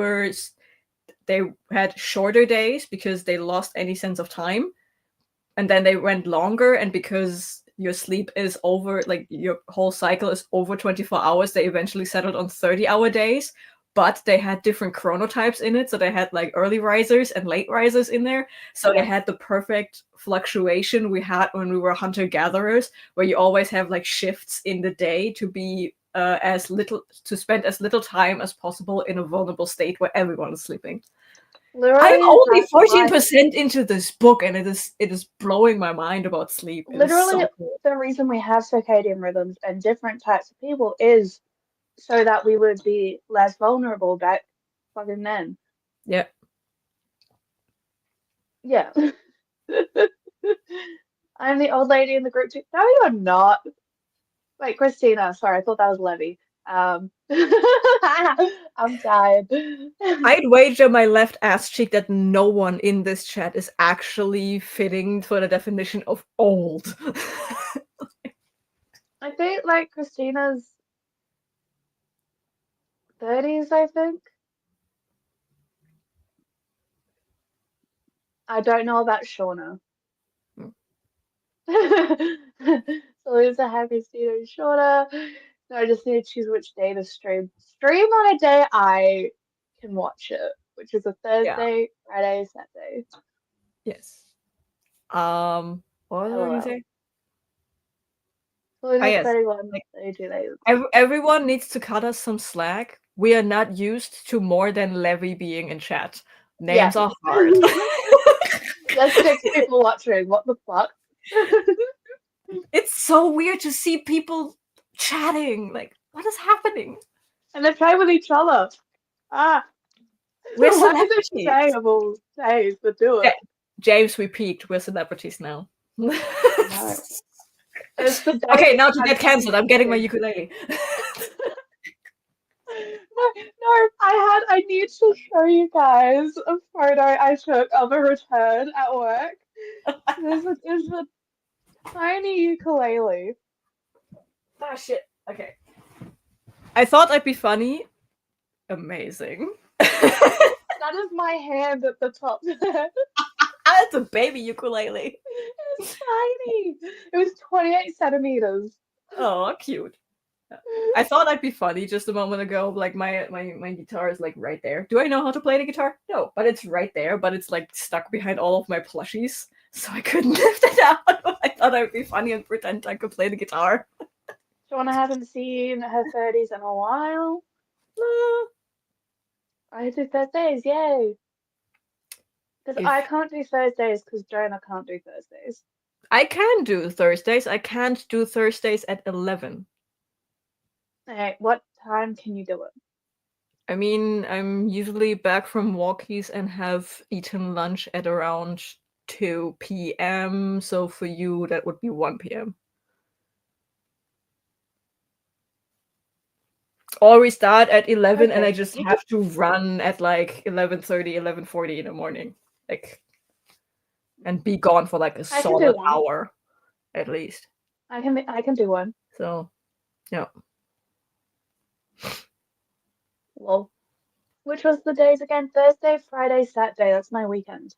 had shorter days because they lost any sense of time. And then they went longer, and because your sleep is over, like your whole cycle is over 24 hours, they eventually settled on 30-hour days. But they had different chronotypes in it, so they had like early risers and late risers in there. So they had the perfect fluctuation we had when we were hunter-gatherers, where you always have like shifts in the day to be to spend as little time as possible in a vulnerable state where everyone is sleeping. I'm Literally, only that's why. 14% into this book, and it is blowing my mind about sleep. It is Literally, so good. the reason we have circadian rhythms and different types of people is so that we would be less vulnerable back fucking then. Yeah. Yeah. I'm the old lady in the group too. No, you're not. Wait, Christina. Sorry, I thought that was Levy. I'm tired. I'd wager my left ass cheek that no one in this chat is actually fitting for the definition of old. I think like Christina's 30s, I think. I don't know about Shauna. So Lisa had Christina and Shauna. No, I just need to choose which day to stream. Stream on a day I can watch it, which is a Yeah. Thursday, Friday, Saturday. Yes. What was I going to LOL. say? So it has Yes. 31, Like 32 days. everyone needs to cut us some slack. We are not used to more than Levy being in chat. Yeah. Names are hard. There's 6 people watching. What the fuck? It's so weird to see people chatting. Like, what is happening? And they're playing with each other. Ah. We're Why is it celebrities. today of all days to do it? James, we peaked. We're celebrities now. No. It's the day Okay, now to I'm get cancelled, I'm getting my thinking. ukulele. No, I need to show you guys a photo I took of a return at work. There's a tiny ukulele. Ah, shit. Okay. I thought I'd be funny. Amazing. That is my hand at the top. It's a baby ukulele. It's tiny. It was 28 centimeters. Oh, cute. I thought I'd be funny just a moment ago. Like my guitar is like right there. Do I know how to play the guitar? No, but it's right there. But it's like stuck behind all of my plushies, so I couldn't lift it out. I thought I'd be funny and pretend I could play the guitar. Shauna hasn't seen her 30s in a while. I do Thursdays, yay! Because I can't do Thursdays because Jonah can't do Thursdays. I can do Thursdays. I can't do Thursdays at 11. Okay, what time can you do it? I mean, I'm usually back from walkies and have eaten lunch at around 2 p.m. So for you, that would be 1 p.m. Or we start at 11 and I just have to run at like 11:30, 11:40 in the morning. Like, and be gone for like a solid hour at least. I can do one. So, yeah. Well, which was the days again? Thursday, Friday, Saturday. That's my weekend.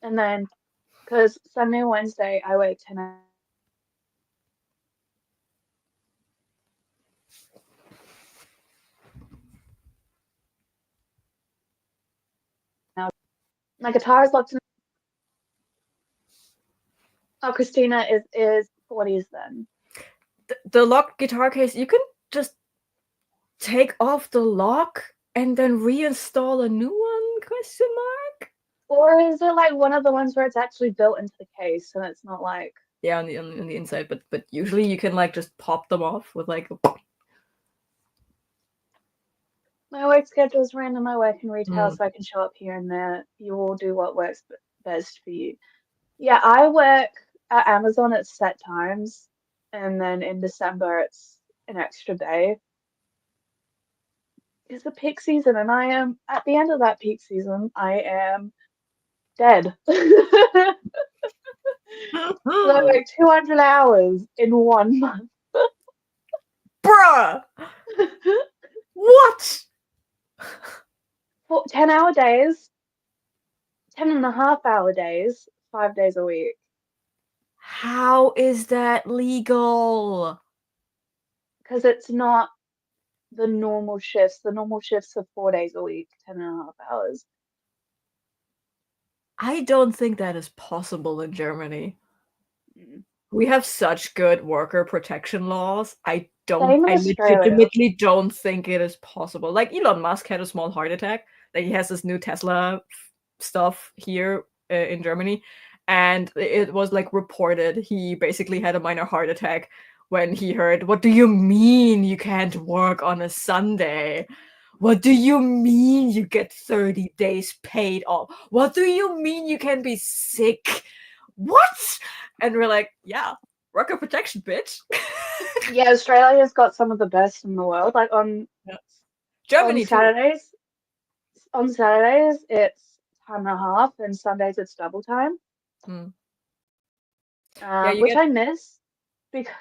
And then, because Sunday and Wednesday, I work 10 hours. My guitar is locked in. Oh, Christina is 40s then. The locked guitar case, you can just take off the lock and then reinstall a new one? Question mark. Or is it like one of the ones where it's actually built into the case and it's not like on the inside, but usually you can like just pop them off with like a... My work schedule is random. I work in retail, so I can show up here and there. You will do what works best for you. Yeah, I work at Amazon at set times, and then in December it's an extra day. It's the peak season, and I am at the end of that peak season. I am dead. Like 200 hours in 1 month. Bruh! What? 10-hour days, 10.5-hour days, 5 days a week. How is that legal? Because it's not the normal shifts. The normal shifts are 4 days a week, 10.5 hours. I don't think that is possible in Germany. Mm. We have such good worker protection laws. I legitimately don't think it is possible. Like Elon Musk had a small heart attack, Like, he has this new Tesla stuff here in Germany, and it was like reported he basically had a minor heart attack when he heard, "What do you mean you can't work on a Sunday? What do you mean you get 30 days paid off? What do you mean you can be sick? What?" And we're like, yeah, worker protection, bitch. Yeah, Australia's got some of the best in the world. Like on Germany too. On Saturdays it's time and a half, and Sundays it's double time. Yeah, Which get... I miss because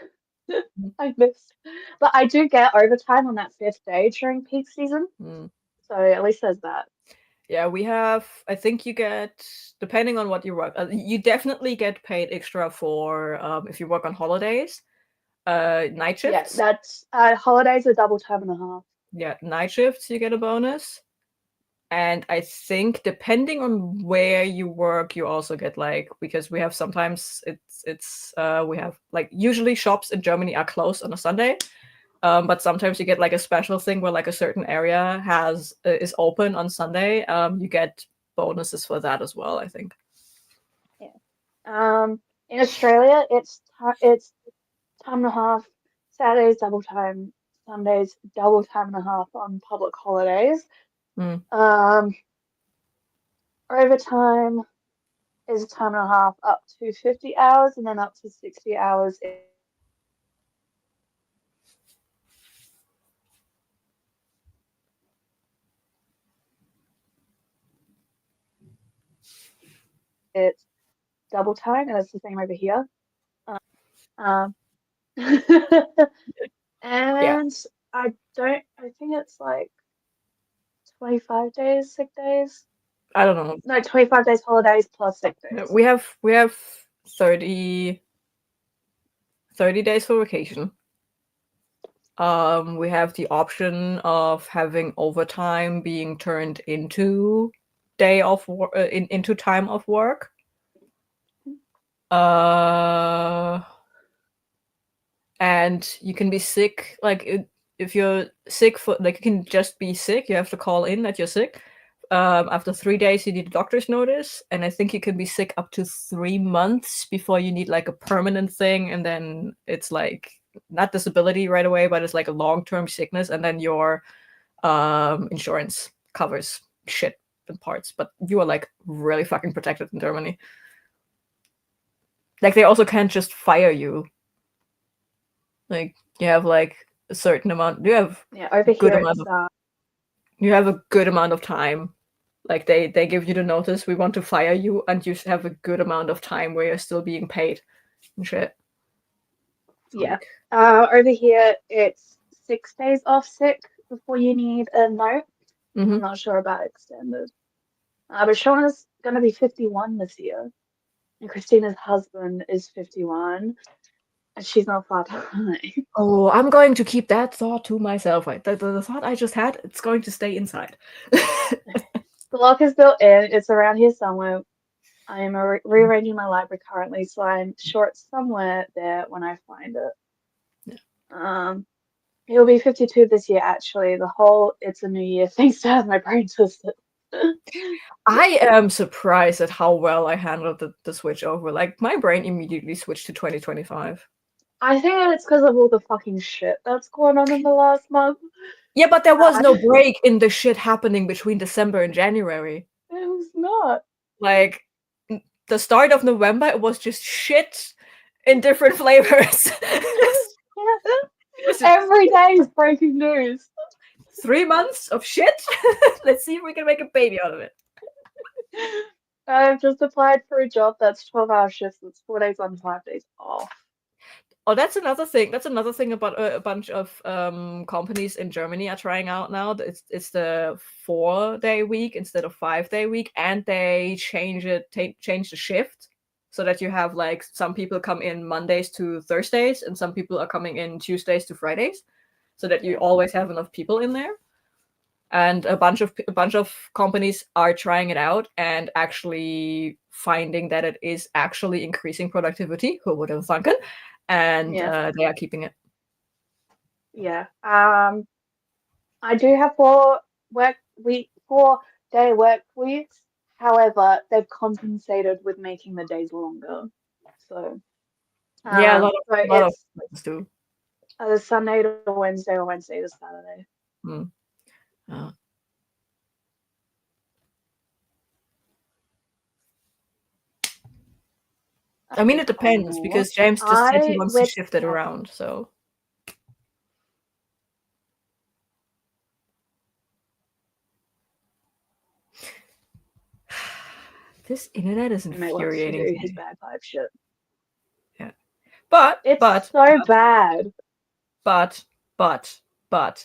I miss, but I do get overtime on that 5th day during peak season. So at least there's that. Yeah, we have, I think you get, depending on what you work, you definitely get paid extra for if you work on holidays, night shifts. Yeah, that's holidays are double time and a half. Yeah, night shifts you get a bonus. And I think depending on where you work, you also get like, because we have sometimes we have like, usually shops in Germany are closed on a Sunday. But sometimes you get like a special thing where like a certain area is open on Sunday. You get bonuses for that as well, I think. Yeah. In Australia, it's time and a half. Saturdays double time. Sundays double time and a half on public holidays. Overtime is time and a half up to 50 hours, and then up to 60 hours. It's double time, and it's the same over here. And I think it's like 25 days, sick days. I don't know. No, 25 days holidays plus sick days. We have 30 days for vacation. We have the option of having overtime being turned into into time of work. And you can be sick, like if you're sick for, like, you can just be sick. You have to call in that you're sick. After 3 days, you need a doctor's notice, and I think you can be sick up to 3 months before you need like a permanent thing, and then it's like not disability right away, but it's like a long-term sickness, and then your insurance covers shit and parts. But you are like really fucking protected in Germany. Like, they also can't just fire you. Like, you have like a certain amount. You have over here. You have a good amount of time. Like, they give you the notice, we want to fire you, and you have a good amount of time where you're still being paid and shit. Yeah. Over here, it's 6 days off sick before you need a note. I'm not sure about extended. But Shauna's going to be 51 this year. And Christina's husband is 51. And she's not far behind. Oh, I'm going to keep that thought to myself. Right? The thought I just had, it's going to stay inside. The lock is built in. It's around here somewhere. I am rearranging my library currently, so I'm sure it's somewhere there when I find it. Yeah. He'll be 52 this year, actually. The whole "it's a new year" thing to have my brain twisted. I am surprised at how well I handled the switch over. Like, my brain immediately switched to 2025. I think it's because of all the fucking shit that's going on in the last month. Yeah, but there was no break in the shit happening between December and January. It was not. Like, the start of November, it was just shit in different flavors. Every day is breaking news. 3 months of shit. Let's see if we can make a baby out of it. I've just applied for a job that's 12-hour shifts. It's 4 days on, 5 days off. Oh, that's another thing. That's another thing about a bunch of companies in Germany are trying out now. It's the 4-day week instead of 5-day week, and they change the shift so that you have like some people come in Mondays to Thursdays, and some people are coming in Tuesdays to Fridays, so that you always have enough people in there. And a bunch of companies are trying it out and actually finding that it is actually increasing productivity. Who would have thunk it? And they are keeping it. Yeah. I do have 4 day work weeks. However, they've compensated with making the days longer. So, Yeah, so a lot of it's places do. Sunday to Wednesday or Wednesday to Saturday. Mm. Uh, I mean, it depends because James just said he wants to shift it around. So this internet is infuriating. To do his bagpipe shit. Yeah, but so bad. But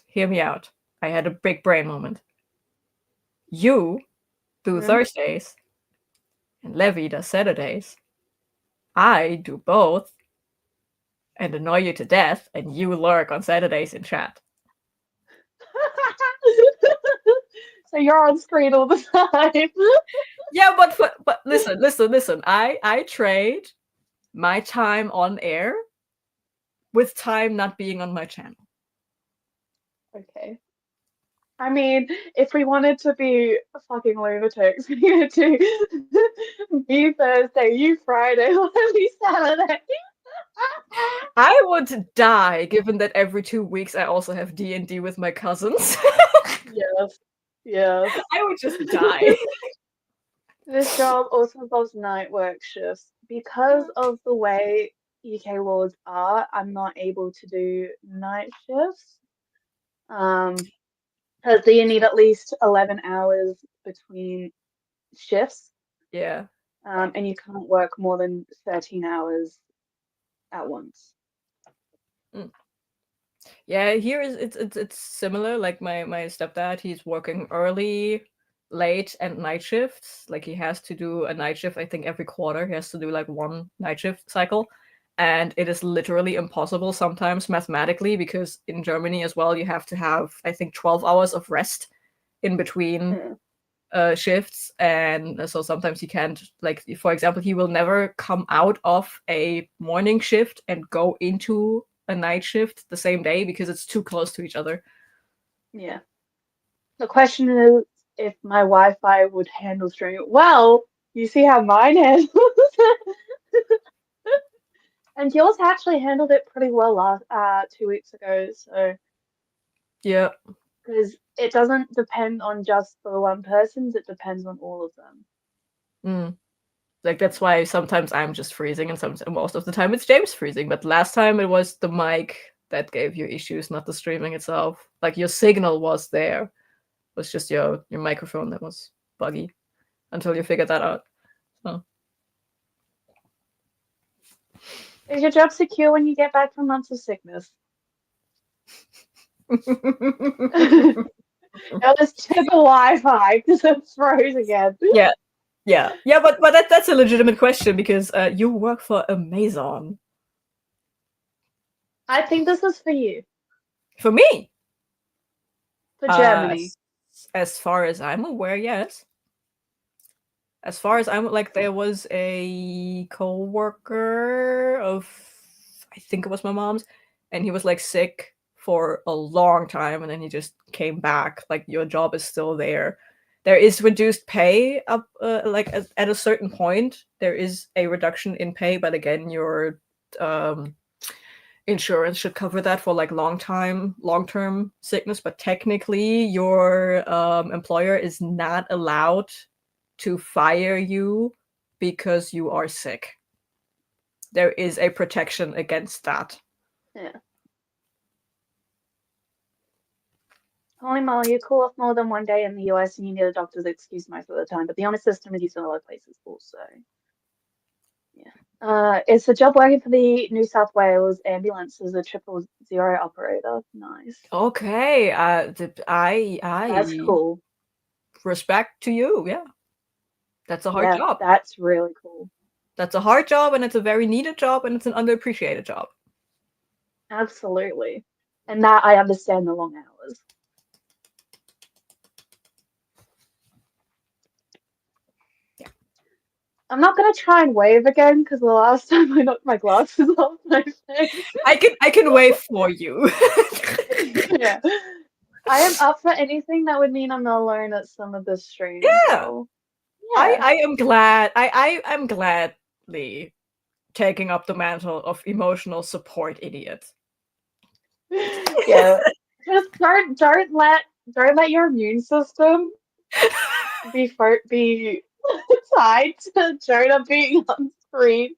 hear me out. I had a big brain moment. You do Thursdays, and Levy does Saturdays. I do both, and annoy you to death, and you lurk on Saturdays in chat. So you're on screen all the time. Yeah, but listen. I trade my time on air with time not being on my channel. Okay. I mean, if we wanted to be fucking lunatics, we had to me Thursday, you Friday, me Saturday. I would die, given that every 2 weeks I also have D&D with my cousins. Yes. I would just die. This job also involves night work shifts. Because of the way UK laws are, I'm not able to do night shifts. Because you need at least 11 hours between shifts. Yeah. And you can't work more than 13 hours at once. Yeah, here it's similar. Like my stepdad, he's working early, late, and night shifts. Like he has to do a night shift, I think every quarter. He has to do like one night shift cycle. And it is literally impossible sometimes mathematically, because in Germany as well, you have to have, I think, 12 hours of rest in between shifts. And so sometimes he can't, like, for example, he will never come out of a morning shift and go into a night shift the same day because it's too close to each other. Yeah. The question is if my Wi-Fi would handle streaming. Well, you see how mine handles. And yours actually handled it pretty well last 2 weeks ago. So yeah, because it doesn't depend on just the one person's, it depends on all of them. Like that's why sometimes I'm just freezing, and most of the time it's James freezing. But last time it was the mic that gave you issues, not the streaming itself. Like your signal was there, it was just your microphone that was buggy until you figured that out. So. Is your job secure when you get back from months of sickness? I'll just check the Wi-Fi because it froze again. Yeah, but that's a legitimate question because you work for Amazon. I think this is for you. For me? For Germany. As far as I'm aware, yes. As far as I'm like, there was a co-worker of, I think it was my mom's, and he was like sick for a long time, and then he just came back. Like your job is still there. There is reduced pay up, like at a certain point, there is a reduction in pay, but again, your insurance should cover that for like long-term sickness. But technically, your employer is not allowed to fire you because you are sick. There is a protection against that. Yeah. Holy moly, you call off more than one day in the US and you need a doctor's excuse most of the time, but the honest system is used in other places also. Yeah. It's a job working for the New South Wales Ambulance as a 000 operator. Nice. Okay. That's cool. Respect to you, yeah. That's a hard job. That's really cool. That's a hard job, and it's a very needed job, and it's an underappreciated job. Absolutely. And that I understand the long hours. Yeah. I'm not gonna try and wave again because the last time I knocked my glasses off my face. I can wave for you. Yeah. I am up for anything that would mean I'm not alone at some of the streams. Yeah. So, yeah. I am glad. I'm gladly taking up the mantle of emotional support idiot. Yeah. Just don't let your immune system be tied to Jonah being on screen.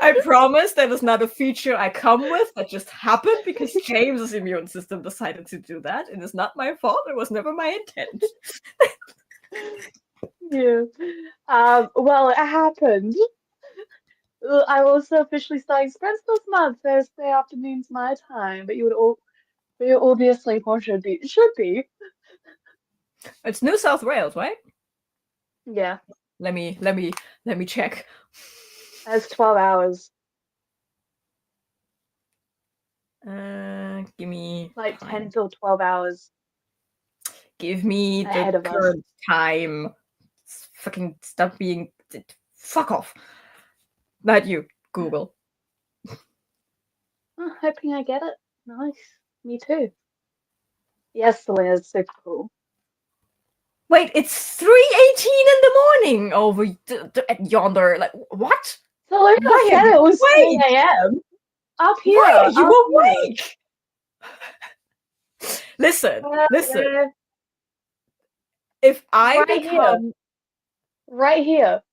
I promise that is not a feature I come with. That just happened because James's immune system decided to do that. It is not my fault. It was never my intent. Yeah. Well, it happened. I'm also officially starting sprints this month, Thursday afternoons my time, but you would all be asleep or should be. It's New South Wales, right? Yeah. Let me check. That's 12 hours. Give me Like time. 10 till 12 hours. Give me ahead the of us. current time. Fucking stop being. Fuck off. Not you, Google. Oh, hoping I get it. Nice. Me too. Yes, Selena, it's super cool. Wait, it's 3:18 in the morning over at yonder. Like, what? Selena Why said are it you was 3 awake? a.m. Up here. Why are you up here. awake? Listen. If I Right become Right here.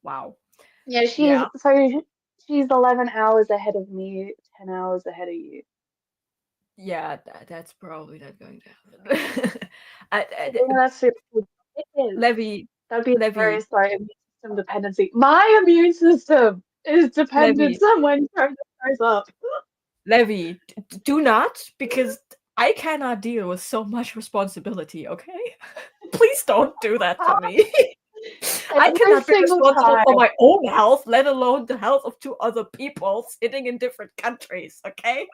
wow. Yeah, she's 11 hours ahead of me, 10 hours ahead of you. Yeah, that's probably not going to happen. That's super cool. It is. Levy, That'd be Levy, very sorry immune system dependency. My immune system is dependent on when Jonah shows up. Levy, do not, because I cannot deal with so much responsibility, okay? Please don't do that to me. I Every cannot be single responsible time. for my own health, let alone the health of 2 other people sitting in different countries, okay?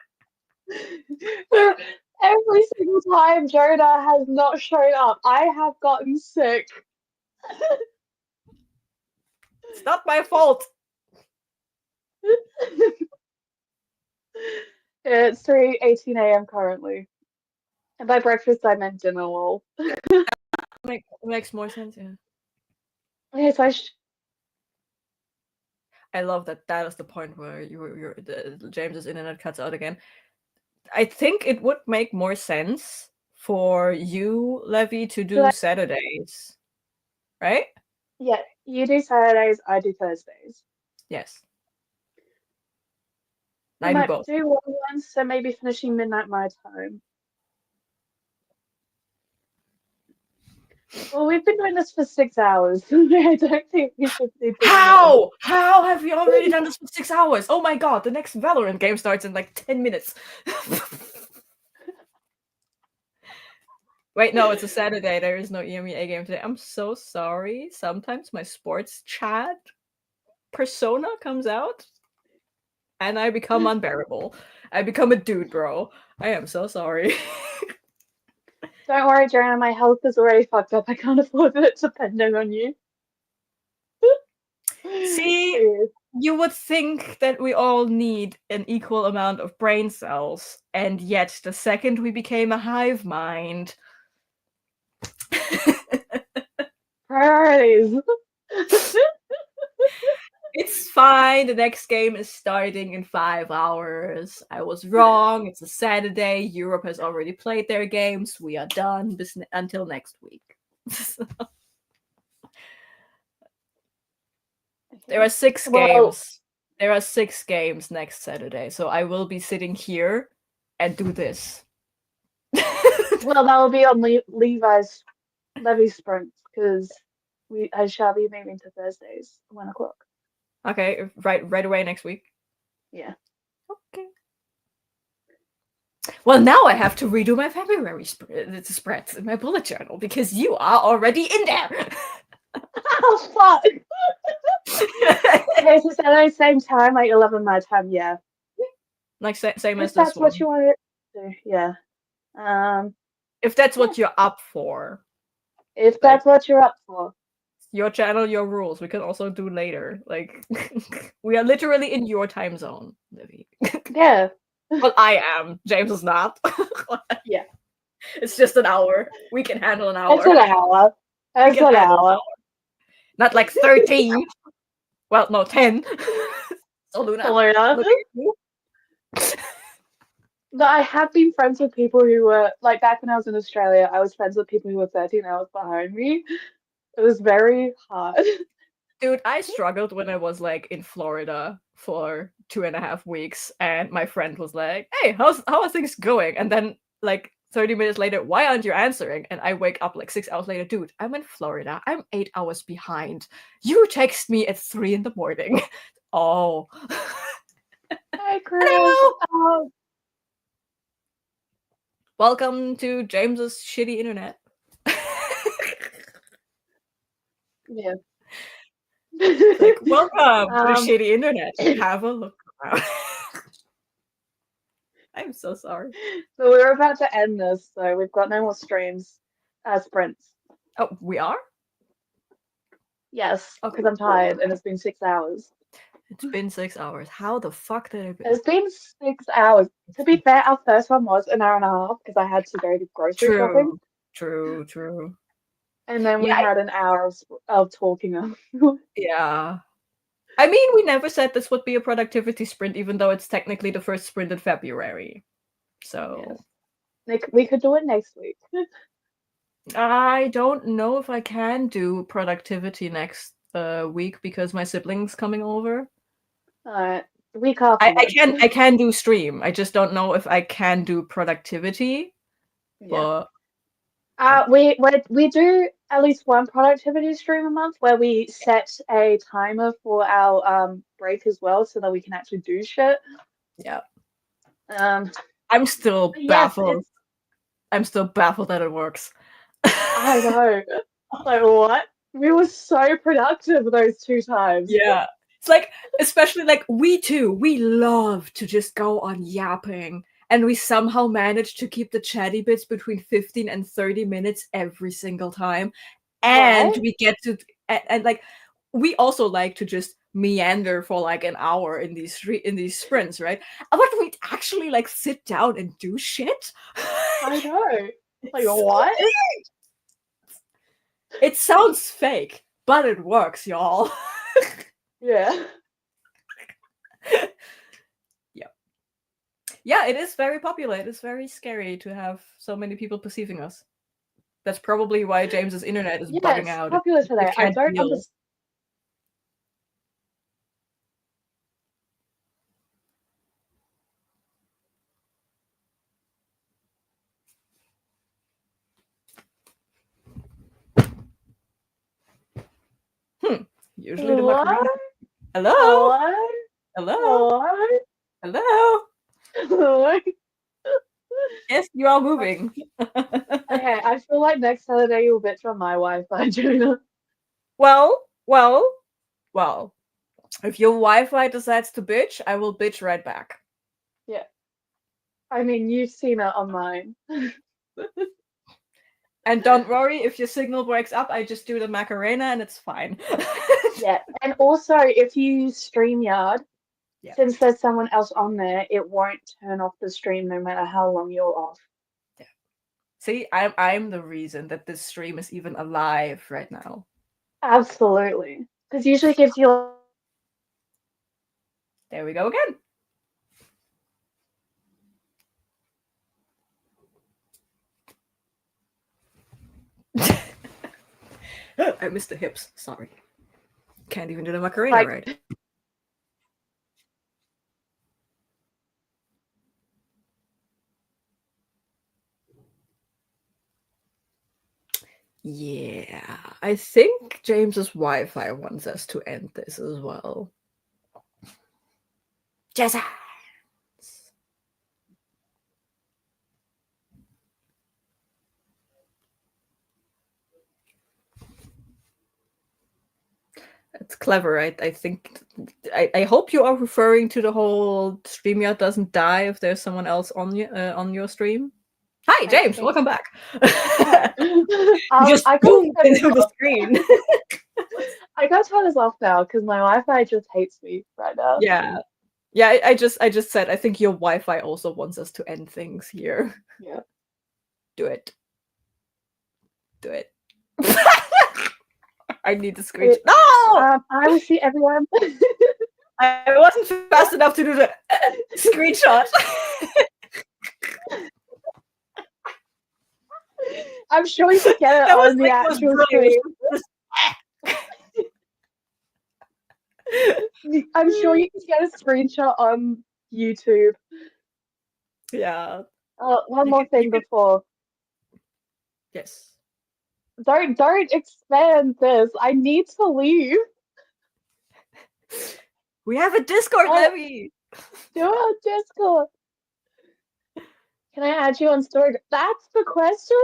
Every single time Jonah has not shown up, I have gotten sick. It's not my fault. It's 3:18 a.m. currently. And by breakfast, I meant dinner roll. Makes more sense, yeah. Okay, so I love that is the point where James's internet cuts out again. I think it would make more sense for you, Levy, to do Saturdays, right? Yeah, you do Saturdays, I do Thursdays. Yes. I might do one, so maybe finishing midnight my time. Well, we've been doing this for 6 hours. I don't think we should be doing How? How have we already done this for 6 hours? Oh my god, the next Valorant game starts in like 10 minutes. Wait, no, it's a Saturday. There is no EMEA game today. I'm so sorry. Sometimes my sports chat persona comes out and I become unbearable. I become a dude, bro. I am so sorry. Don't worry, Joanna, my health is already fucked up. I can't afford it depending on you. See, you would think that we all need an equal amount of brain cells, and yet the second we became a hive mind. Priorities. It's fine. The next game is starting in 5 hours. I was wrong. It's a Saturday. Europe has already played their games. We are done until next week. There are 6 games. There are 6 games next Saturday. So I will be sitting here and do this. Well, that will be on Levi's Levy sprints because I shall be moving to Thursdays, 1 o'clock. Okay, right away next week. Yeah. Okay. Well, now I have to redo my February spreads in my bullet journal because you are already in there. Oh fuck! Okay, so Saturday same time, like 11 my time. Yeah. Like same as this one. If that's what you want to do, yeah. If that's what you're up for. If that's what you're up for. Your channel, your rules. We can also do later. Like, we are literally in your time zone, Livy. Yeah. Well, I am. James is not. Yeah. It's just an hour. We can handle an It's an hour. hour. We It's can an handle an hour. hour. Not like 13. Well, no, 10. So, Luna. Luna. Look at you. No, I have been friends with people who were like back when I was in Australia, I was friends with people who were 13 hours behind me. It was very hard. Dude, I struggled when I was like in Florida for 2.5 weeks, and my friend was like, "Hey, how are things going?" And then like 30 minutes later, why aren't you answering? And I wake up like 6 hours later, dude, I'm in Florida. I'm 8 hours behind. You text me at 3 in the morning. Oh. Hi, Chris. Hello. Welcome to James's shitty internet. Yeah. Like, welcome to the Um, shitty internet. Have a look around. I'm so sorry. So we're about to end this, so we've got no more streams, sprints. Oh, we are? Yes, Okay, because I'm tired and it's been 6 hours. It's been 6 hours. How the fuck did it be? It's been 6 hours. To be fair, our first one was an hour and a half because I had to go to grocery shopping. True. And then we Yeah, had an hour of talking. yeah. I mean, we never said this would be a productivity sprint, even though it's technically the first sprint in February. So Yes. Like, we could do it next week. I don't know if I can do productivity next week because my sibling's coming over. Week after. I can do stream. I just don't know if I can do productivity. Yeah. But We do at least one productivity stream a month where we set a timer for our break as well so that we can actually do shit. yeah. I'm still baffled. Yes, I'm still baffled that it works. I know. Like, what? We were so productive those 2 times. Yeah. It's like, especially like we love to just go on yapping. And we somehow manage to keep the chatty bits between 15 and 30 minutes every single time. And Right? we get to, and like, we also like to just meander for like an hour in these sprints, right? But we actually like sit down and do shit. I know. Like, So what? weird. It sounds fake, but it works, y'all. Yeah. Yeah, it is very popular. It is very scary to have so many people perceiving us. That's probably why James's internet is bugging It's out. popular today. I can't don't deal. understand. Usually the What? Macarena. Hello? Hello? Hello? Hello? Yes, you are moving. Okay, I feel like next Saturday you'll bitch on my Wi-Fi, Jonah. Well. If your Wi-Fi decides to bitch, I will bitch right back. Yeah. I mean, you've seen it on mine. And don't worry, if your signal breaks up, I just do the Macarena and it's fine. Yeah, and also if you use StreamYard, since there's someone else on there, it won't turn off the stream no matter how long you're off. Yeah. See, I'm the reason that this stream is even alive right now. Absolutely. Because usually it gives you... There we go again. I missed the hips. Sorry. Can't even do the Macarena right. Yeah, I think James's Wi-Fi wants us to end this as well. Jazz. It's clever, right? I think I hope you are referring to the whole StreamYard doesn't die if there's someone else on your stream. Hi, James. Welcome back. You just boomed into the screen. I gotta turn this off now because my Wi-Fi just hates me right now. Yeah. Yeah, I just said I think your Wi-Fi also wants us to end things here. Yeah. Do it. Do it. I need the screenshot. No! I will see everyone. I wasn't fast enough to do the screenshot. I'm sure you can get it That was on the like actual brilliant. screen. I'm sure you can get a screenshot on YouTube. Yeah. One You more can- thing you can- before. Yes. Don't expand this. I need to leave. We have a Discord, Oh. Levy. Do it on Discord. Can I add you on story? That's the question?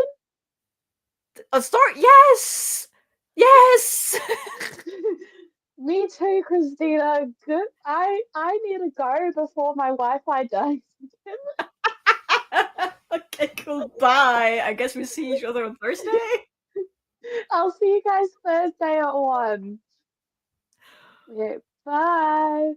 A story? Yes! Yes! Me too, Christina. Good. I need to go before my Wi-Fi dies. Okay, cool. Bye. I guess we see each other on Thursday. I'll see you guys Thursday at 1. Okay, bye.